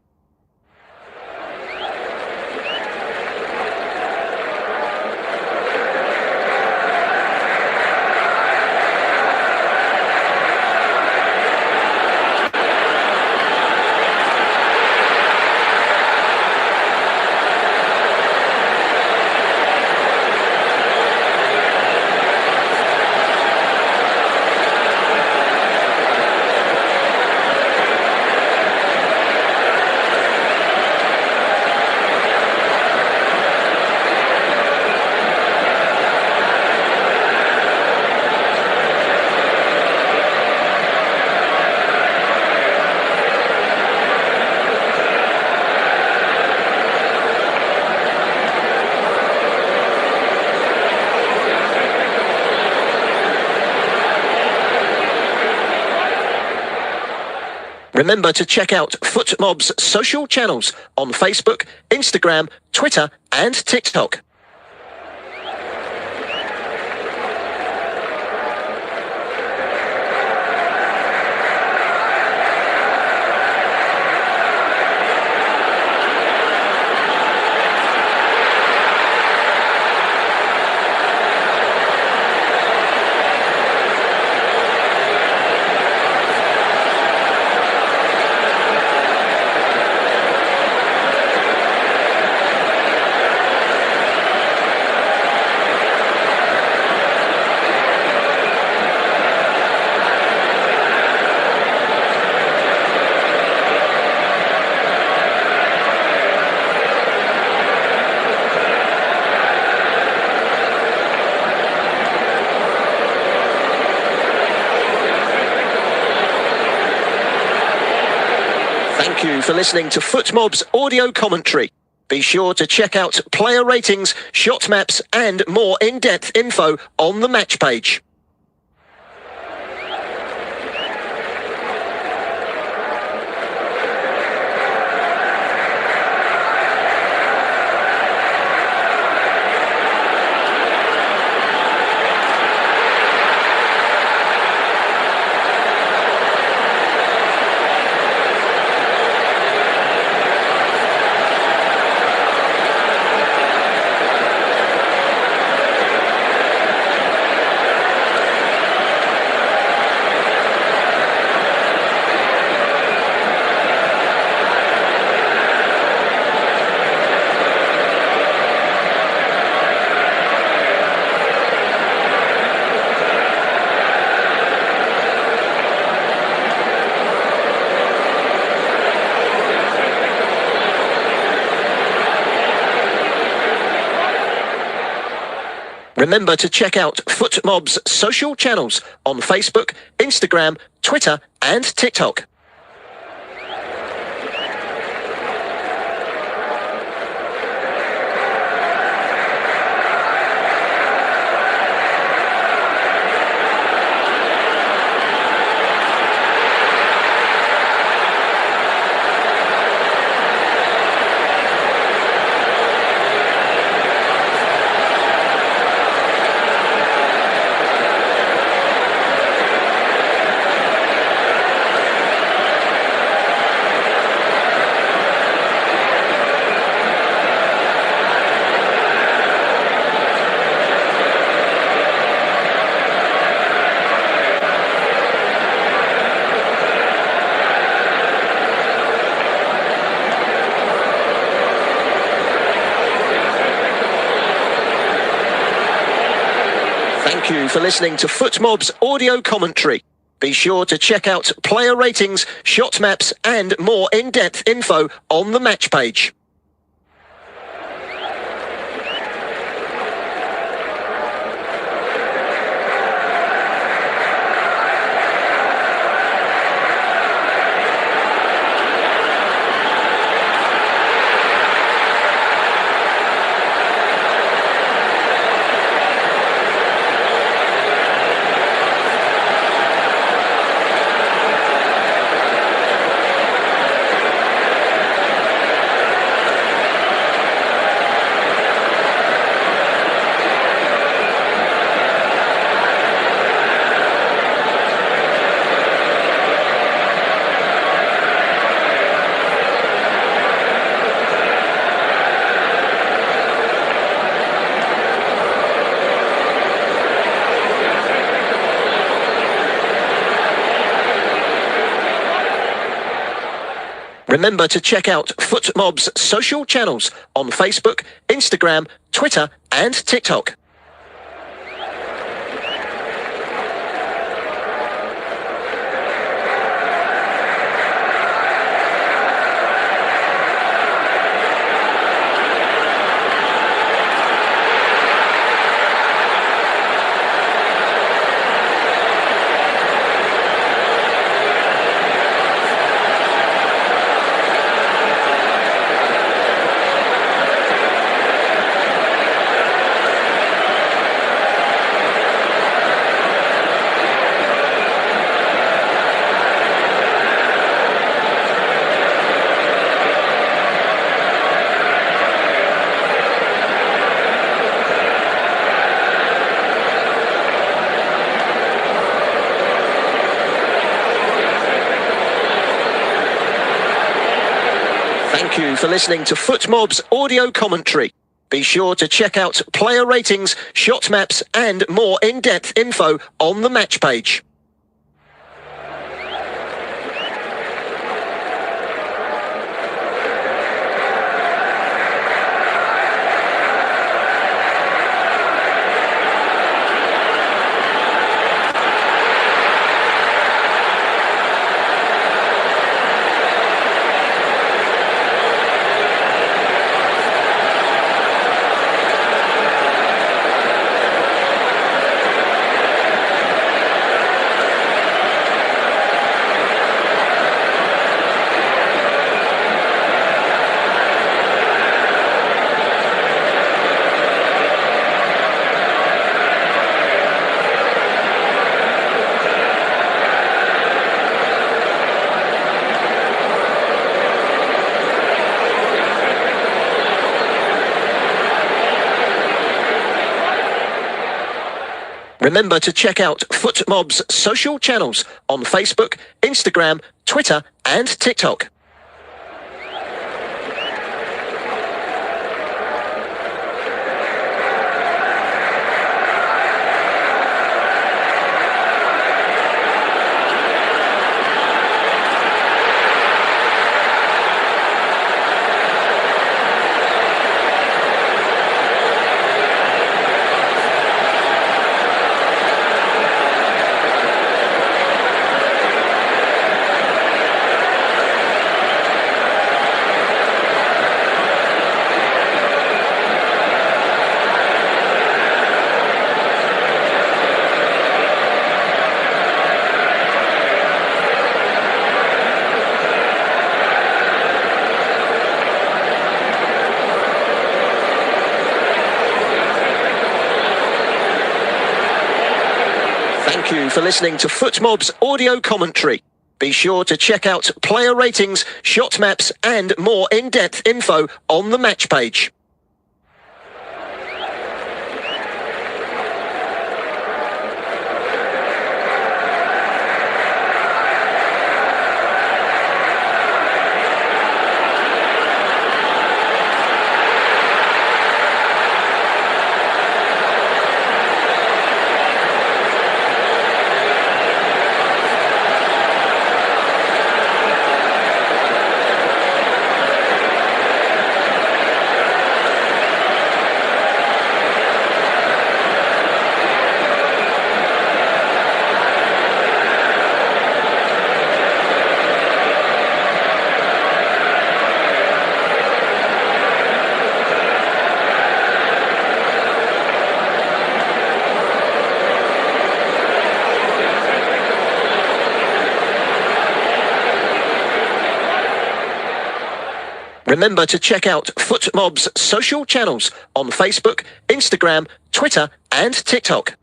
Remember to check out FootMob's social channels on Facebook, Instagram, Twitter and TikTok. Thank you for listening to FootMob's audio commentary. Be sure to check out player ratings, shot maps and more in-depth info on the match page. Remember to check out FootMob's social channels on Facebook, Instagram, Twitter and TikTok. Thank you for listening to FootMob's audio commentary. Be sure to check out player ratings, shot maps and more in-depth info on the match page. Remember to check out FootMob's social channels on Facebook, Instagram, Twitter and TikTok. Thank you for listening to FootMob's audio commentary. Be sure to check out player ratings, shot maps and more in-depth info on the match page. Remember to check out FootMob's social channels on Facebook, Instagram, Twitter and TikTok. Thank you for listening to FootMob's audio commentary. Be sure to check out player ratings, shot maps and more in-depth info on the match page. Remember to check out FootMob's social channels on Facebook, Instagram, Twitter and TikTok.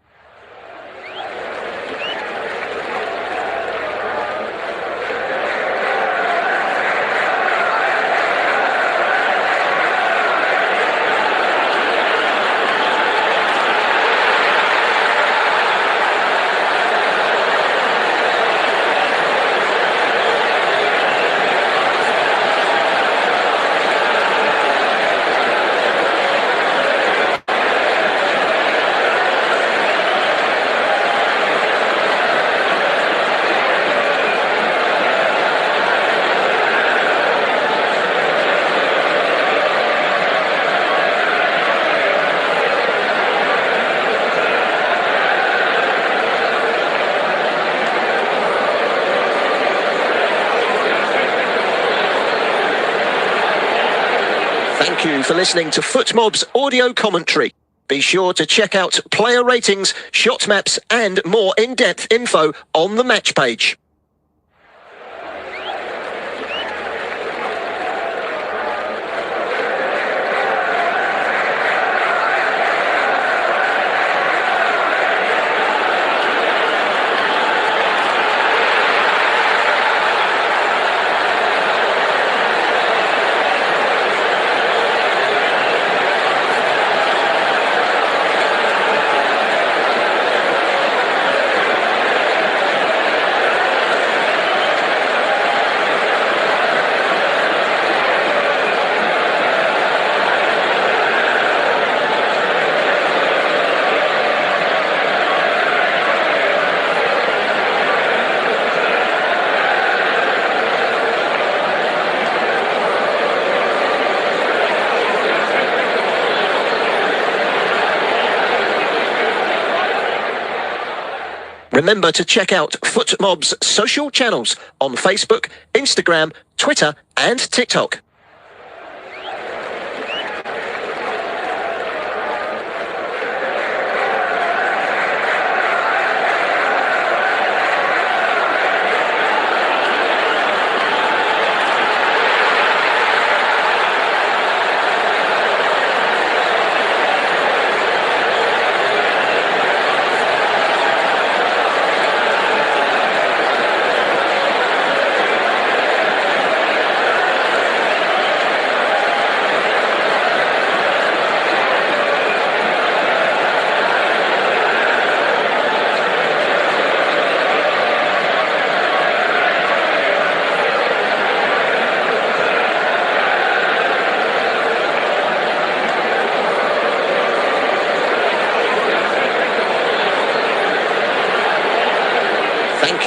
Thank you for listening to FootMob's audio commentary. Be sure to check out player ratings, shot maps and more in-depth info on the match page. Remember to check out FootMob's social channels on Facebook, Instagram, Twitter and TikTok.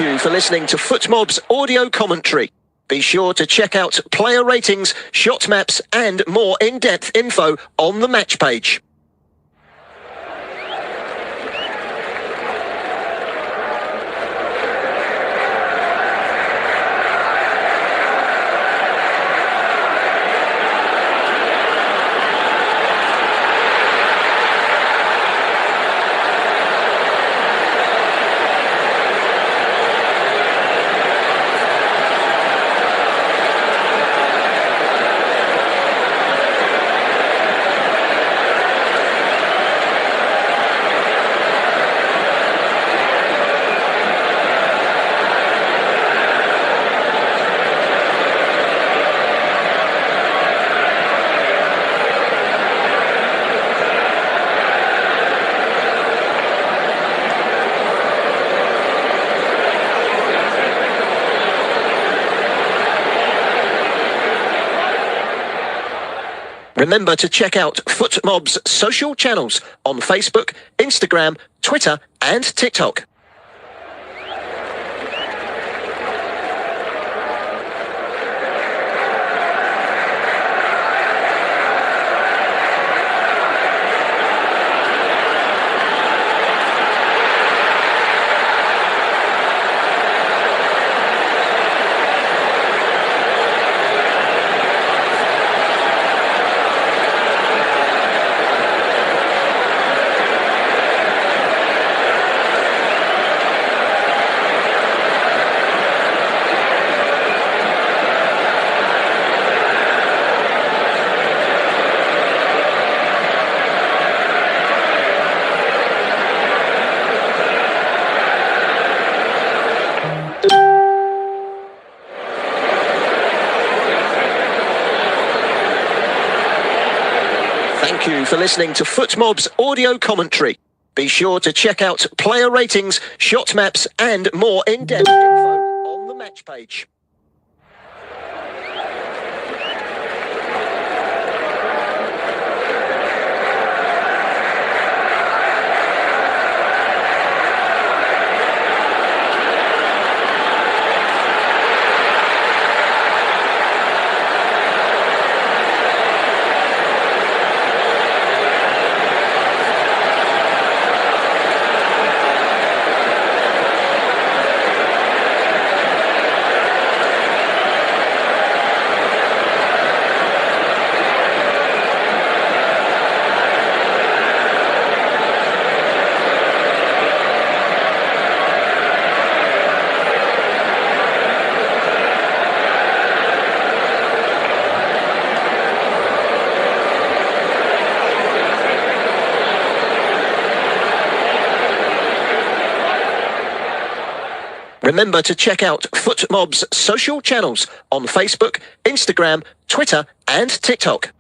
Thank you for listening to FootMob's audio commentary. Be sure to check out player ratings, shot maps and more in-depth info on the match page. Remember to check out FootMob's social channels on Facebook, Instagram, Twitter and TikTok. Thank you for listening to FootMob's audio commentary. Be sure to check out player ratings, shot maps and more in-depth info on the match page. Remember to check out FootMob's social channels on Facebook, Instagram, Twitter and TikTok.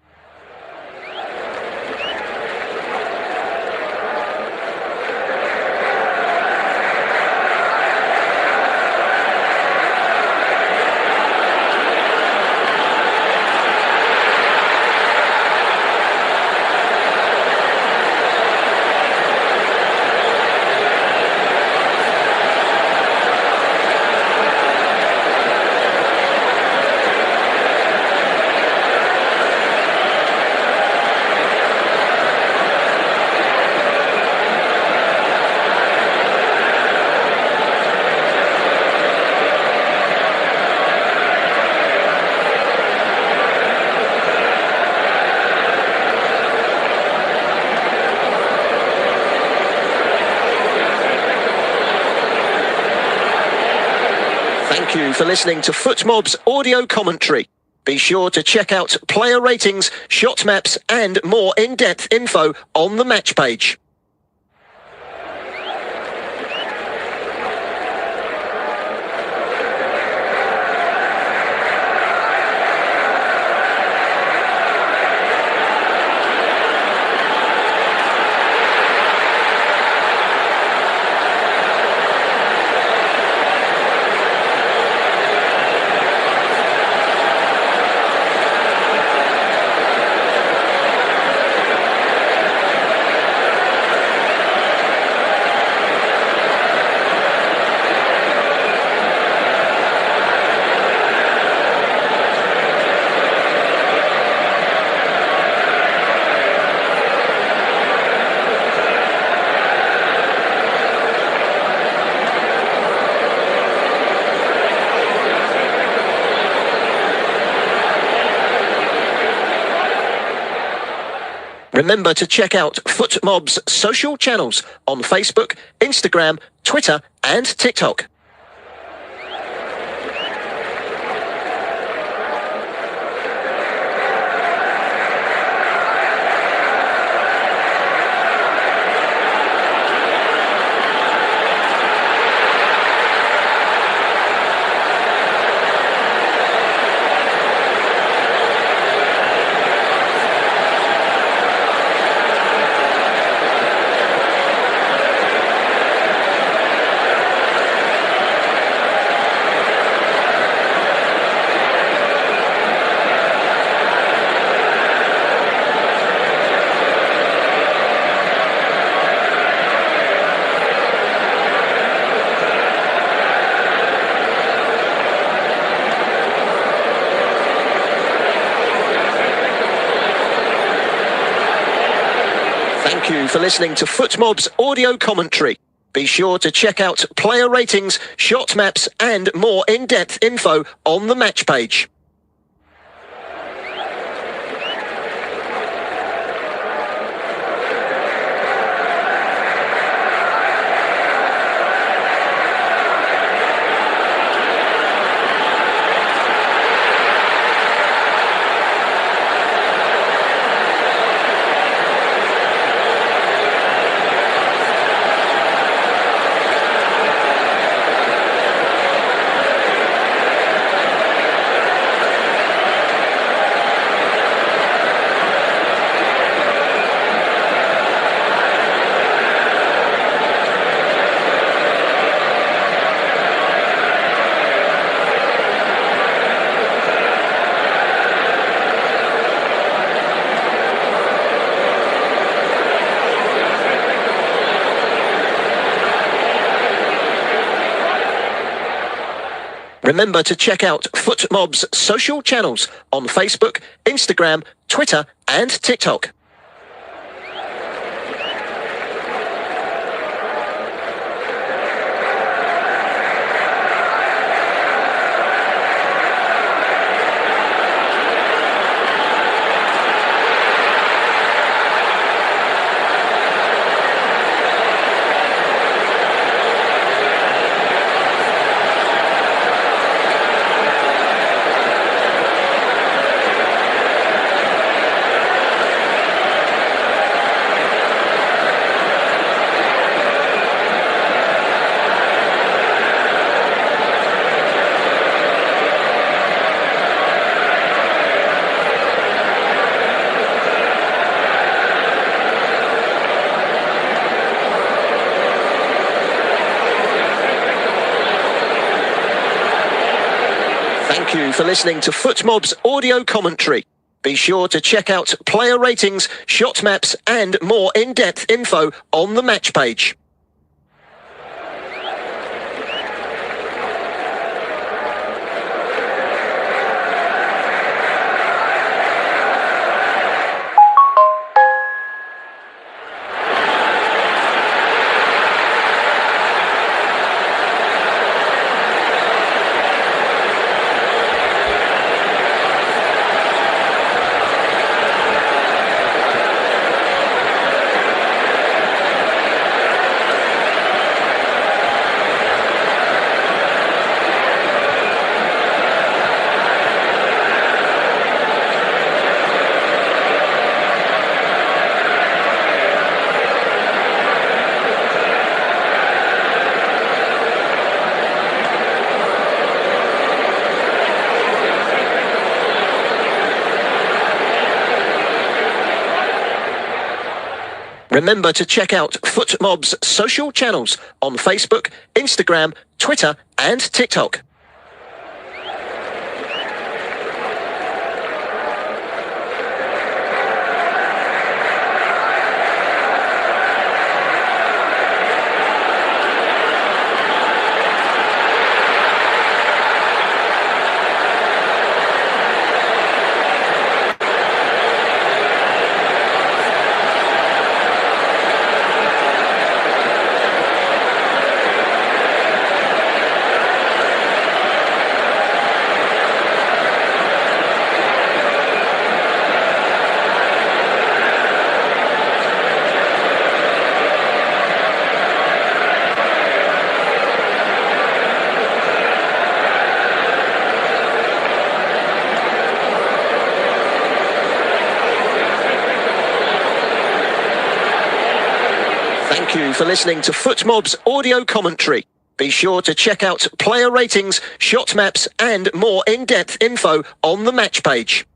Thank you for listening to FootMob's audio commentary. Be sure to check out player ratings, shot maps and more in-depth info on the match page. Remember to check out FootMob's social channels on Facebook, Instagram, Twitter and TikTok. Thank you for listening to FootMob's audio commentary. Be sure to check out player ratings, shot maps and more in-depth info on the match page. Remember to check out FootMob's social channels on Facebook, Instagram, Twitter and TikTok. Thank you for listening to FootMob's audio commentary. Be sure to check out player ratings, shot maps and more in-depth info on the match page. Remember to check out FootMob's social channels on Facebook, Instagram, Twitter and TikTok. Thank you for listening to FootMob's audio commentary. Be sure to check out player ratings, shot maps and more in-depth info on the match page.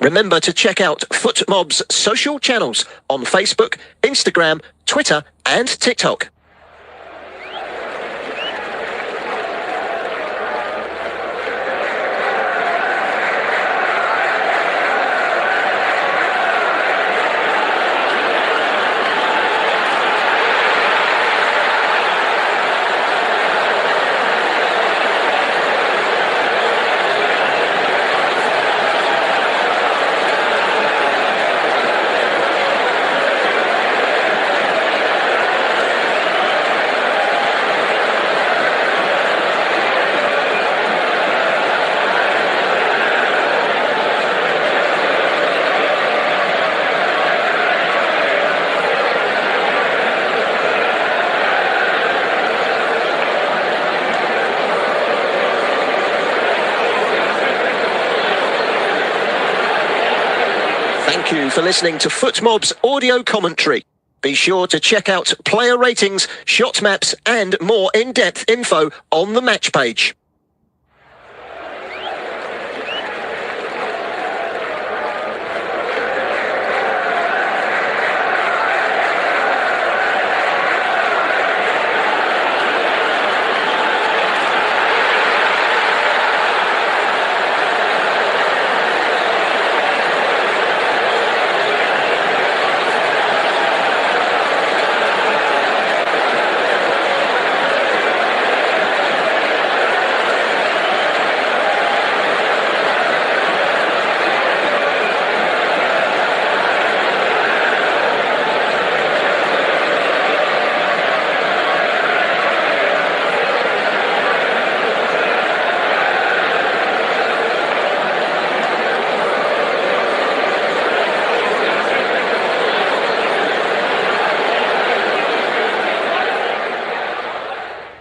Remember to check out FootMob's social channels on Facebook, Instagram, Twitter and TikTok. Thank you for listening to FootMob's audio commentary. Be sure to check out player ratings, shot maps and more in-depth info on the match page.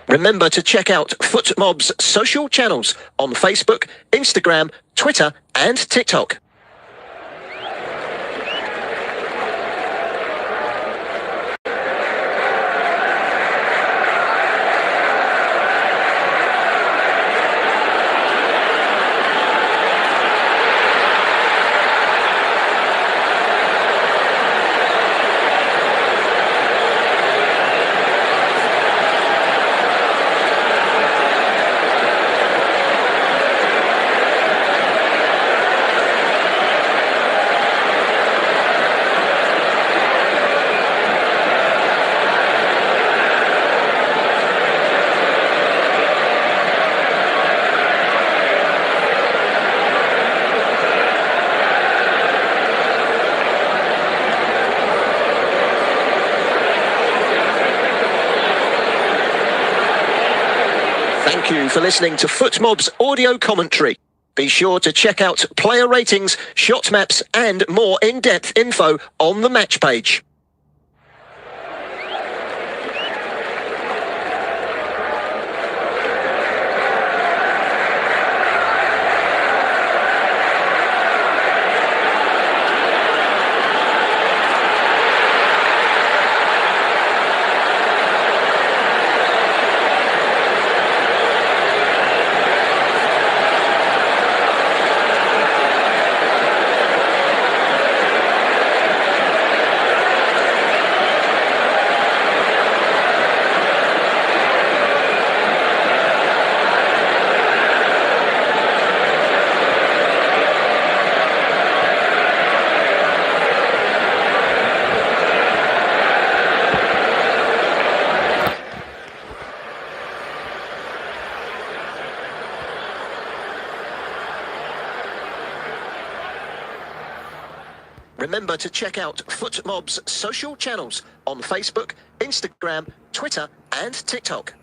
Remember to check out FootMob's social channels on Facebook, Instagram, Twitter and TikTok. Thank you for listening to FootMob's audio commentary. Be sure to check out player ratings, shot maps and more in-depth info on the match page. Remember to check out FootMob's social channels on Facebook, Instagram, Twitter and TikTok.